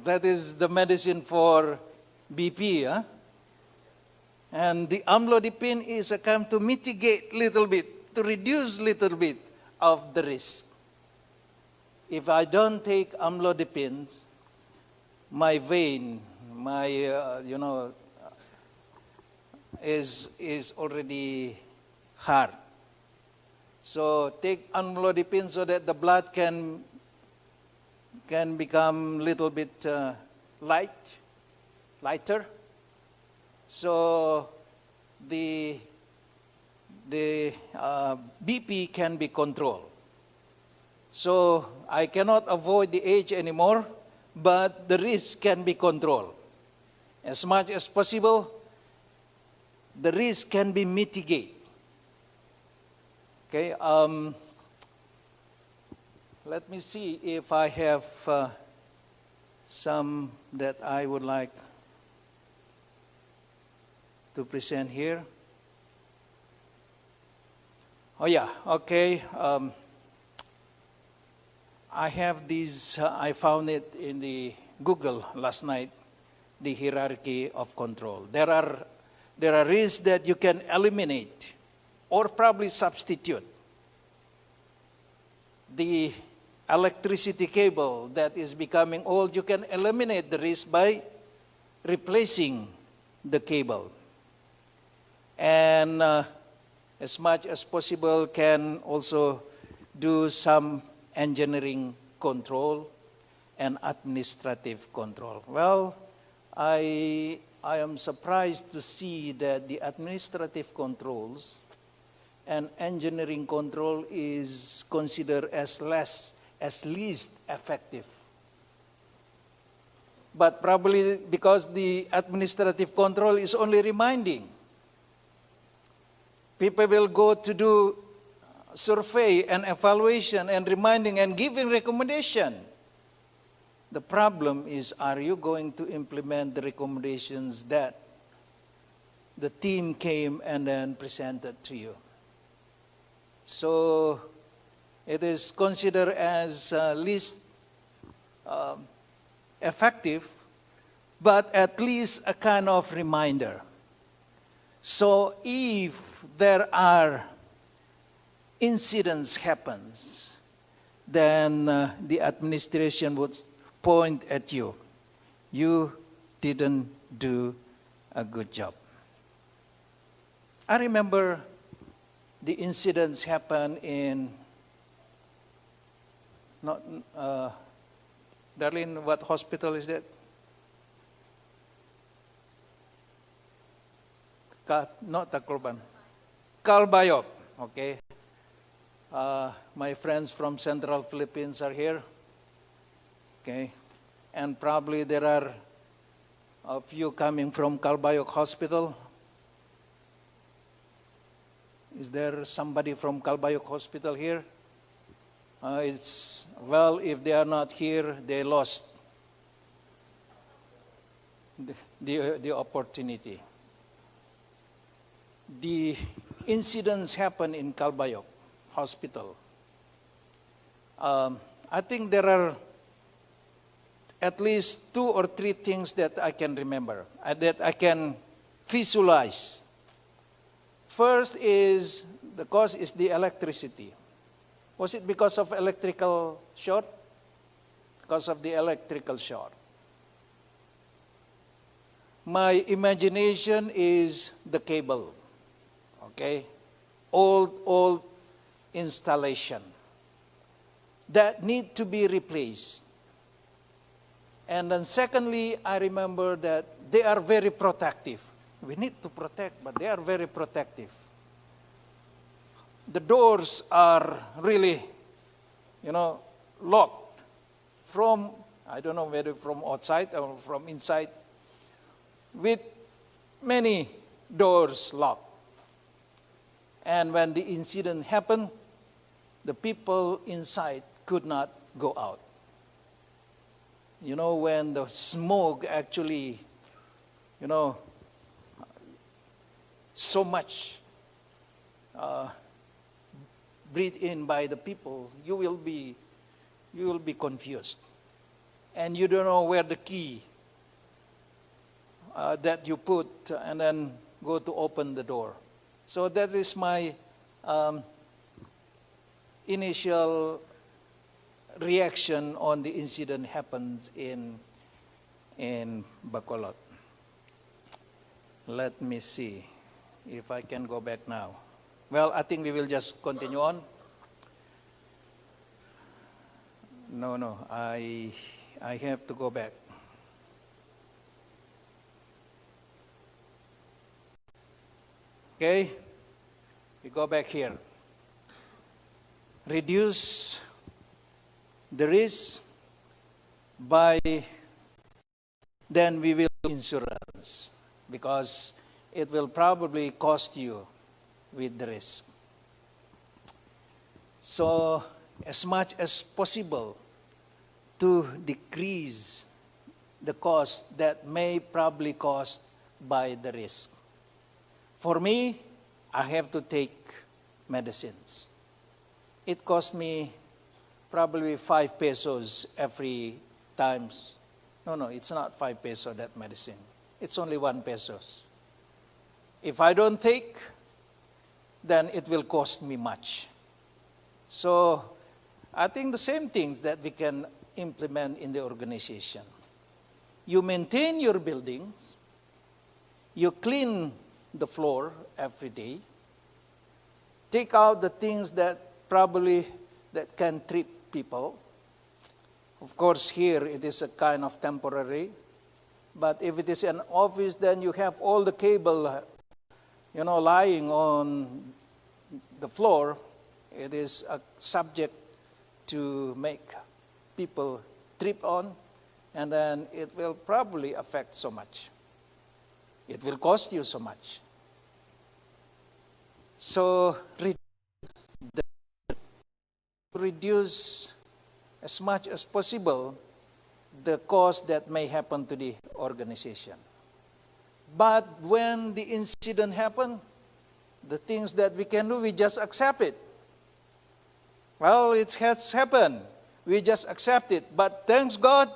That is the medicine for BP, huh? And the amlodipine is a kind to mitigate little bit, to reduce little bit of the risk. If I don't take amlodipine, my vein, is already hard. So take amlodipine so that the blood can become little bit lighter. So the BP can be controlled. So I cannot avoid the age anymore, but the risk can be controlled. As much as possible, the risk can be mitigated. Okay, let me see if I have some that I would like to present here. Oh yeah, okay. I have these, I found it in the Google last night, the hierarchy of control. There are risks that you can eliminate or probably substitute. The electricity cable that is becoming old, you can eliminate the risk by replacing the cable. And as much as possible can also do some engineering control and administrative control. Well, I am surprised to see that the administrative controls and engineering control is considered as least effective. But probably because the administrative control is only reminding. People will go to do survey and evaluation and reminding and giving recommendation. The problem is, are you going to implement the recommendations that the team came and then presented to you? So it is considered as least effective, but at least a kind of reminder. So if there are incidents happens, then the administration would point at you. You didn't do a good job. I remember the incidents happened in, Darlene, what hospital is that? Not Tacloban. Calbayog, okay. My friends from Central Philippines are here, okay. And probably there are a few coming from Calbayog Hospital. Is there somebody from Calbayog Hospital here? If they are not here, they lost the opportunity. The incidents happen in Calbayog Hospital. I think there are at least 2 or 3 things that I can remember, that I can visualize. First is, the cause is the electricity. Was it because of electrical short? Because of the electrical short. My imagination is the cable. Okay? Old installation that need to be replaced. And then secondly, I remember that they are very protective. We need to protect, but they are very protective. The doors are really, locked from, I don't know whether from outside or from inside, with many doors locked. And when the incident happened, the people inside could not go out. When the smoke actually, so much breathed in by the people, you will be confused. And you don't know where the key that you put and then go to open the door. So that is my initial reaction on the incident happens in Bacolod. Let me see if I can go back now. Well, I think we will just continue on. No, I have to go back. Okay, we go back here. Reduce the risk by, then we will insurance. because it will probably cost you with the risk. So, as much as possible, to decrease the cost that may probably caused by the risk. For me, I have to take medicines. It cost me probably 5 pesos every times. No, it's not 5 peso that medicine. It's only 1 pesos. If I don't take, then it will cost me much. So I think the same things that we can implement in the organization. You maintain your buildings, you clean the floor every day, take out the things that probably that can trip people. Of course, here it is a kind of temporary, but if it is an office, then you have all the cable, lying on the floor. It is a subject to make people trip on, and then it will probably affect so much. It will cost you so much. So reduce as much as possible the cost that may happen to the organization. But when the incident happens, the things that we can do, we just accept it. Well, it has happened. We just accept it. But thanks God,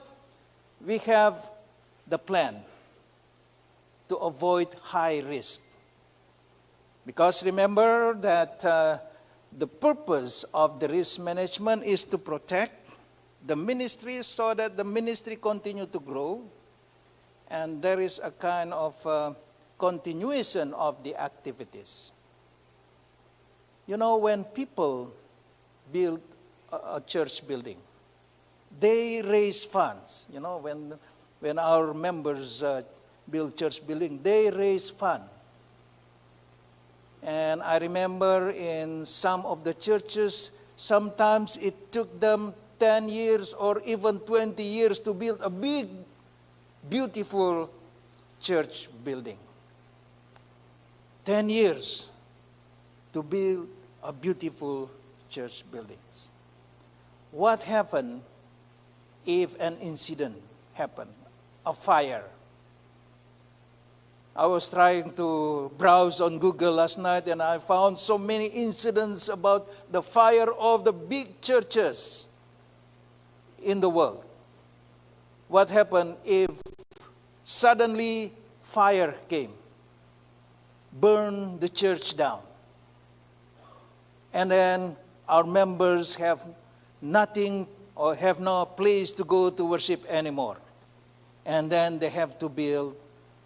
we have the plan to avoid high risk. Because remember that the purpose of the risk management is to protect the ministry so that the ministry continue to grow, and there is a kind of continuation of the activities. When people build a church building, they raise funds. When our members build church building, they raise funds. And I remember in some of the churches, sometimes it took them 10 years or even 20 years to build a big, beautiful church building. 10 years to build a beautiful church buildings. What happened if an incident happened, a fire? I was trying to browse on Google last night, and I found so many incidents about the fire of the big churches in the world. What happened if suddenly fire came, burned the church down, and then our members have nothing or have no place to go to worship anymore, and then they have to build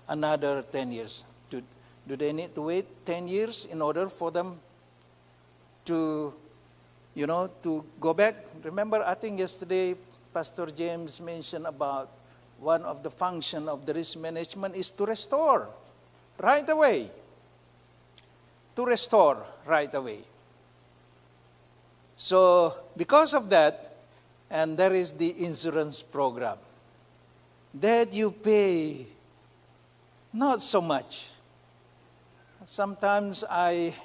another 10 years. Do they need to wait 10 years in order for them to, to go back? Remember, I think yesterday Pastor James mentioned about one of the functions of the risk management is to restore right away. To restore right away. So, because of that, and there is the insurance program that you pay not so much. Sometimes I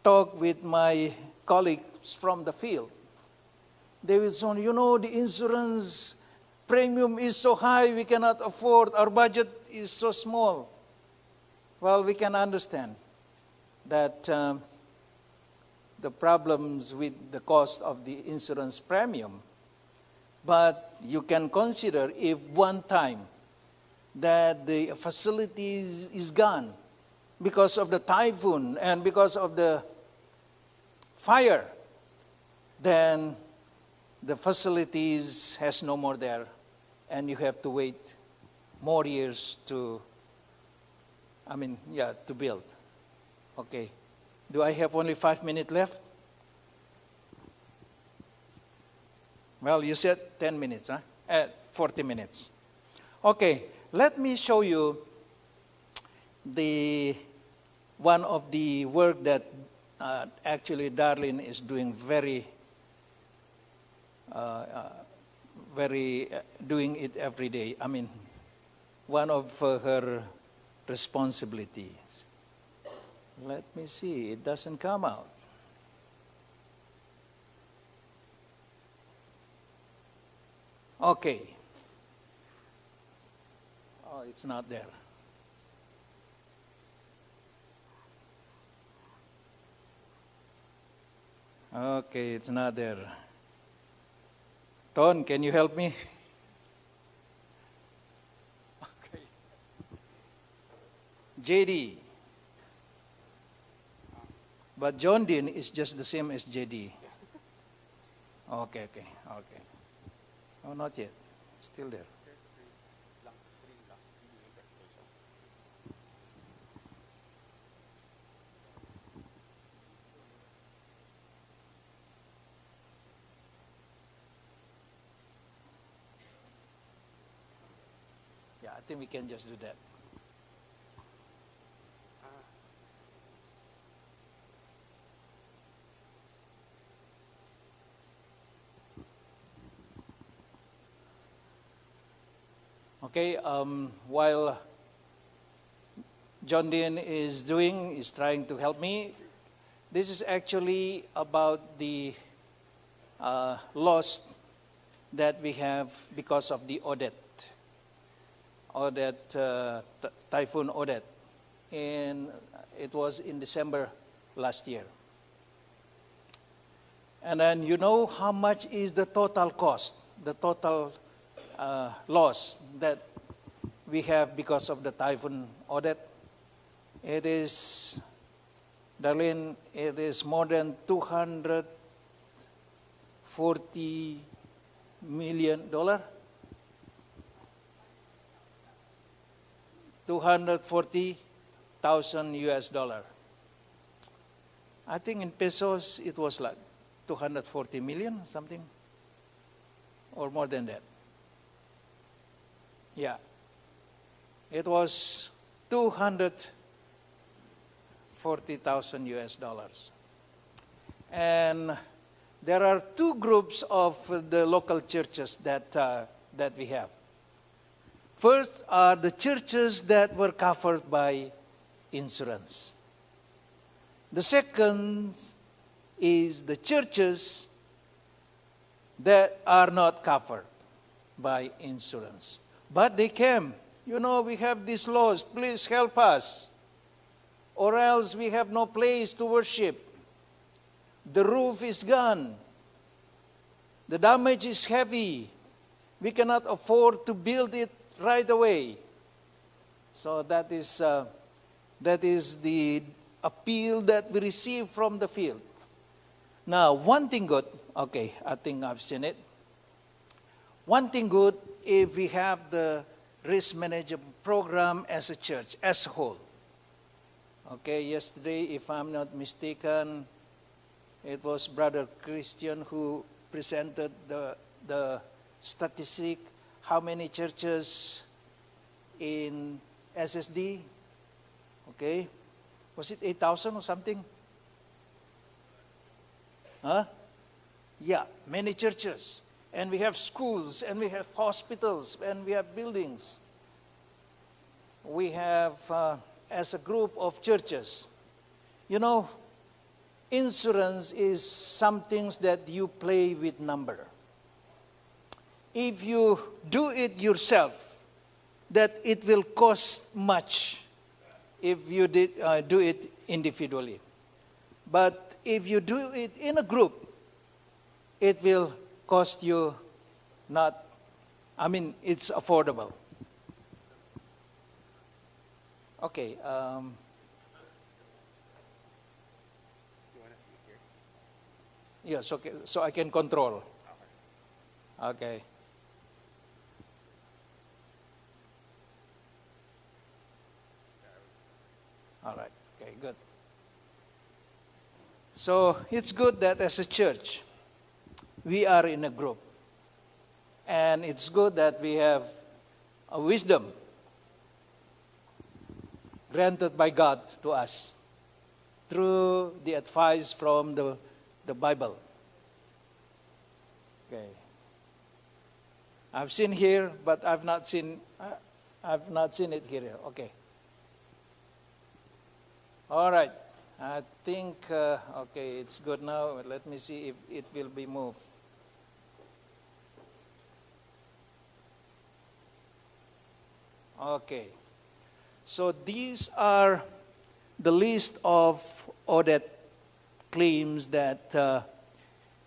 talk with my colleagues from the field. They will say, the insurance premium is so high, we cannot afford, our budget is so small. Well, we can understand that the problems with the cost of the insurance premium. But you can consider if one time that the facility is gone because of the typhoon and because of the fire, then the facilities has no more there, and you have to wait more years to build. Okay. Do I have only 5 minutes left? Well, you said 10 minutes, huh? 40 minutes. Okay. Let me show you one of the work that actually Darlene is doing doing it every day. one of her responsibilities. Let me see, it doesn't come out. Okay. Oh, it's not there. Okay, it's not there. Ton, can you help me? Okay. JD. But John Dean is just the same as JD. Okay. Oh, not yet. Still there. Yeah, I think we can just do that. Okay, while John Dean is trying to help me, this is actually about the loss that we have because of the Typhoon Odette. And it was in December last year. And then you know how much is the total cost, the total loss that we have because of the Typhoon Odette? It is, Darlene, it is more than $240 million. 240,000 US dollar. I think in pesos it was like 240 million, something, or more than that. Yeah. It was 240,000 US dollars. And there are two groups of the local churches that we have. First are the churches that were covered by insurance. The second is the churches that are not covered by insurance. But they came. You know, we have these laws. Please help us. Or else we have no place to worship. The roof is gone. The damage is heavy. We cannot afford to build it right away. So that is the appeal that we receive from the field. Now, one thing good, okay, I think I've seen it. One thing good, if we have the risk management program as a church, as a whole. Okay, yesterday, if I'm not mistaken, it was Brother Christian who presented the statistic, how many churches in SSD, okay? Was it 8,000 or something? Huh? Yeah, many churches. And we have schools, and we have hospitals, and we have buildings. We have, as a group of churches, you know, insurance is something that you play with number. If you do it yourself, that it will cost much if you do it individually. But if you do it in a group, it will cost you not, it's affordable. Okay. Yes, okay, so I can control. Okay. All right, okay, good. So it's good that as a church, we are in a group. And it's good that we have a wisdom granted by God to us through the advice from the Bible. Okay. I've seen here, but I've not seen I've not seen it here. Okay. All right. I think, okay, it's good now. Let me see if it will be moved. Okay. So these are the list of audit claims that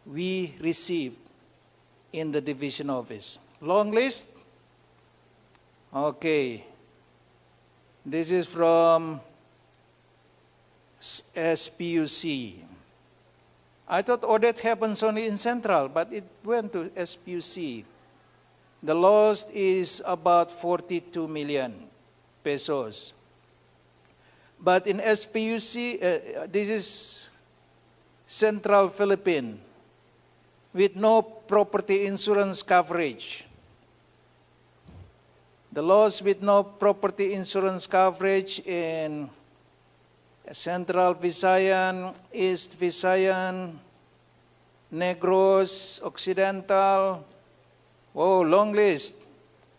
we received in the division office. Long list? Okay. This is from SPUC. I thought audit happens only in Central, but it went to SPUC. The loss is about 42 million pesos. But in SPUC, this is Central Philippine, with no property insurance coverage. The loss with no property insurance coverage in Central Visayan, East Visayan, Negros, Occidental, long list.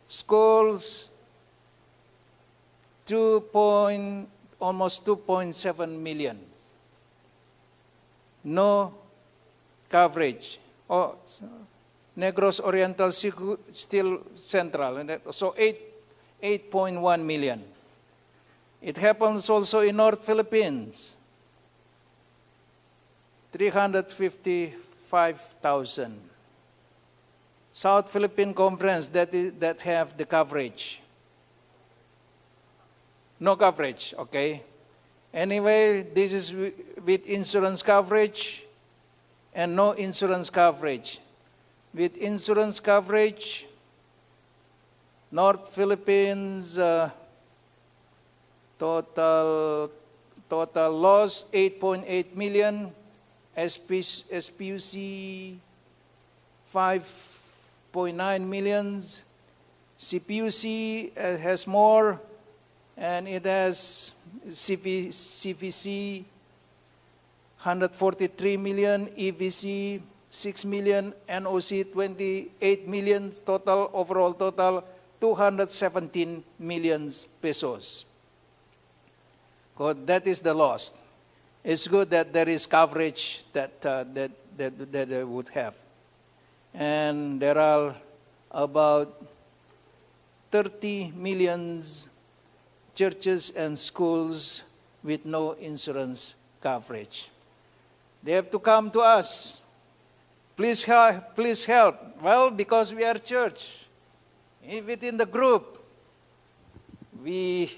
Schools, almost 2.7 million. No coverage. Negros Oriental still Central, so 8.1 million. It happens also in North Philippines, 355,000. South Philippine Conference that have the coverage. No coverage, okay? Anyway, this is with insurance coverage and no insurance coverage. With insurance coverage, North Philippines total loss 8.8 million, SPUC 5.9 millions, CPUC has more, and it has CVC 143 million, EVC 6 million, NOC 28 million, overall total 217 million pesos. That is the loss. It's good that there is coverage that they would have. And there are about 30 million churches and schools with no insurance coverage. They have to come to us. Please help. Well, because we are church. Within the group, we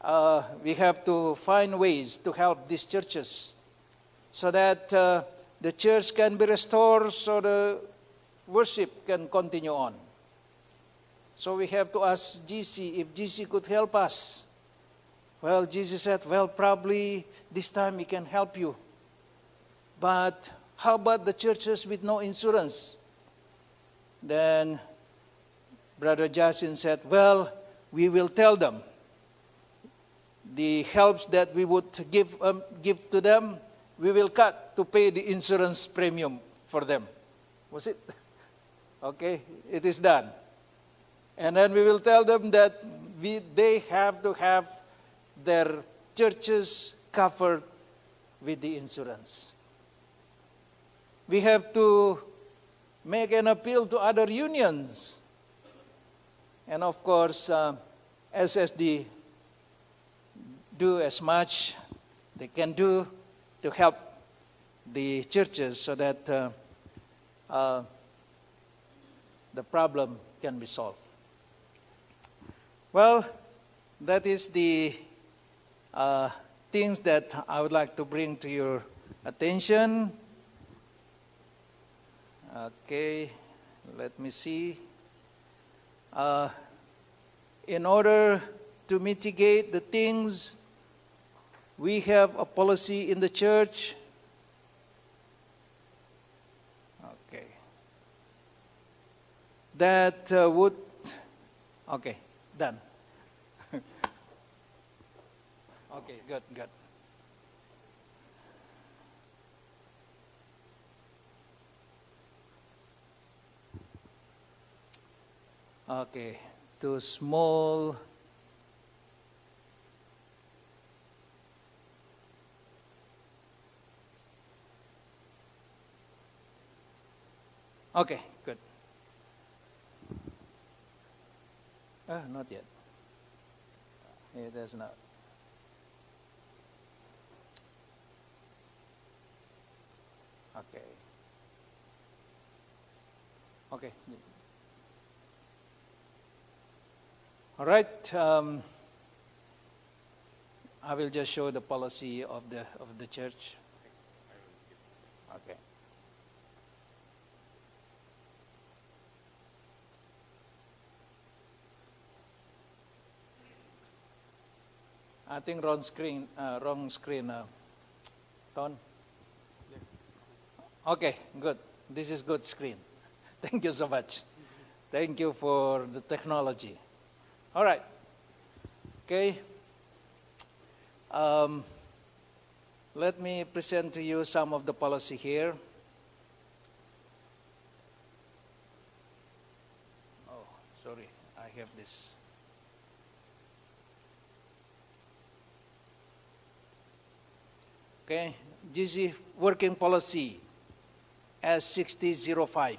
have to find ways to help these churches so that the church can be restored, so the worship can continue on. So we have to ask GC if GC could help us. Well, GC said, well, probably this time he can help you. But how about the churches with no insurance? Then Brother Jasin said, well, we will tell them the helps that we would give to them, we will cut to pay the insurance premium for them. Was it? Okay, it is done. And then we will tell them that they have to have their churches covered with the insurance. We have to make an appeal to other unions. And of course, SSD do as much they can do to help the churches so that the problem can be solved. Well, that is the things that I would like to bring to your attention. Okay, let me see. In order to mitigate the things, we have a policy in the church. Okay. That would, okay, done. Okay, good. Okay, to small Okay, good. Not yet. It is not. Okay. Okay. All right. I will just show the policy of the church. Okay. I think wrong screen. Ton. Okay, good. This is good screen. Thank you so much. Thank you for the technology. All right. Okay. Let me present to you some of the policy here. Oh, sorry. I have this. Okay. GC working policy S6005.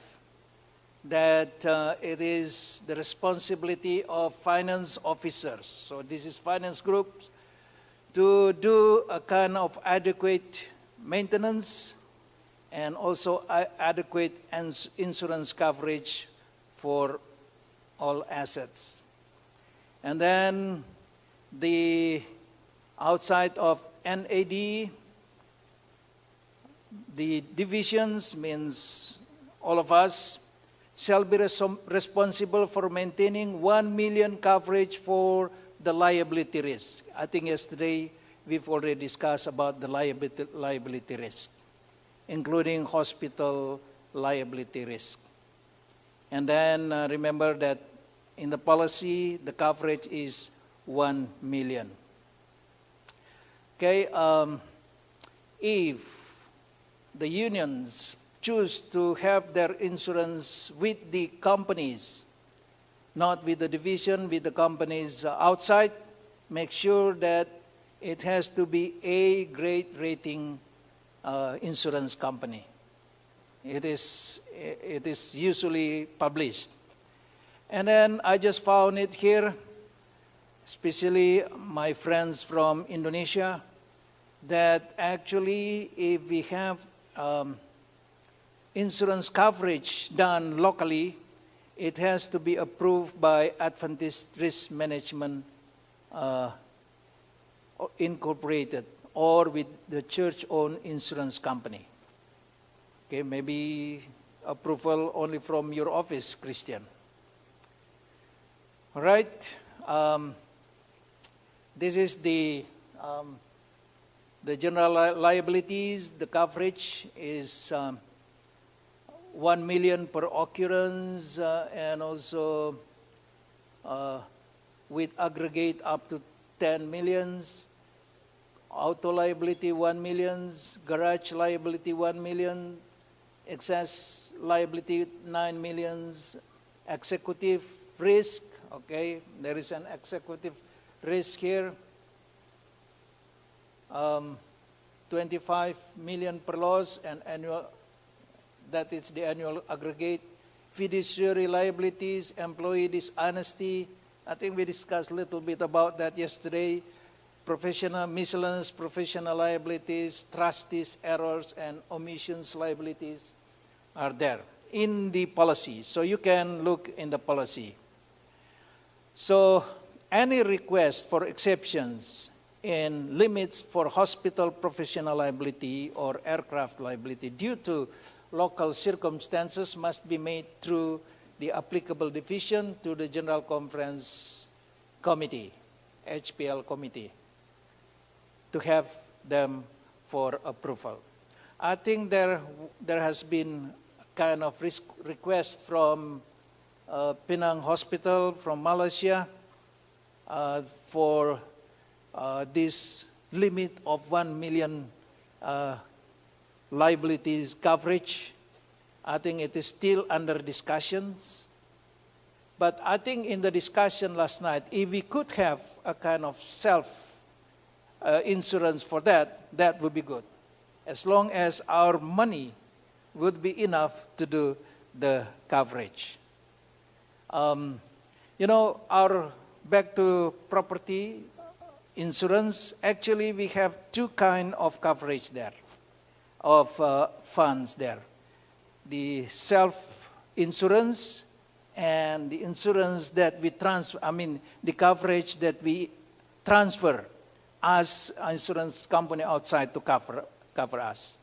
That it is the responsibility of finance officers. So this is finance groups to do a kind of adequate maintenance and also adequate insurance coverage for all assets. And then the outside of NAD, the divisions means all of us shall be responsible for maintaining 1 million coverage for the liability risk. I think yesterday we've already discussed about the liability risk, including hospital liability risk. And then remember that in the policy, the coverage is 1 million. Okay, if the unions choose to have their insurance with the companies, not with the division, with the companies outside, make sure that it has to be a grade rating insurance company. It is usually published. And then I just found it here, especially my friends from Indonesia, that actually if we have insurance coverage done locally, it has to be approved by Adventist Risk Management Incorporated or with the church-owned insurance company. Okay, maybe approval only from your office, Christian. All right. This is the general liabilities. The coverage is 1 million per occurrence and also with aggregate up to 10 millions. Auto liability 1 million, garage liability 1 million, excess liability 9 millions, executive risk, okay, there is an executive risk here, 25 million per loss and annual, that is the annual aggregate. Fiduciary liabilities, employee dishonesty, I think we discussed a little bit about that yesterday. Professional miscellaneous professional liabilities, trustees errors and omissions liabilities are there in the policy. So you can look in the policy. So any request for exceptions in limits for hospital professional liability or aircraft liability due to local circumstances must be made through the applicable division to the General Conference Committee, HPL Committee, to have them for approval. I think there has been kind of request from Penang Hospital from Malaysia for this limit of 1 million liabilities coverage. I think it is still under discussions, But I think in the discussion last night, if we could have a kind of self insurance for that, that would be good. As long as our money would be enough to do the coverage. Back to property insurance, actually we have two kinds of coverage there, of funds there. The self-insurance and the insurance that we the coverage that we transfer as an insurance company outside to cover us.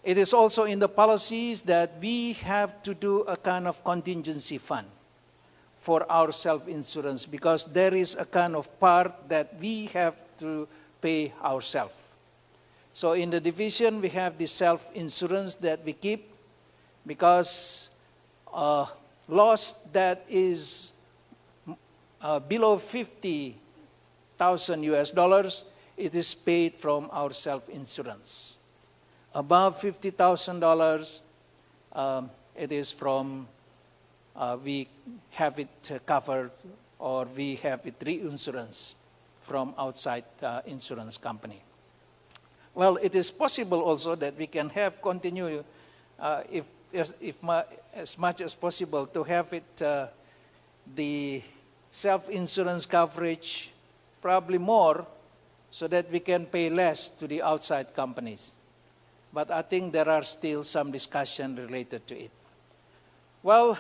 It is also in the policies that we have to do a kind of contingency fund for our self-insurance, because there is a kind of part that we have to pay ourselves. So in the division, we have the self-insurance that we keep, because loss that is below 50,000 US dollars, it is paid from our self-insurance. Above $50,000, it is from, we have it covered, or we have it reinsurance from outside insurance company. Well, it is possible also that we can have continue, as much as possible, to have it, the self-insurance coverage, probably more, so that we can pay less to the outside companies. But I think there are still some discussion related to it. Well,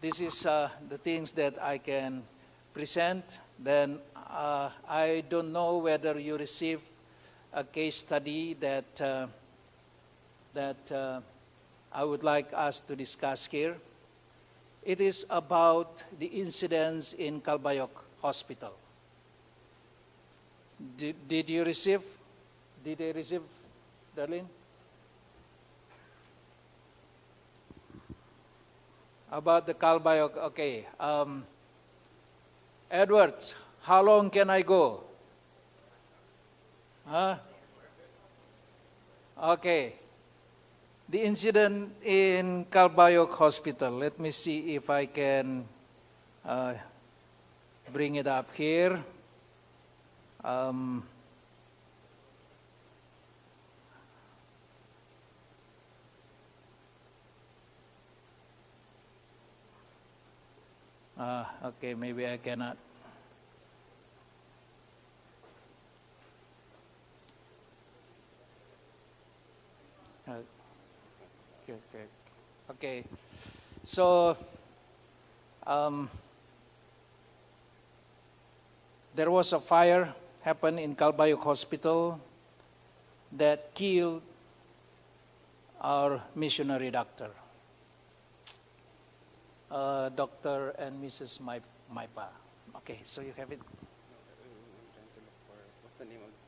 this is the things that I can present. Then I don't know whether you received a case study that I would like us to discuss here. It is about the incidents in Calbayog Hospital. Did you receive? Did they receive, Darlene? About the Calbayog, okay. Edwards, how long can I go? Huh? Okay. The incident in Calbayog Hospital. Let me see if I can bring it up here. Okay, maybe I cannot. Okay. So, there was a fire happened in Calbayog Hospital that killed our missionary doctor, Dr. and Mrs. Maipa. Okay, so you have it. What's the name of the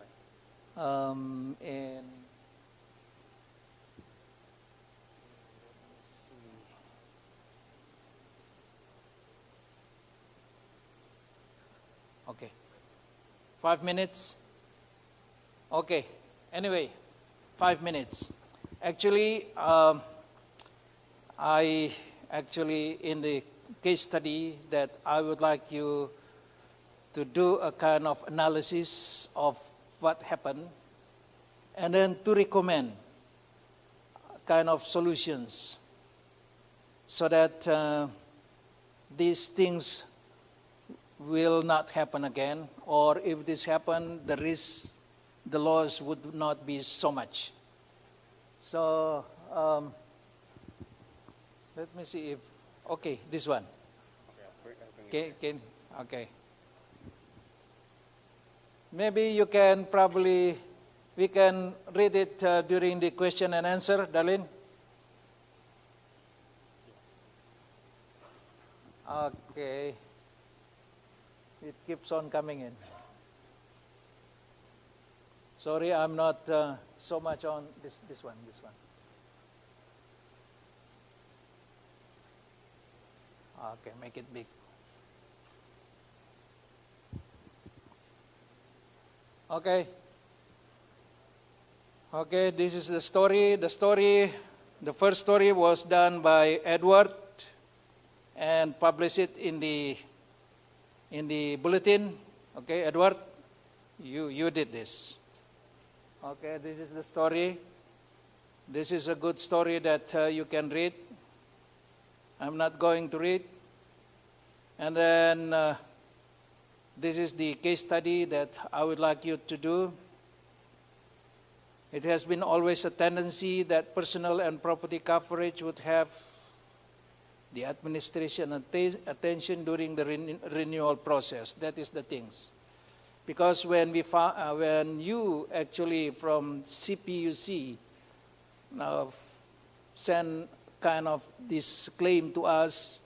file? And okay, 5 minutes. Okay, anyway, 5 minutes. Actually, I actually in the case study that I would like you to do a kind of analysis of what happened, and then to recommend kind of solutions so that these things will not happen again, or if this happen, the risk, the loss would not be so much. So let me see if, okay, this one. Okay. Maybe you can probably, we can read it during the question and answer, Darlene. Okay. It keeps on coming in. Sorry, I'm not so much on this one. Okay, make it big. Okay. Okay, this is the story. The story The first story was done by Edward and published it in the bulletin. Okay, Edward, you did this. Okay, this is the story. This is a good story that you can read. I'm not going to read. And then this is the case study that I would like you to do. It has been always a tendency that personal and property coverage would have the administration attention during the renewal process. That is the things. Because when you actually from CPUC send kind of this claim to us,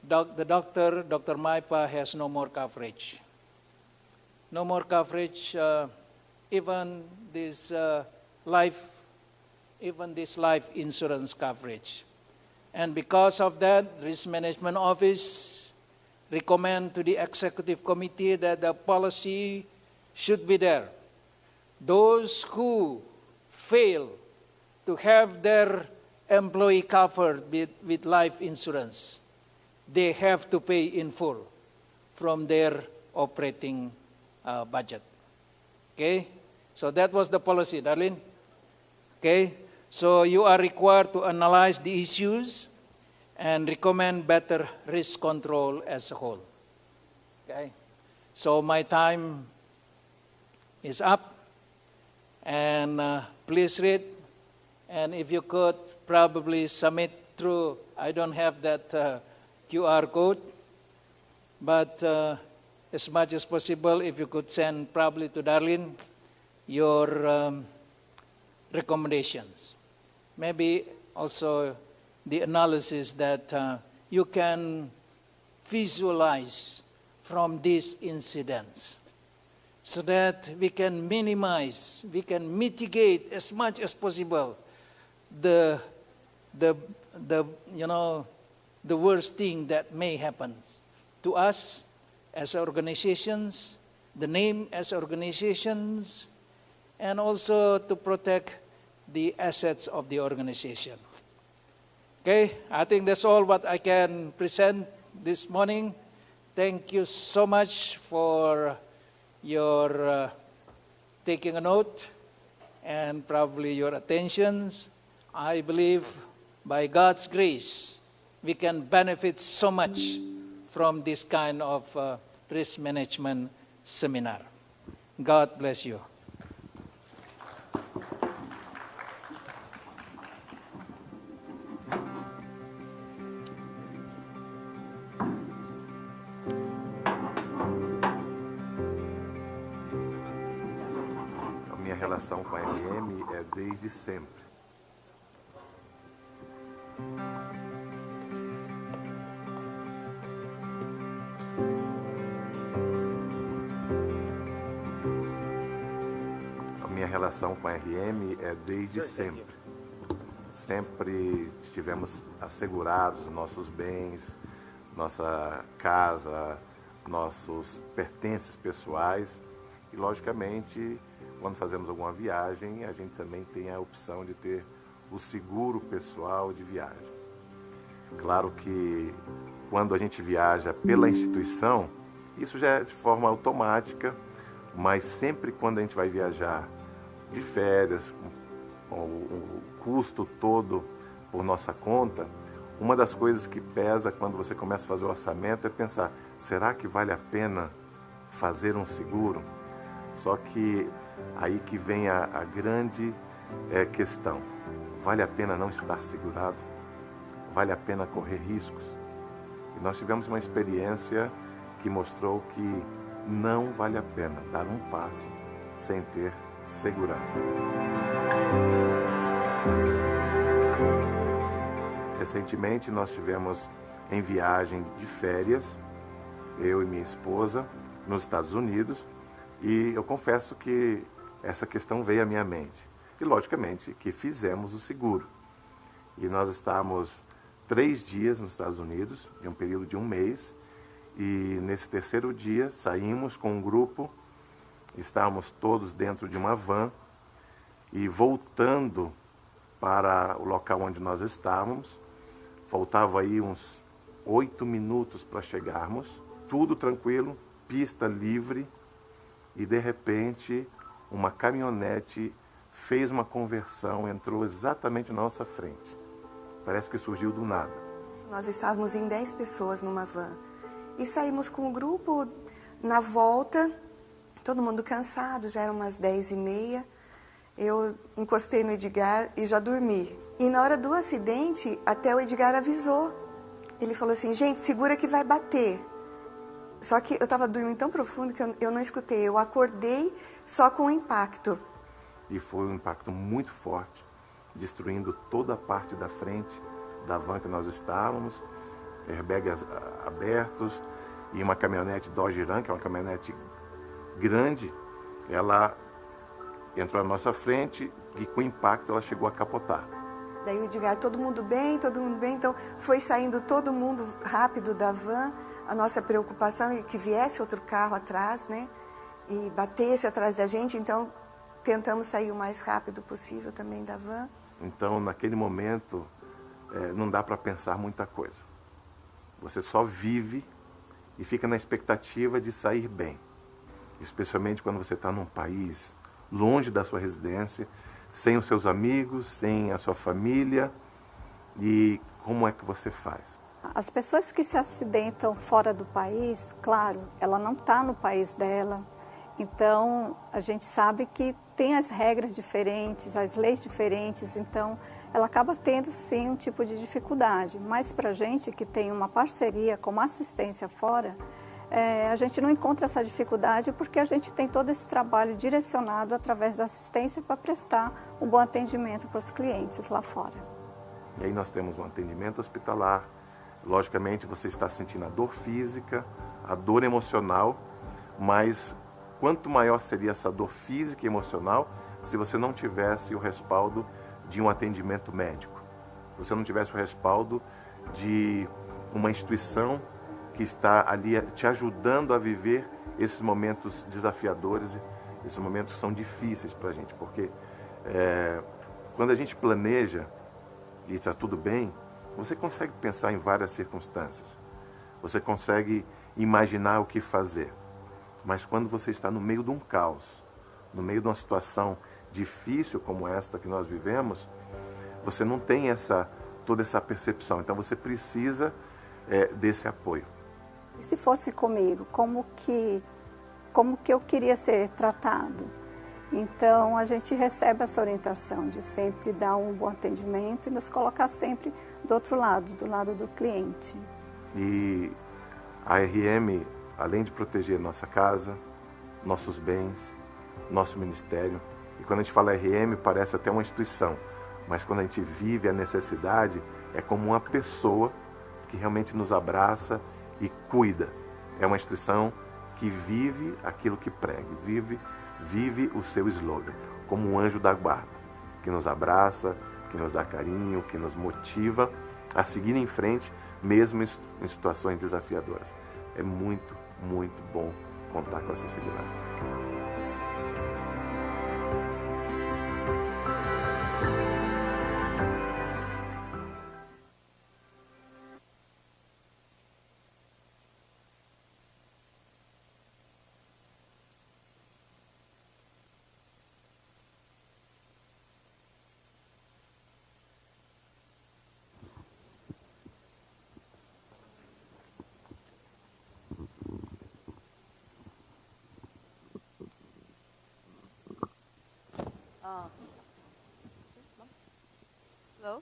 Dr. Maipa has no more coverage. No more coverage, even this life insurance coverage. And because of that, Risk Management Office recommend to the Executive Committee that the policy should be there. Those who fail to have their employee covered with life insurance, they have to pay in full from their operating budget. Okay? So that was the policy, Darlene. Okay? So you are required to analyze the issues and recommend better risk control as a whole. Okay? So my time is up. And please read. And if you could probably submit through, I don't have that QR code, but as much as possible, if you could send probably to Darlene your recommendations. Maybe also the analysis that you can visualize from these incidents so that we can minimize, we can mitigate as much as possible the worst thing that may happen to us as organizations, the name as organizations, and also to protect the assets of the organization. Okay, I think that's all what I can present this morning. Thank you so much for your taking a note and probably your attentions. I believe by God's grace, we can benefit so much from this kind of risk management seminar. God bless you. A minha relação com a RM é desde sempre. A minha relação com a RM é desde sempre. Sempre estivemos assegurados nossos bens, nossa casa, nossos pertences pessoais e, logicamente, quando fazemos alguma viagem, a gente também tem a opção de ter o seguro pessoal de viagem. Claro que quando a gente viaja pela instituição, isso já é de forma automática, mas sempre quando a gente vai viajar de férias, com o custo todo por nossa conta, uma das coisas que pesa quando você começa a fazer o orçamento é pensar, será que vale a pena fazer um seguro? Só que aí que vem a grande questão. Vale a pena não estar segurado? Vale a pena correr riscos? E nós tivemos uma experiência que mostrou que não vale a pena dar um passo sem ter segurança. Recentemente nós tivemos em viagem de férias, eu e minha esposa, nos Estados Unidos, e eu confesso que essa questão veio à minha mente. E logicamente que fizemos o seguro. E nós estávamos 3 dias nos Estados Unidos, em um período de 1 mês, e nesse terceiro dia saímos com um grupo, estávamos todos dentro de uma van, e voltando para o local onde nós estávamos. Faltava aí uns 8 minutos para chegarmos. Tudo tranquilo, pista livre. E, de repente, uma caminhonete fez uma conversão, entrou exatamente na nossa frente. Parece que surgiu do nada. Nós estávamos em 10 pessoas numa van. E saímos com o grupo na volta, todo mundo cansado, já eram umas 10h30. Eu encostei no Edgar e já dormi. E na hora do acidente, até o Edgar avisou. Ele falou assim, gente, segura que vai bater. Só que eu estava dormindo tão profundo que eu não escutei. Eu acordei só com o impacto. E foi um impacto muito forte, destruindo toda a parte da frente da van que nós estávamos, airbags abertos, e uma caminhonete Dodge Ram, que é uma caminhonete grande, ela entrou na nossa frente e com o impacto ela chegou a capotar. Daí o Edgar, todo mundo bem, então foi saindo todo mundo rápido da van. A nossa preocupação é que viesse outro carro atrás, né, e batesse atrás da gente, então tentamos sair o mais rápido possível também da van. Então, naquele momento, não dá para pensar muita coisa. Você só vive e fica na expectativa de sair bem. Especialmente quando você está num país longe da sua residência, sem os seus amigos, sem a sua família. E como é que você faz? As pessoas que se acidentam fora do país, claro, ela não está no país dela. Então, a gente sabe que tem as regras diferentes, as leis diferentes, então ela acaba tendo sim um tipo de dificuldade. Mas para a gente que tem uma parceria com uma assistência fora, a gente não encontra essa dificuldade porque a gente tem todo esse trabalho direcionado através da assistência para prestar um bom atendimento para os clientes lá fora. E aí nós temos um atendimento hospitalar. Logicamente você está sentindo a dor física, a dor emocional, mas quanto maior seria essa dor física e emocional se você não tivesse o respaldo de um atendimento médico, se você não tivesse o respaldo de uma instituição que está ali te ajudando a viver esses momentos desafiadores, esses momentos que são difíceis para a gente, porque quando a gente planeja e está tudo bem, você consegue pensar em várias circunstâncias, você consegue imaginar o que fazer. Mas quando você está no meio de um caos, no meio de uma situação difícil como esta que nós vivemos, você não tem toda essa percepção. Então você precisa desse apoio. E se fosse comigo, como que eu queria ser tratado? Então a gente recebe essa orientação de sempre dar um bom atendimento e nos colocar sempre do outro lado, do lado do cliente. E a RM, além de proteger nossa casa, nossos bens, nosso ministério, e quando a gente fala RM parece até uma instituição, mas quando a gente vive a necessidade, é como uma pessoa que realmente nos abraça e cuida. É uma instituição que vive aquilo que prega, vive o seu slogan, como um anjo da guarda, que nos abraça, que nos dá carinho, que nos motiva a seguir em frente, mesmo em situações desafiadoras. É muito, muito bom contar com essa segurança. Hello?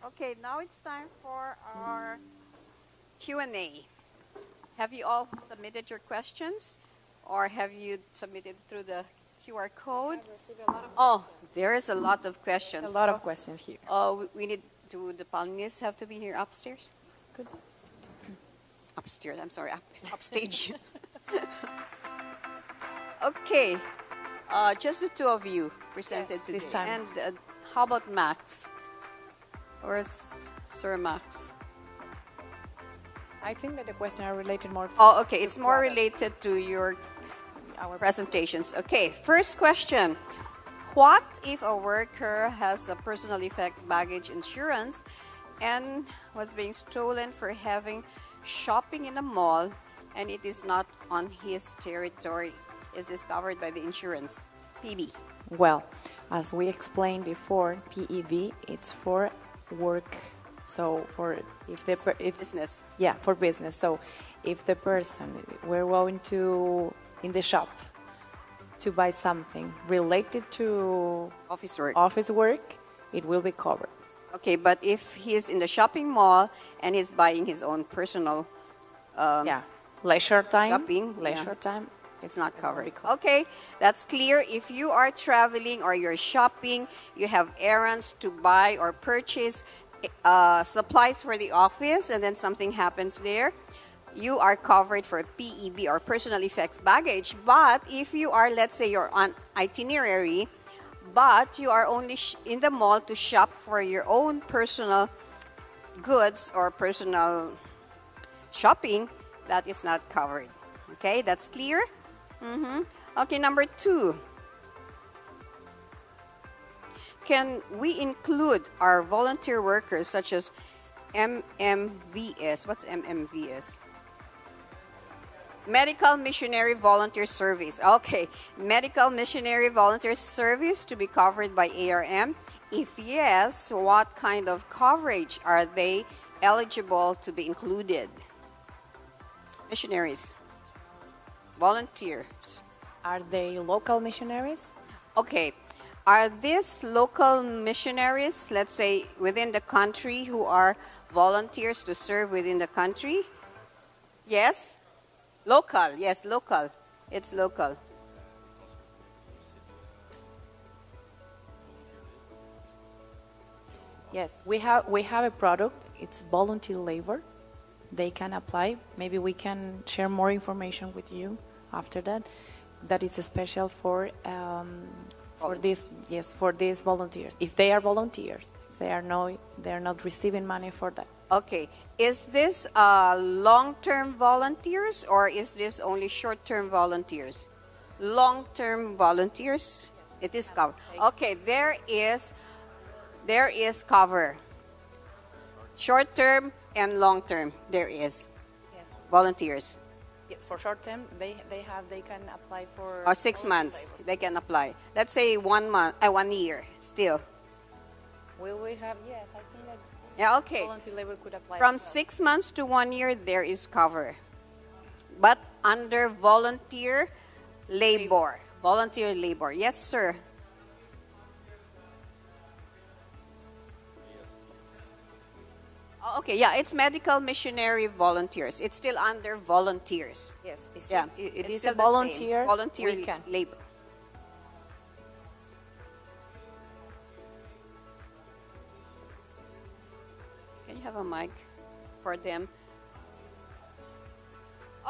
Okay, now it's time for our Q&A. Have you all submitted your questions, or have you submitted through the QR code? Oh, there is a lot of questions. A lot of questions here. We need to, the Paulinists have to be here upstairs? Good. Upstairs, I'm sorry, upstage. Okay, just the two of you presented Yes, today. this time. And how about Max? Where's Sir Max? I think that the questions are related more. Oh, okay, to it's more product. related to Our presentations. Okay, first question. What if a worker has a personal effect baggage insurance and was being stolen for having shopping in a mall and it is not on his territory? Is this covered by the insurance? PB. Well, as we explained before, PEV, it's for work. So for if business. Yeah, for business. So if the person, we're going to in the shop to buy something related to office work, it will be covered. Okay, but if he's in the shopping mall and he's buying his own personal leisure time, time, it's not covered. Okay, that's clear. If you are traveling or you're shopping, you have errands to buy or purchase supplies for the office, and then something happens there, you are covered for PEB or personal effects baggage. But if you are, let's say you're on itinerary, but you are only in the mall to shop for your own personal goods or personal shopping, that is not covered. Okay, that's clear? Okay, number 2. Can we include our volunteer workers such as MMVS? What's MMVS? Medical Missionary Volunteer Service. Okay, Medical Missionary Volunteer Service to be covered by ARM. If yes, what kind of coverage are they eligible to be included? Missionaries, volunteers. Are they local missionaries? Okay, are these local missionaries, let's say within the country, who are volunteers to serve within the country? Yes? Local, yes, local. It's local. Yes, we have a product. It's volunteer labor. They can apply. Maybe we can share more information with you after that. That it's special for these volunteers. If they are volunteers, if they're not receiving money for that. Okay, is this long-term volunteers or is this only short-term volunteers? Long-term volunteers, it is covered. Okay, there is cover. Short-term and long-term, there is. Yes. Volunteers. Yes, for short-term, they can apply for. Or 6 months, they can apply. Let's say 1 month, 1 year, still. Will we have? Yes, I think that. Yeah, okay. Volunteer labor could apply. From 6 months to 1 year, there is cover. But under volunteer labor. Volunteer labor. Yes, sir. Okay, yeah, it's medical missionary volunteers. It's still under volunteers. Yes, it is still a the volunteer. same. Volunteer labor. Can you have a mic for them?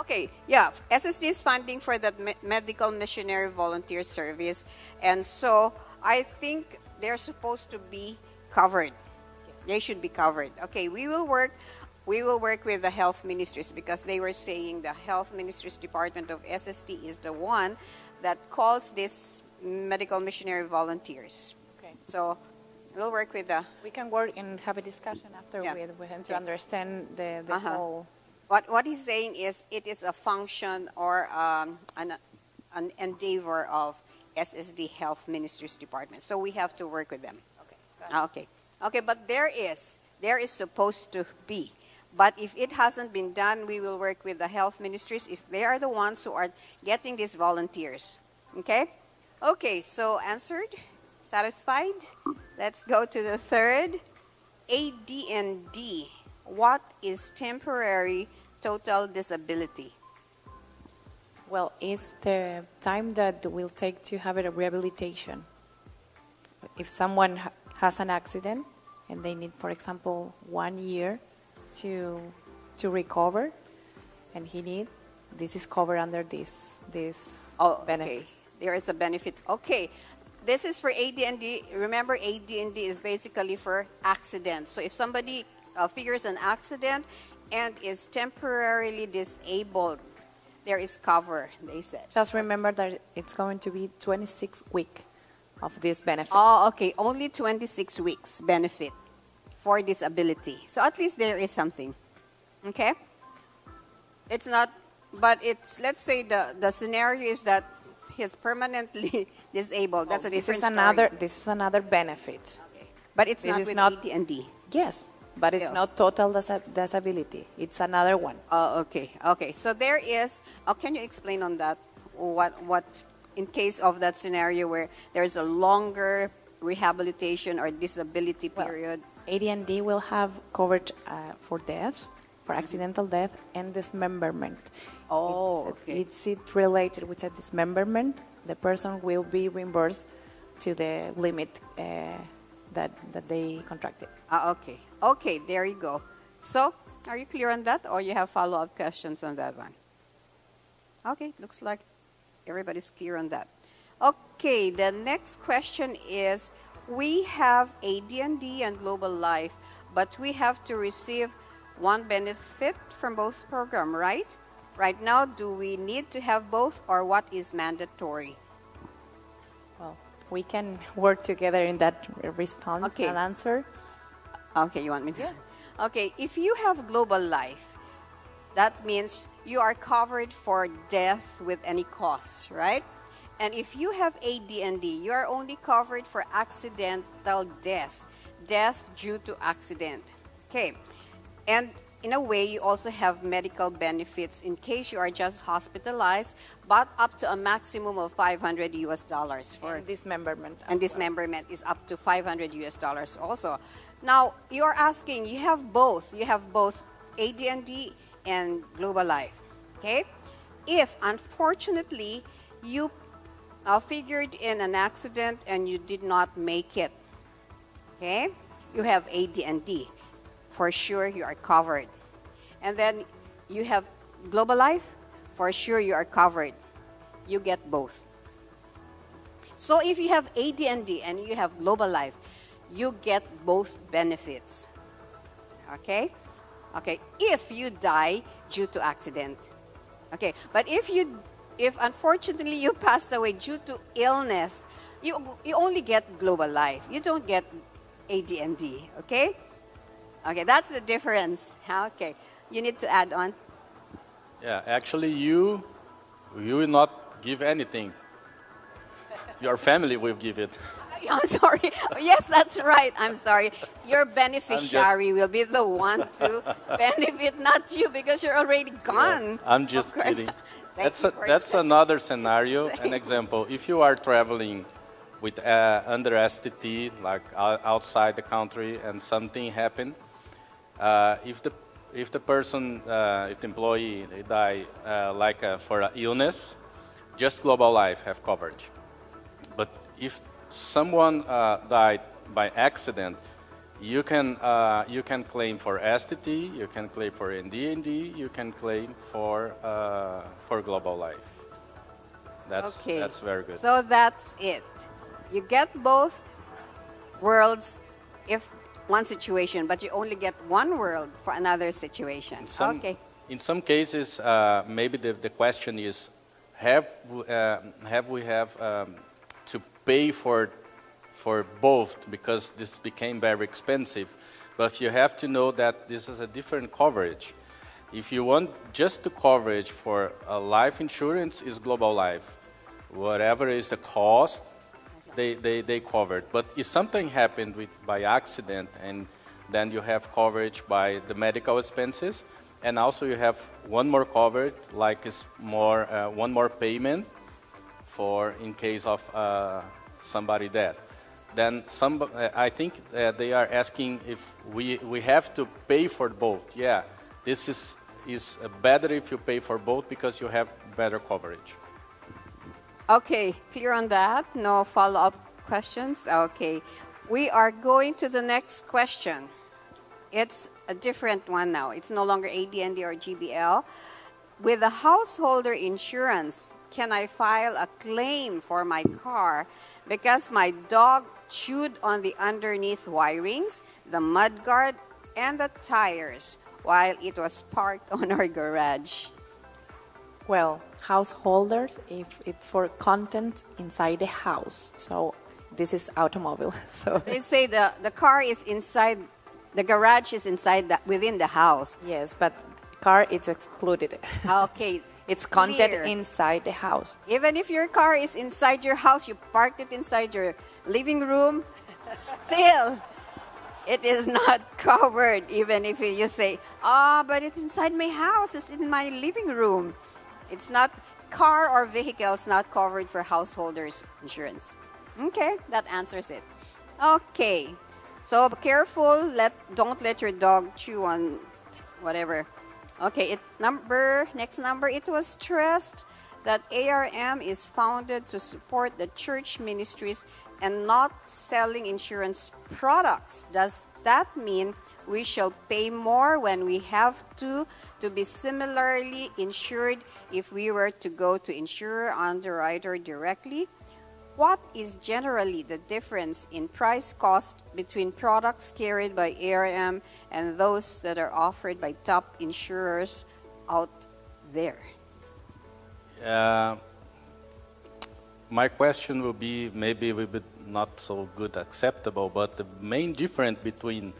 Okay, yeah, SSD is funding for that medical missionary volunteer service, and so I think they're supposed to be covered. They should be covered. Okay, we will work with the health ministries because they were saying the health ministries department of SST is the one that calls this medical missionary volunteers. Okay. So we'll work with the. We can work and have a discussion after with him to understand the whole. What he's saying is it is a function or an endeavor of SSD Health Ministries Department. So we have to work with them. Okay. Okay, but there is supposed to be. But if it hasn't been done, we will work with the health ministries if they are the ones who are getting these volunteers. Okay? Okay, so answered? Satisfied? Let's go to the third. AD&D. What is temporary total disability? Well, it's the time that will take to have a rehabilitation. If someone has an accident and they need, for example, 1 year to recover, and this is covered under this benefit. Okay. There is a benefit. Okay. This is for AD&D. Remember, AD&D is basically for accidents. So if somebody figures an accident and is temporarily disabled, there is cover, they said. Just remember that it's going to be 26 weeks of this benefit. Oh, okay. Only 26 weeks benefit for disability. So at least there is something. Okay? It's not, but it's, let's say the scenario is that he's permanently disabled. That's a different story. This is another benefit. Okay. But it's This not is with not- AD&D. Yes, but it's Still. not total disability. It's another one. Oh, okay. Okay. So there is, can you explain on that? What, in case of that scenario where there's a longer rehabilitation or disability period? AD&D will have coverage for death, for accidental death, and dismemberment. Oh, It's it related with a dismemberment. The person will be reimbursed to the limit that they contracted. Okay. Okay, there you go. So, are you clear on that, or you have follow-up questions on that one? Okay, looks like everybody's clear on that. Okay, the next question is, we have AD&D and Global Life, but we have to receive one benefit from both programs, right? Right now, do we need to have both, or what is mandatory? Well, we can work together in that response Okay. and answer. Okay, you want me to? Okay, if you have Global Life, that means you are covered for death with any costs, right? And if you have AD&D, you are only covered for accidental death, death due to accident. Okay, and in a way, you also have medical benefits in case you are just hospitalized, but up to a maximum of $500 for And dismemberment. and dismemberment is up to $500 also. Now, you're asking, you have both AD&D and Global Life, okay? If, unfortunately, you figured in an accident and you did not make it, okay? You have AD&D. For sure, you are covered. And then you have Global Life. For sure, you are covered. You get both. So if you have AD&D and you have Global Life, you get both benefits. Okay? Okay, if you die due to accident. Okay, but if unfortunately you passed away due to illness, you only get Global Life. You don't get AD&D, okay? Okay, that's the difference. Okay, you need to add on. Yeah, actually you will not give anything. Your family will give it. I'm sorry. Yes, that's right. I'm sorry. Your beneficiary will be the one to benefit, not you, because you're already gone. I'm just Of course. kidding. Thank you for That's that. another scenario, an example. If you are traveling with under STT, like outside the country, and something happened, if the person, if the employee they die for an illness, just Global Life have coverage. But if someone died by accident, you can claim for STT, you can claim for ND&D, you can claim for Global Life. That's very good. So that's it. You get both worlds if one situation, but you only get one world for another situation. In some cases, maybe the question is, have we to pay for both, because this became very expensive. But you have to know that this is a different coverage. If you want just the coverage for a life insurance, is Global Life. Whatever is the cost, they covered. But if something happened by accident, and then you have coverage by the medical expenses, and also you have one more coverage, like one more payment for in case of somebody dead. Then I think they are asking if we have to pay for both. Yeah, this is better if you pay for both, because you have better coverage. Okay, clear on that? No follow-up questions? Okay. We are going to the next question. It's a different one now. It's no longer AD&D or GBL. With the householder insurance, can I file a claim for my car because my dog chewed on the underneath wirings, the mudguard, and the tires while it was parked on our garage? Well, householders, if it's for content inside the house. So this is automobile. So They say the car is inside, the garage is inside within the house. yes, but car is excluded. Okay. It's counted Clear. inside the house. Even if your car is inside your house, you parked it inside your living room, still, it is not covered. Even if you say, but it's inside my house, it's in my living room. It's not, car or vehicles not covered for householders insurance. Okay, that answers it. Okay, so be careful, don't let your dog chew on whatever. Okay, next number, it was stressed that ARM is founded to support the church ministries and not selling insurance products. Does that mean we shall pay more when we have to be similarly insured if we were to go to insurer underwriter directly? What is generally the difference in price cost between products carried by ARM and those that are offered by top insurers out there? My question will be maybe a little bit not so good acceptable, but the main difference between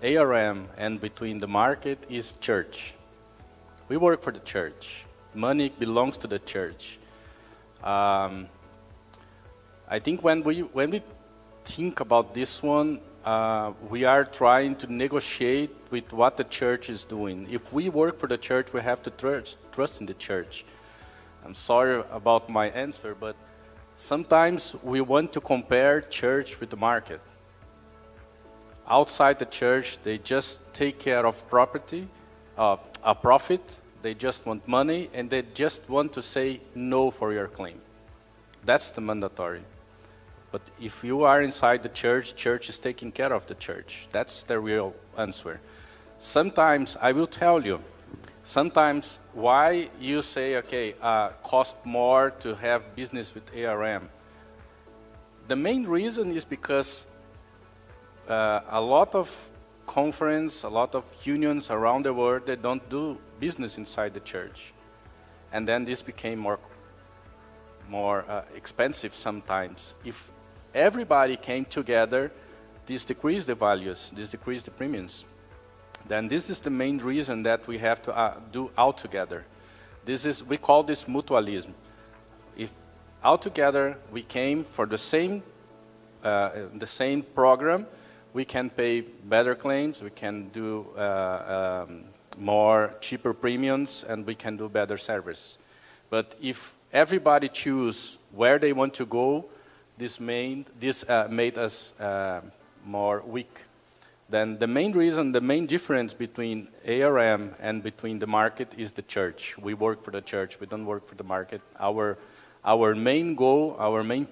ARM and between the market is church. We work for the church. Money belongs to the church. I think when we think about this one, we are trying to negotiate with what the church is doing. If we work for the church, we have to trust in the church. I'm sorry about my answer, but sometimes we want to compare church with the market. Outside the church, they just take care of property, a profit. They just want money, and they just want to say no for your claim. That's the mandatory. But if you are inside the church, church is taking care of the church. That's the real answer. Sometimes, I will tell you, sometimes why you say, okay, cost more to have business with ARM. The main reason is because a lot of conference, a lot of unions around the world, they don't do business inside the church. And then this became more expensive sometimes. If everybody came together, this decreased the values, this decreased the premiums. Then this is the main reason that we have to do all together. We call this mutualism. If all together we came for the same program, we can pay better claims, we can do more cheaper premiums, and we can do better service. But if everybody choose where they want to go, this made us more weak. Then the main reason, the main difference between ARM and between the market is the church. We work for the church, we don't work for the market. Our main goal, our main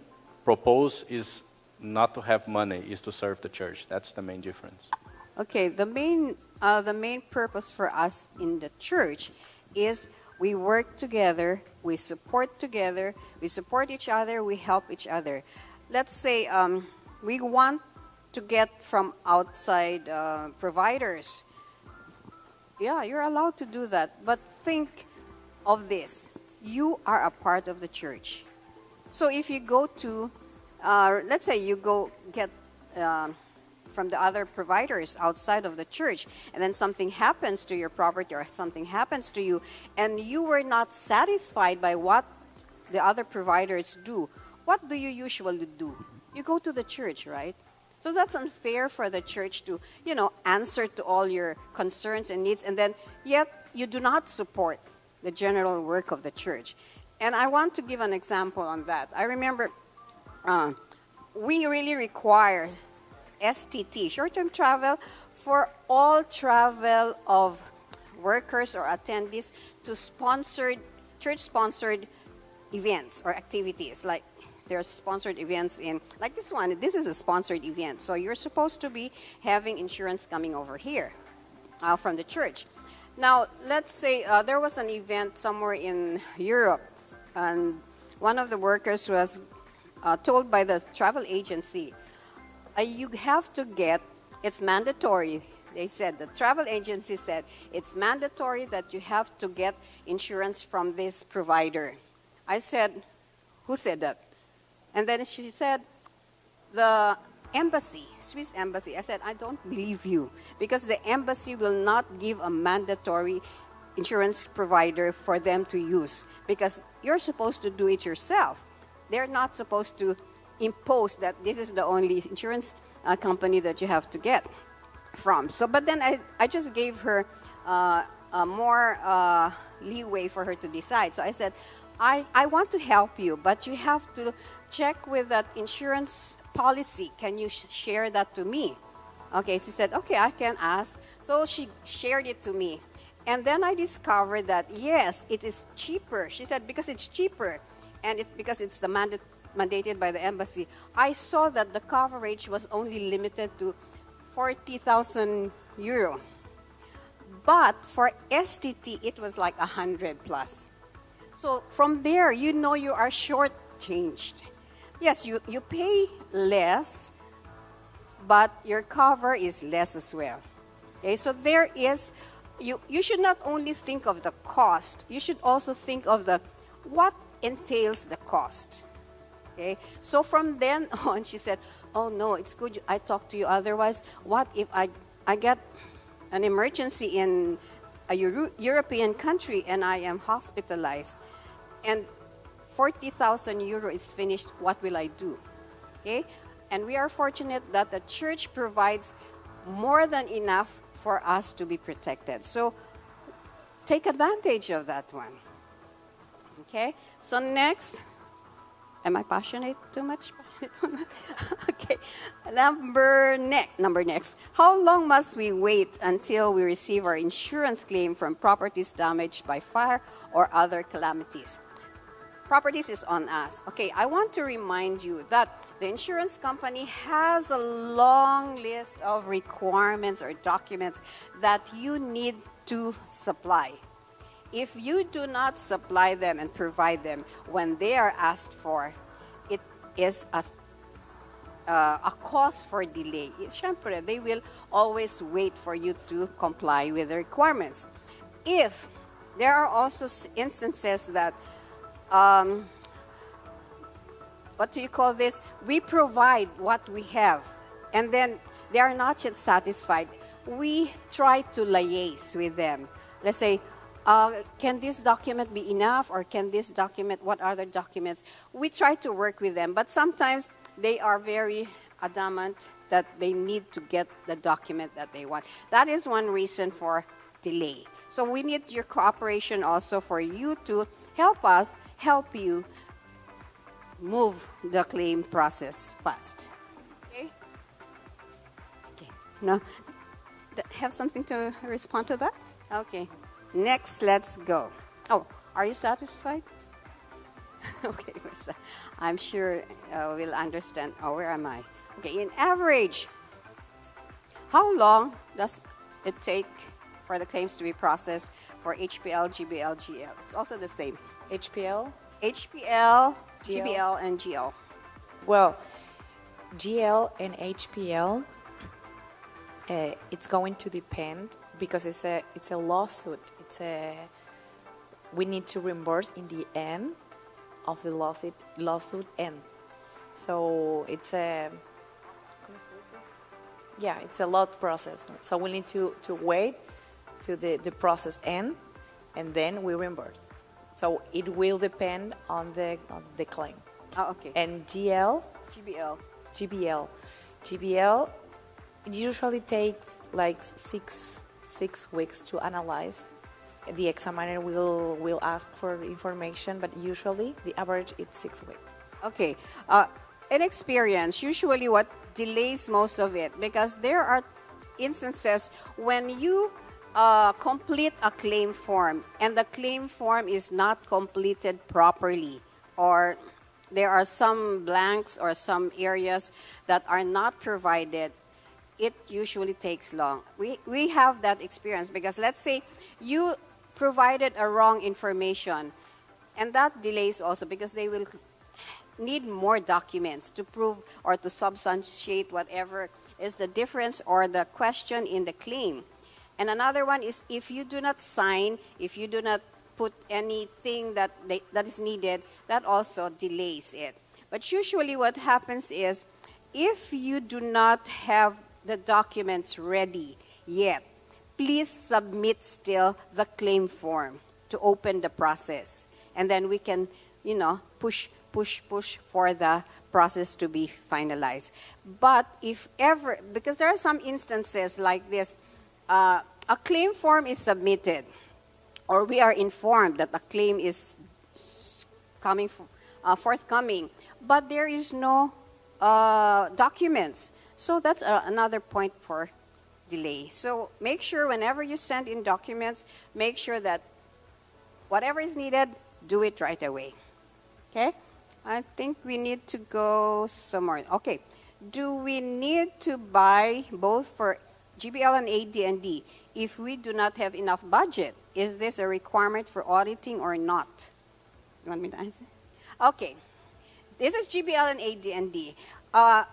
purpose is not to have money, is to serve the church. That's the main difference. Okay, the main purpose for us in the church is we work together, we support each other, we help each other. Let's say we want to get from outside providers. Yeah, you're allowed to do that. But think of this. You are a part of the church. So if you go to, let's say you go get from the other providers outside of the church, and then something happens to your property or something happens to you, and you were not satisfied by what the other providers do, what do you usually do? You go to the church, right? So that's unfair for the church to, answer to all your concerns and needs, and then yet you do not support the general work of the church. And I want to give an example on that. I remember we really require STT, short-term travel, for all travel of workers or attendees to church-sponsored events or activities. Like there's sponsored events like this one. This is a sponsored event. So you're supposed to be having insurance coming over here from the church. Now, let's say there was an event somewhere in Europe, and one of the workers was told by the travel agency, you have to get, it's mandatory. They said, the travel agency said, it's mandatory that you have to get insurance from this provider. I said, who said that? And then she said, the embassy, Swiss embassy, I said, I don't believe you because the embassy will not give a mandatory insurance provider for them to use because you're supposed to do it yourself. They're not supposed to impose that this is the only insurance company that you have to get from. So, but then I just gave her more leeway for her to decide. So I said, I want to help you, but you have to check with that insurance policy. Can you share that to me? Okay, she said, okay, I can ask. So she shared it to me. And then I discovered that, yes, it is cheaper. She said, because it's cheaper and because it's the mandated by the embassy. I saw that the coverage was only limited to 40,000 euro. But for STT, it was like 100 plus. So from there, you know you are shortchanged. Yes, you pay less, but your cover is less as well. Okay, so there is, you should not only think of the cost, you should also think of what entails the cost. Okay, so from then on, she said, oh no, it's good I talk to you, otherwise, what if I get an emergency in a European country and I am hospitalized and 40,000 euro is finished, what will I do? Okay? And we are fortunate that the church provides more than enough for us to be protected. So take advantage of that one. Okay? So next, am I passionate too much? Okay. Number next. How long must we wait until we receive our insurance claim from properties damaged by fire or other calamities? Properties is on us. Okay, I want to remind you that the insurance company has a long list of requirements or documents that you need to supply. If you do not supply them and provide them when they are asked for, it is a cause for delay. Siyempre, they will always wait for you to comply with the requirements. If there are also instances that what do you call this? We provide what we have, and then they are not yet satisfied. We try to liaise with them. Let's say, can this document be enough, or can this document, what other documents? We try to work with them, but sometimes they are very adamant that they need to get the document that they want. That is one reason for delay. So we need your cooperation also for you to help you move the claim process fast. Okay? Okay. Now, have something to respond to that? Okay. Next, let's go. Oh, are you satisfied? Okay, I'm sure we'll understand. Oh, where am I? Okay, in average, how long does it take for the claims to be processed for HPL, GBL, GL? It's also the same. HPL, GBL, and GL. Well, GL and HPL, it's going to depend because it's a lawsuit. We need to reimburse in the end of the lawsuit end. So it's a lot process. So we need to wait to the process end, and then we reimburse. So it will depend on the claim. Oh, okay. And GL, GBL, it usually takes like six weeks to analyze. The examiner will ask for information, but usually the average is 6 weeks. Okay. In experience, usually what delays most of it, because there are instances when you complete a claim form and the claim form is not completed properly, or there are some blanks or some areas that are not provided, it usually takes long. We have that experience because let's say you provided a wrong information, and that delays also because they will need more documents to prove or to substantiate whatever is the difference or the question in the claim. And another one is if you do not sign, if you do not put anything that is needed, that also delays it. But usually what happens is if you do not have the documents ready yet, please submit still the claim form to open the process. And then we can, push for the process to be finalized. But if ever, because there are some instances like this, a claim form is submitted, or we are informed that a claim is forthcoming, but there is no documents. So that's another point for delay. So make sure whenever you send in documents, make sure that whatever is needed, do it right away. Okay? I think we need to go somewhere. Okay. Do we need to buy both for GBL and AD&D if we do not have enough budget? Is this a requirement for auditing or not? You want me to answer? Okay. This is GBL and AD&D.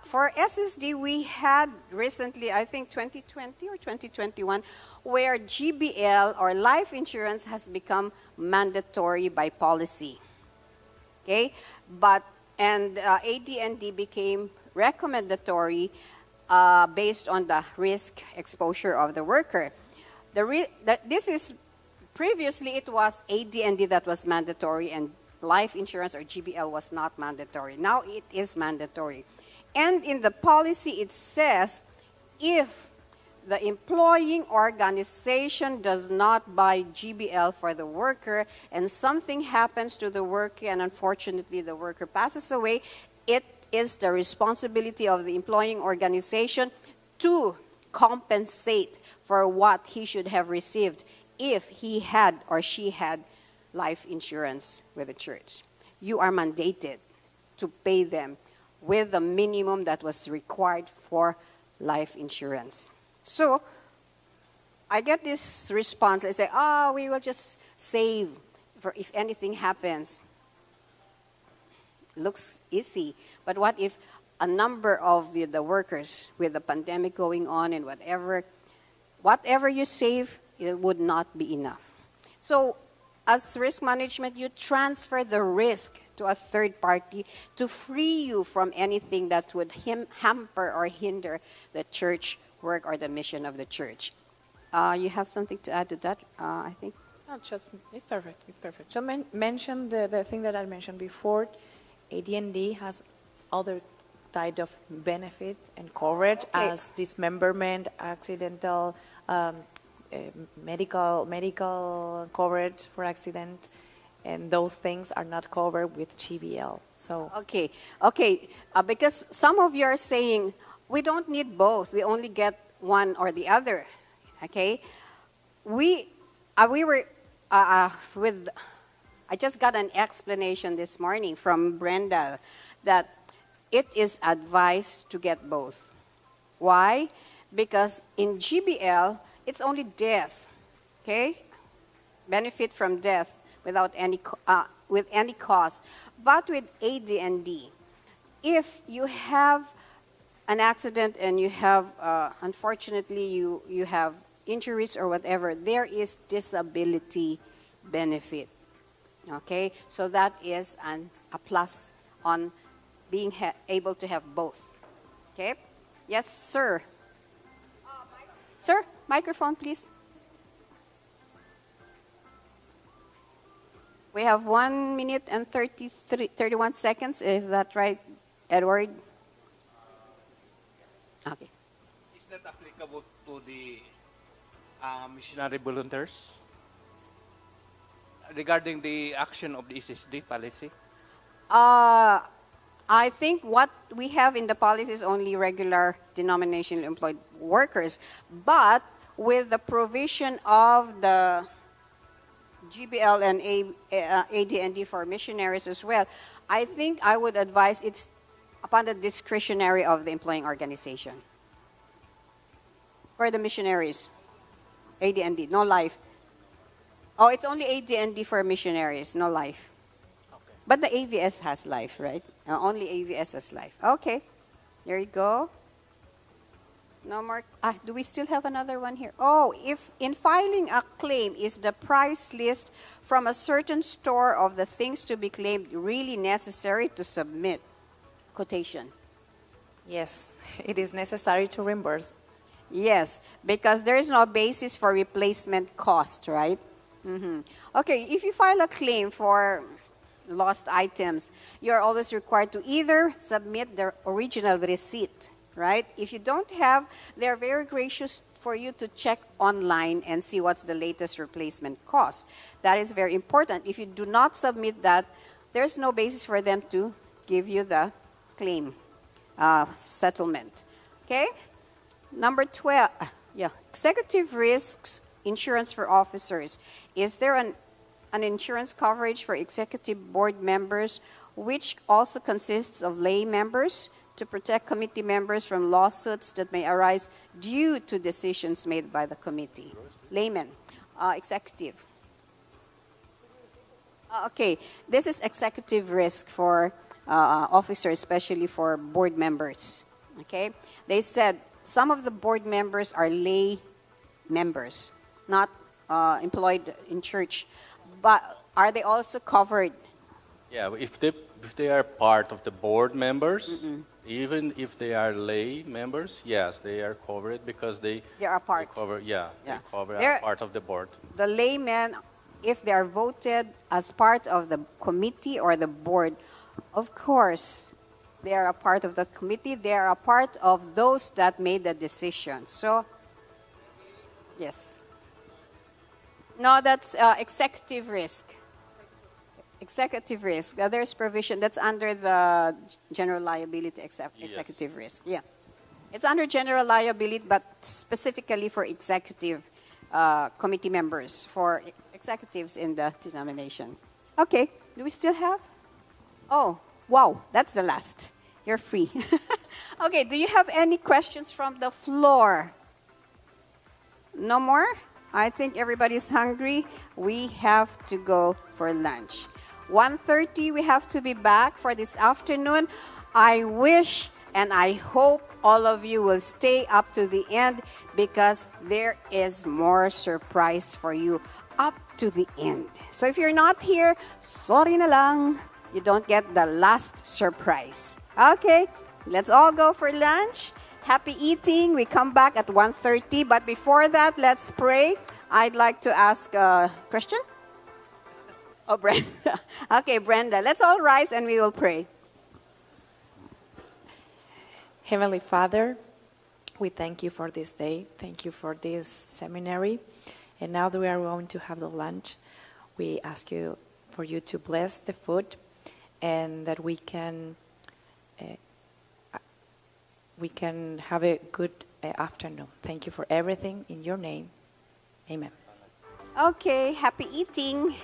For SSD, we had recently, I think 2020 or 2021, where GBL or life insurance has become mandatory by policy. Okay? And AD&D became recommendatory based on the risk exposure of the worker. Previously it was AD&D that was mandatory and life insurance or GBL was not mandatory. Now it is mandatory. And in the policy it says if the employing organization does not buy GBL for the worker and something happens to the worker and unfortunately the worker passes away, it is the responsibility of the employing organization to compensate for what he should have received if he had or she had life insurance with the church. You are mandated to pay them with the minimum that was required for life insurance. So I get this response. I say, we will just save for if anything happens. Looks easy. But what if a number of the workers with the pandemic going on and whatever you save, it would not be enough. So as risk management, you transfer the risk to a third party to free you from anything that would hamper or hinder the church work or the mission of the church. You have something to add to that, I think? It's perfect. It's perfect. So mention the thing that I mentioned before. AD&D has other type of benefit and coverage as dismemberment, accidental, medical coverage for accident, and those things are not covered with GBL. So okay, because some of you are saying we don't need both; we only get one or the other. Okay, I just got an explanation this morning from Brenda that it is advised to get both. Why? Because in GBL, it's only death, okay? Benefit from death without any with any cost. But with AD&D, if you have an accident and you have, unfortunately, you have injuries or whatever, there is disability benefit, okay? So that is a plus on being able to have both, okay? Yes, sir. Sir, microphone, please. We have 1 minute and 31 seconds. Is that right, Edward? Okay. Is that applicable to the missionary volunteers? Regarding the action of the SSD policy? I think what we have in the policy is only regular denominational employed workers. But with the provision of the GBL and AD&D for missionaries as well, I think I would advise it's upon the discretionary of the employing organization. For the missionaries, AD&D, no life. Oh, it's only AD&D for missionaries, no life. Okay. But the AVS has life, right? Only AVS has life. Okay, there you go. No more. Do we still have another one here? Oh, if in filing a claim, is the price list from a certain store of the things to be claimed really necessary to submit quotation? Yes, it is necessary to reimburse. Yes, because there is no basis for replacement cost, right? Okay, if you file a claim for lost items, you're always required to either submit the original receipt, right? If you don't have, they're very gracious for you to check online and see what's the latest replacement cost. That is very important. If you do not submit that, there's no basis for them to give you the claim settlement. Okay? Number 12, executive risks insurance for officers. Is there an insurance coverage for executive board members, which also consists of lay members, to protect committee members from lawsuits that may arise due to decisions made by the committee? Layman, executive. Okay, this is executive risk for officers, especially for board members. Okay, they said some of the board members are lay members, not employed in church, but are they also covered? Yeah, if they are part of the board members, even if they are lay members, yes, they are covered because they are part. They cover, Yeah. they cover They're- are part of the board. The laymen, if they are voted as part of the committee or the board, of course, they are a part of the committee. They are a part of those that made the decision. So, yes. No, that's executive risk. Executive risk. There's provision that's under the general liability executive risk. Yeah. It's under general liability, but specifically for executive committee members, for executives in the denomination. Okay. Do we still have? Oh, wow. That's the last. You're free. Okay. Do you have any questions from the floor? No more? I think everybody's hungry. We have to go for lunch. 1:30, we have to be back for this afternoon. I wish and I hope all of you will stay up to the end because there is more surprise for you up to the end. So if you're not here, sorry na lang, you don't get the last surprise. Okay, let's all go for lunch. Happy eating. We come back at 1:30. But before that, let's pray. I'd like to ask Christian. Oh, Brenda. Okay, Brenda. Let's all rise and we will pray. Heavenly Father, we thank you for this day. Thank you for this seminary. And now that we are going to have the lunch, we ask you for you to bless the food and that we can have a good afternoon. Thank you for everything in your name. Amen. Okay, happy eating.